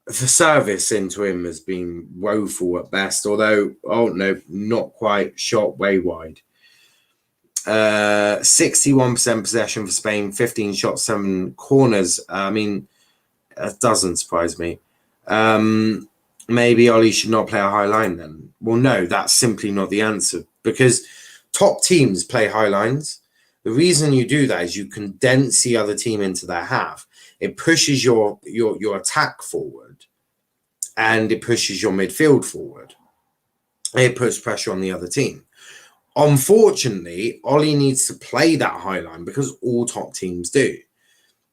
the service into him has been woeful at best, although, oh no, not quite, shot way wide. 61% possession for Spain, 15 shots, 7 corners. I mean, that doesn't surprise me. Maybe Ollie should not play a high line then. Well, no, that's simply not the answer, because top teams play high lines. The reason you do that is you condense the other team into their half. It pushes your attack forward, and it pushes your midfield forward. It puts pressure on the other team. Unfortunately, Ollie needs to play that high line because all top teams do.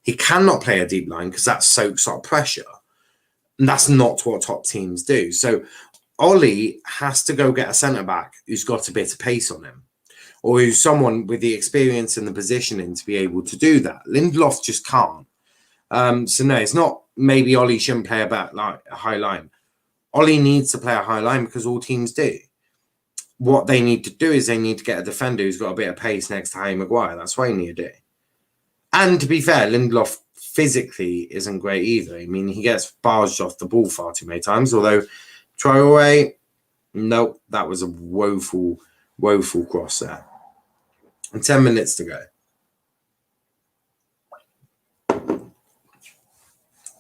He cannot play a deep line because that soaks up pressure. And that's not what top teams do. So Ollie has to go get a centre-back who's got a bit of pace on him, or who's someone with the experience and the positioning to be able to do that. Lindelof just can't. So no, it's not maybe Ollie shouldn't play a high line. Ollie needs to play a high line because all teams do. What they need to do is they need to get a defender who's got a bit of pace next to Harry Maguire. That's what they need to do. And to be fair, Lindelof physically isn't great either. I mean, he gets barged off the ball far too many times, although Traore, nope, that was a woeful cross there. And 10 minutes to go.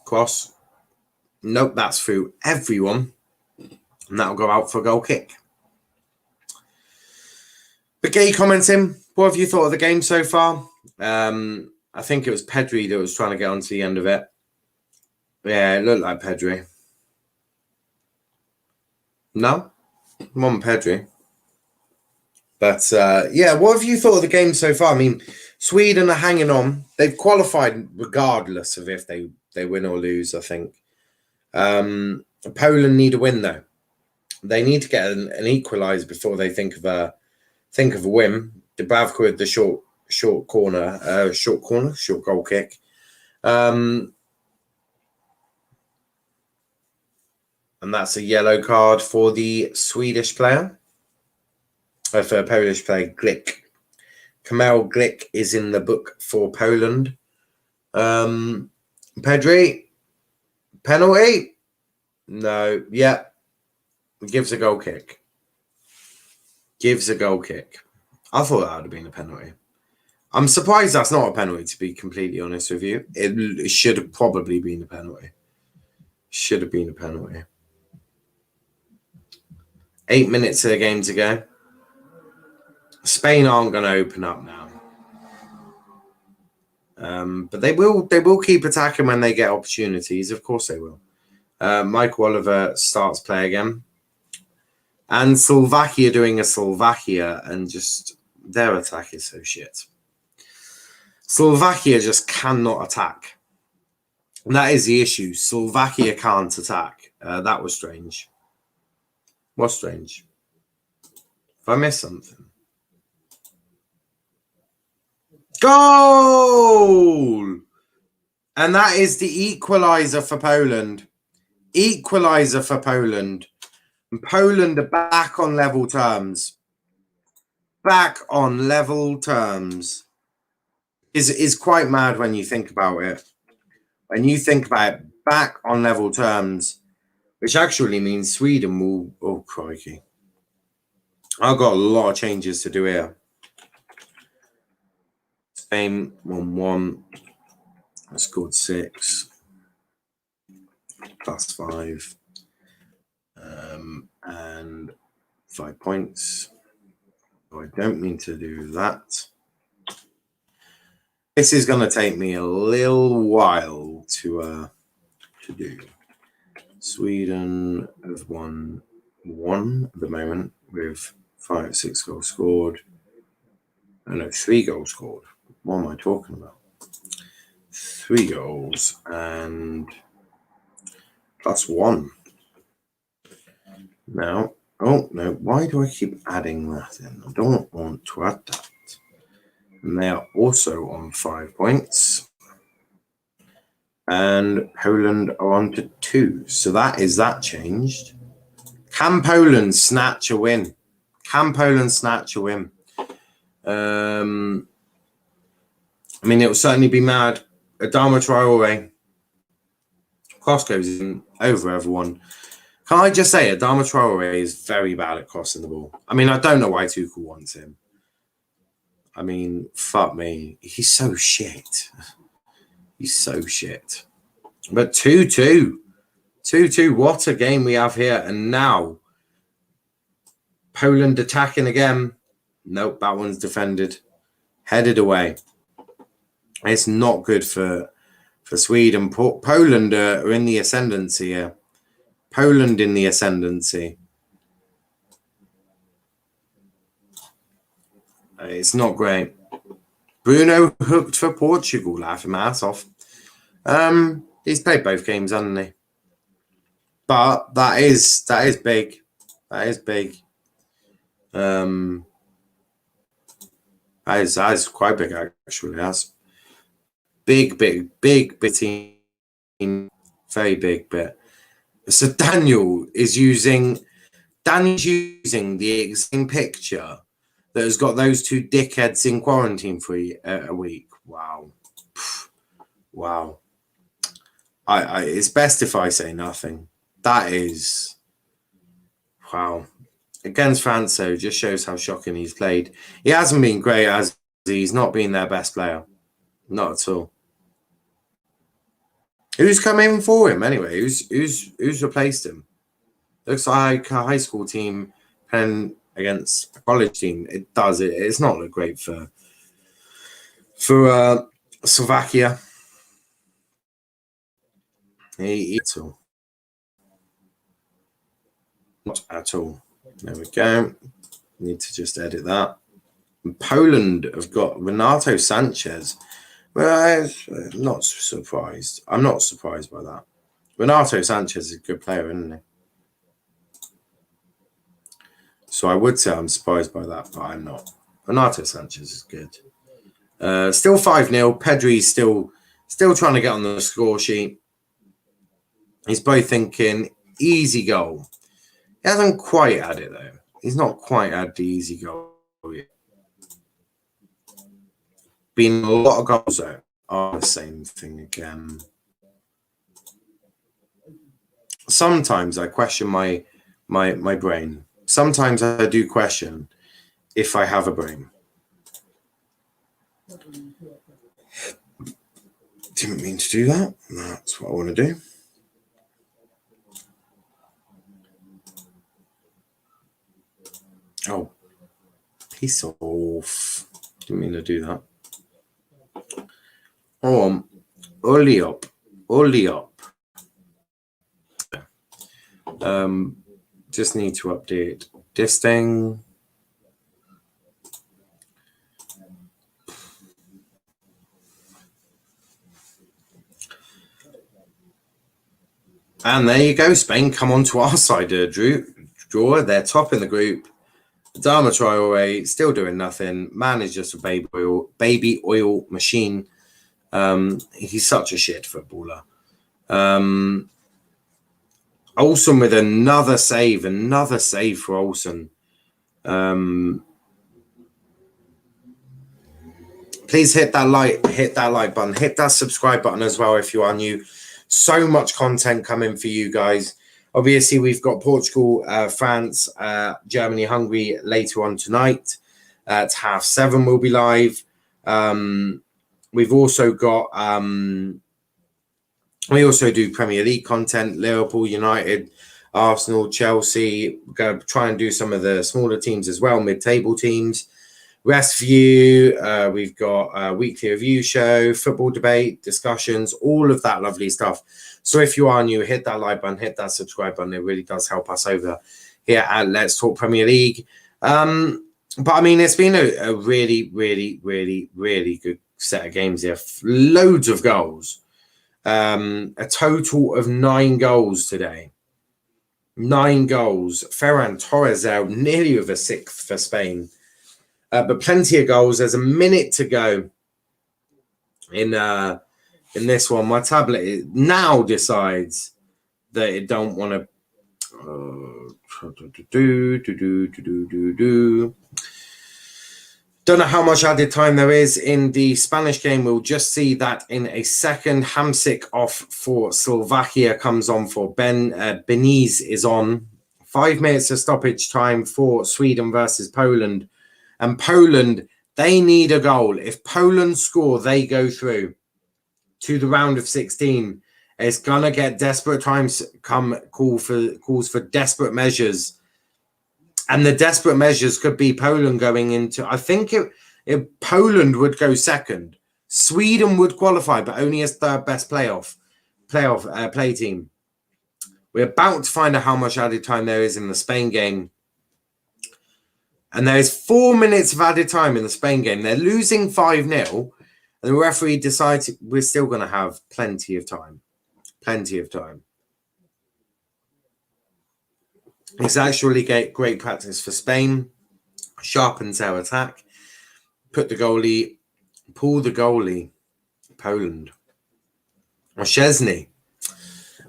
Cross. Nope, that's through everyone. And that'll go out for a goal kick. But Gay commenting, what have you thought of the game so far? I think it was Pedri that was trying to get onto the end of it. Yeah, it looked like Pedri. No? It wasn't Pedri. But, yeah, what have you thought of the game so far? I mean, Sweden are hanging on. They've qualified regardless of if they win or lose, I think. Poland need a win, though. They need to get an equaliser before they think of a win. Dubravka with the short goal kick. And that's a yellow card for the Swedish player. For a Polish player, Glick. Kamel Glick is in the book for Poland. Pedri, penalty? No, yeah. Gives a goal kick. Gives a goal kick. I thought that would have been a penalty. I'm surprised that's not a penalty, to be completely honest with you. It should have probably been a penalty. Should have been a penalty. 8 minutes of the game to go. Spain aren't going to open up now. But they will keep attacking when they get opportunities. Of course they will. Michael Oliver starts play again. And Slovakia doing a Slovakia, and just their attack is so shit. Slovakia just cannot attack. And that is the issue. Slovakia can't attack. That was strange. What's strange? If I missed something. Goal! And that is the equaliser for Poland. Equaliser for Poland. And Poland are back on level terms. Back on level terms. Is quite mad when you think about it. When you think about it, back on level terms, which actually means Sweden will... Oh, crikey. I've got a lot of changes to do here. Spain 1-1. I scored 6 plus 5 and 5 points. So I don't mean to do that. This is going to take me a little while to do. Sweden have won 1 at the moment with 6 goals scored. Oh, no, 3 goals scored. What am I talking about? 3 goals and plus 1. Now, oh no, why do I keep adding that in? I don't want to add that. And they are also on 5 points. And Poland are on to 2. So that is that changed. Can Poland snatch a win? Can Poland snatch a win? I mean, it will certainly be mad. Adama Traore. Cross goes in over everyone. Can I just say, Adama Traore is very bad at crossing the ball. I mean, I don't know why Tuchel wants him. I mean, fuck me. He's so shit. He's so shit. But 2-2. 2-2. What a game we have here. And now, Poland attacking again. Nope, that one's defended. Headed away. It's not good for Sweden. Poland are in the ascendancy here. Poland in the ascendancy. It's not great. Bruno hooked for Portugal, laughing my ass off. He's played both games, hasn't he? But that is big. That is big. That is quite big, actually. That's big team. Very big bit. So Daniel's using the exact picture that has got those 2 dickheads in quarantine for a week. Wow. Wow. It's best if I say nothing. That is, wow. Against France, though, just shows how shocking he's played. He hasn't been great, as he's not been their best player. Not at all. Who's come in for him anyway? Who's replaced him? Looks like a high school team playing against a college team. It does. It's not look great for Slovakia. At all. Not at all. There we go. Need to just edit that. And Poland have got Renato Sanchez. Well, I'm not surprised. I'm not surprised by that. Renato Sanchez is a good player, isn't he? So I would say I'm surprised by that, but I'm not. Renato Sanchez is good. Still 5-0. Pedri's still trying to get on the score sheet. He's both thinking easy goal. He hasn't quite had it, though. He's not quite had the easy goal yet. Been a lot of goals, though. Are the same thing again. Sometimes I question my brain. Sometimes I do question if I have a brain. Didn't mean to do that. That's what I want to do. Oh, piss off. Didn't mean to do that. Only up. Just need to update this thing. And there you go. Spain come on to our side, draw. They're top in the group. Adama Traore still doing nothing. Man is just a baby oil machine. He's such a shit footballer. Olsen with another save for Olsen. Please hit that like button, hit that subscribe button as well if you are new. So much content coming for you guys. Obviously, we've got Portugal, France, Germany, Hungary later on tonight. At 7:30 we'll be live. We've also got we also do Premier League content, Liverpool, United, Arsenal, Chelsea. We're going to try and do some of the smaller teams as well, mid-table teams. Rest View, we've got a weekly review show, football debate, discussions, all of that lovely stuff. So if you are new, hit that like button, hit that subscribe button. It really does help us over here at Let's Talk Premier League. But I mean, it's been a really, really, really, really good set of games here. Loads of goals. A total of 9 goals today. 9 goals. Ferran Torres out nearly with a 6th for Spain. But plenty of goals. There's a minute to go in this one. My tablet now decides that it don't want to Don't know how much added time there is in the Spanish game. We'll just see that in a second. Hamsik off for Slovakia, comes on for Beniz is on. 5 minutes of stoppage time for Sweden versus Poland. And Poland, they need a goal. If Poland score, they go through to the round of 16. It's gonna get desperate times calls for desperate measures. And the desperate measures could be Poland going into, I think if Poland would go second, Sweden would qualify, but only as third best play team. We're about to find out how much added time there is in the Spain game. And there is 4 minutes of added time in the Spain game. They're losing 5-0. And the referee decides we're still going to have plenty of time. Plenty of time. It's actually great practice for Spain. Sharpens our attack. Pull the goalie. Poland. Or Szczesny.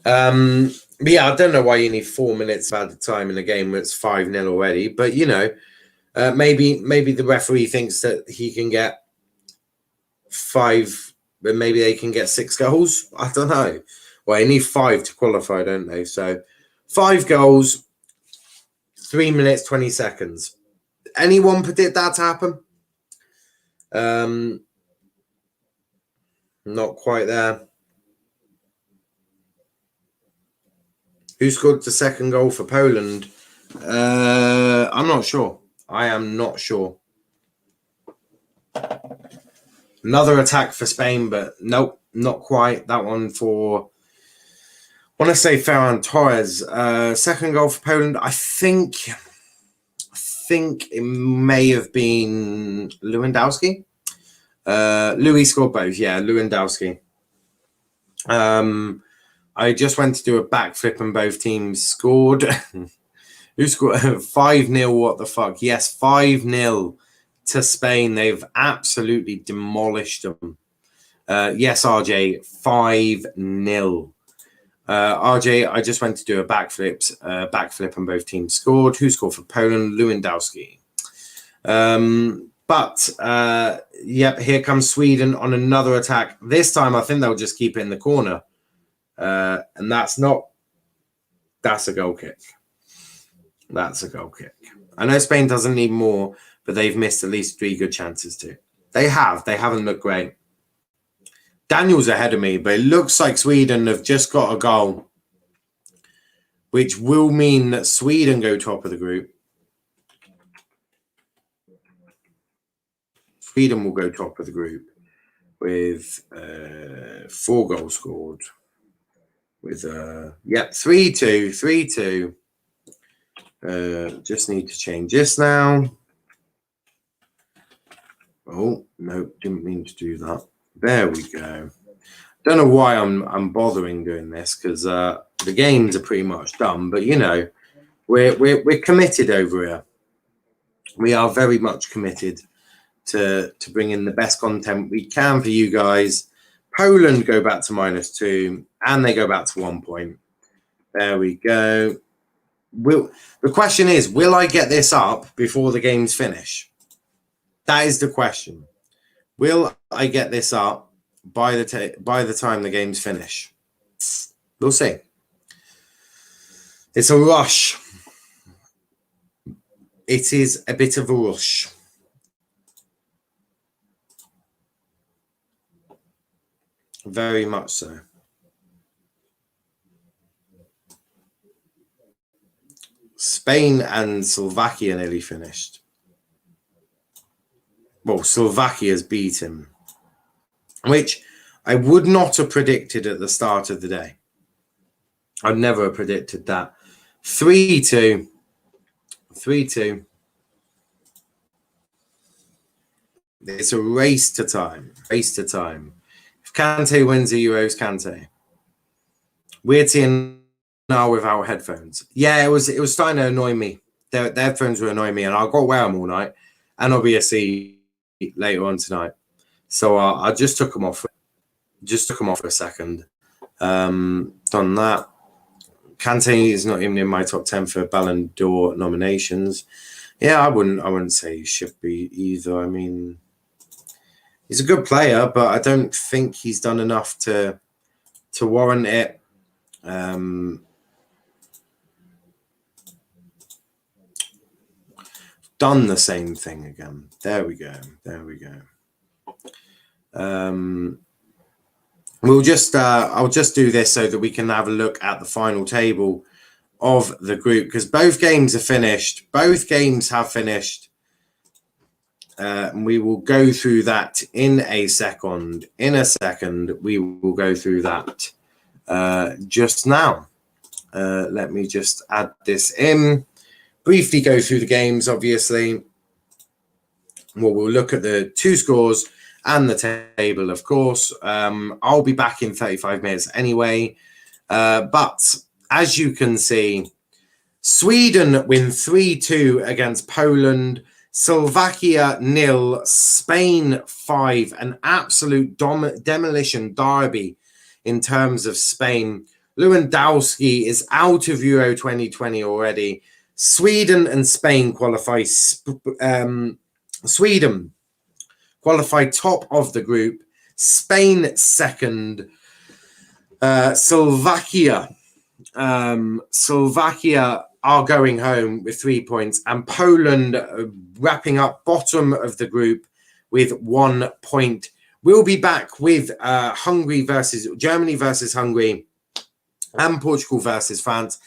But yeah, I don't know why you need 4 minutes of added time in a game where it's 5-0 already. But, you know, maybe the referee thinks that he can get 5, but maybe they can get 6 goals. I don't know. Well, you need 5 to qualify, don't they? So 5 goals, 3 minutes, 20 seconds. Anyone predict that to happen? Not quite there. Who scored the second goal for Poland? I'm not sure. I am not sure. Another attack for Spain, but nope, not quite. That one for, I want to say Ferran Torres. Second goal for Poland. I think it may have been Lewandowski. Louis scored both. Yeah, Lewandowski. I just went to do a backflip and both teams scored. Who scored? 5-0, what the fuck? Yes, 5-0 to Spain. They've absolutely demolished them. Yes, RJ, 5-0. RJ, I just went to do a backflip and both teams scored. Who scored for Poland? Lewandowski. Yep, here comes Sweden on another attack. This time, I think they'll just keep it in the corner. And that's a goal kick. That's a goal kick. I know Spain doesn't need more, but they've missed at least 3 good chances too. They haven't looked great. Daniel's ahead of me, but it looks like Sweden have just got a goal, which will mean that Sweden go top of the group. Sweden will go top of the group with 4 goals scored. With 3-2. Just need to change this now. Oh no, didn't mean to do that. There we go. Don't know why I'm bothering doing this, because the games are pretty much done. But you know, we're committed over here. We are very much committed to bring in the best content we can for you guys. Poland go back to -2, and they go back to 1 point. There we go. The question is, will I get this up before the games finish? That is the question. Will I get this up by the time the games finish? We'll see. It's a rush. It is a bit of a rush. Very much so. Spain and Slovakia nearly finished. Well, Slovakia's beat him, which I would not have predicted at the start of the day. I'd never have predicted that. 3-2. 3-2. It's a race to time. Race to time. If Kante wins the Euros, Kante. Weird seeing now without headphones. Yeah, it was starting to annoy me. The headphones were annoying me, and I got to wear them all night, and obviously later on tonight. So I just took them off. Just took them off for a second. Done that. Kante is not even in my top 10 for Ballon d'Or nominations. Yeah, I wouldn't say he should be either. I mean, he's a good player, but I don't think he's done enough to warrant it. Done the same thing again. There we go. There we go. We'll just I'll just do this so that we can have a look at the final table of the group, because both games are finished. Both games have finished. And we will go through that in a second. In a second, we will go through that just now. Let me just add this in. Briefly go through the games, obviously. Well, we'll look at the two scores and the table, of course. I'll be back in 35 minutes anyway. But as you can see, Sweden win 3-2 against Poland. Slovakia 0, Spain 5. An absolute demolition derby in terms of Spain. Lewandowski is out of Euro 2020 already. Sweden and Spain qualify. Sweden qualify top of the group. Spain second. Slovakia are going home with 3 points, and Poland wrapping up bottom of the group with 1 point. We'll be back with Germany versus Hungary and Portugal versus France.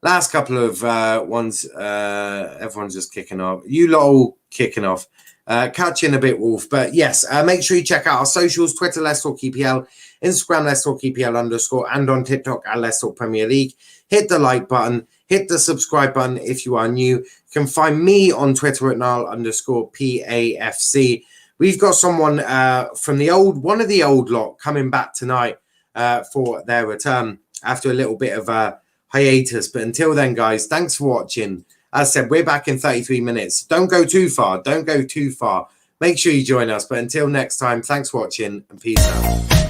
Last couple of ones, everyone's just kicking off. You lot all kicking off. Catch you in a bit, Wolf. But yes, make sure you check out our socials: Twitter, Let's Talk EPL, Instagram, Let's Talk EPL _, and on TikTok at Let's Talk Premier League. Hit the like button, hit the subscribe button if you are new. You can find me on Twitter at Niall _PAFC. We've got someone from one of the old lot coming back tonight for their return after a little bit of a hiatus. But until then, guys, thanks for watching. As I said, we're back in 33 minutes. Don't go too far. Don't go too far. Make sure you join us. But until next time, thanks for watching and peace out.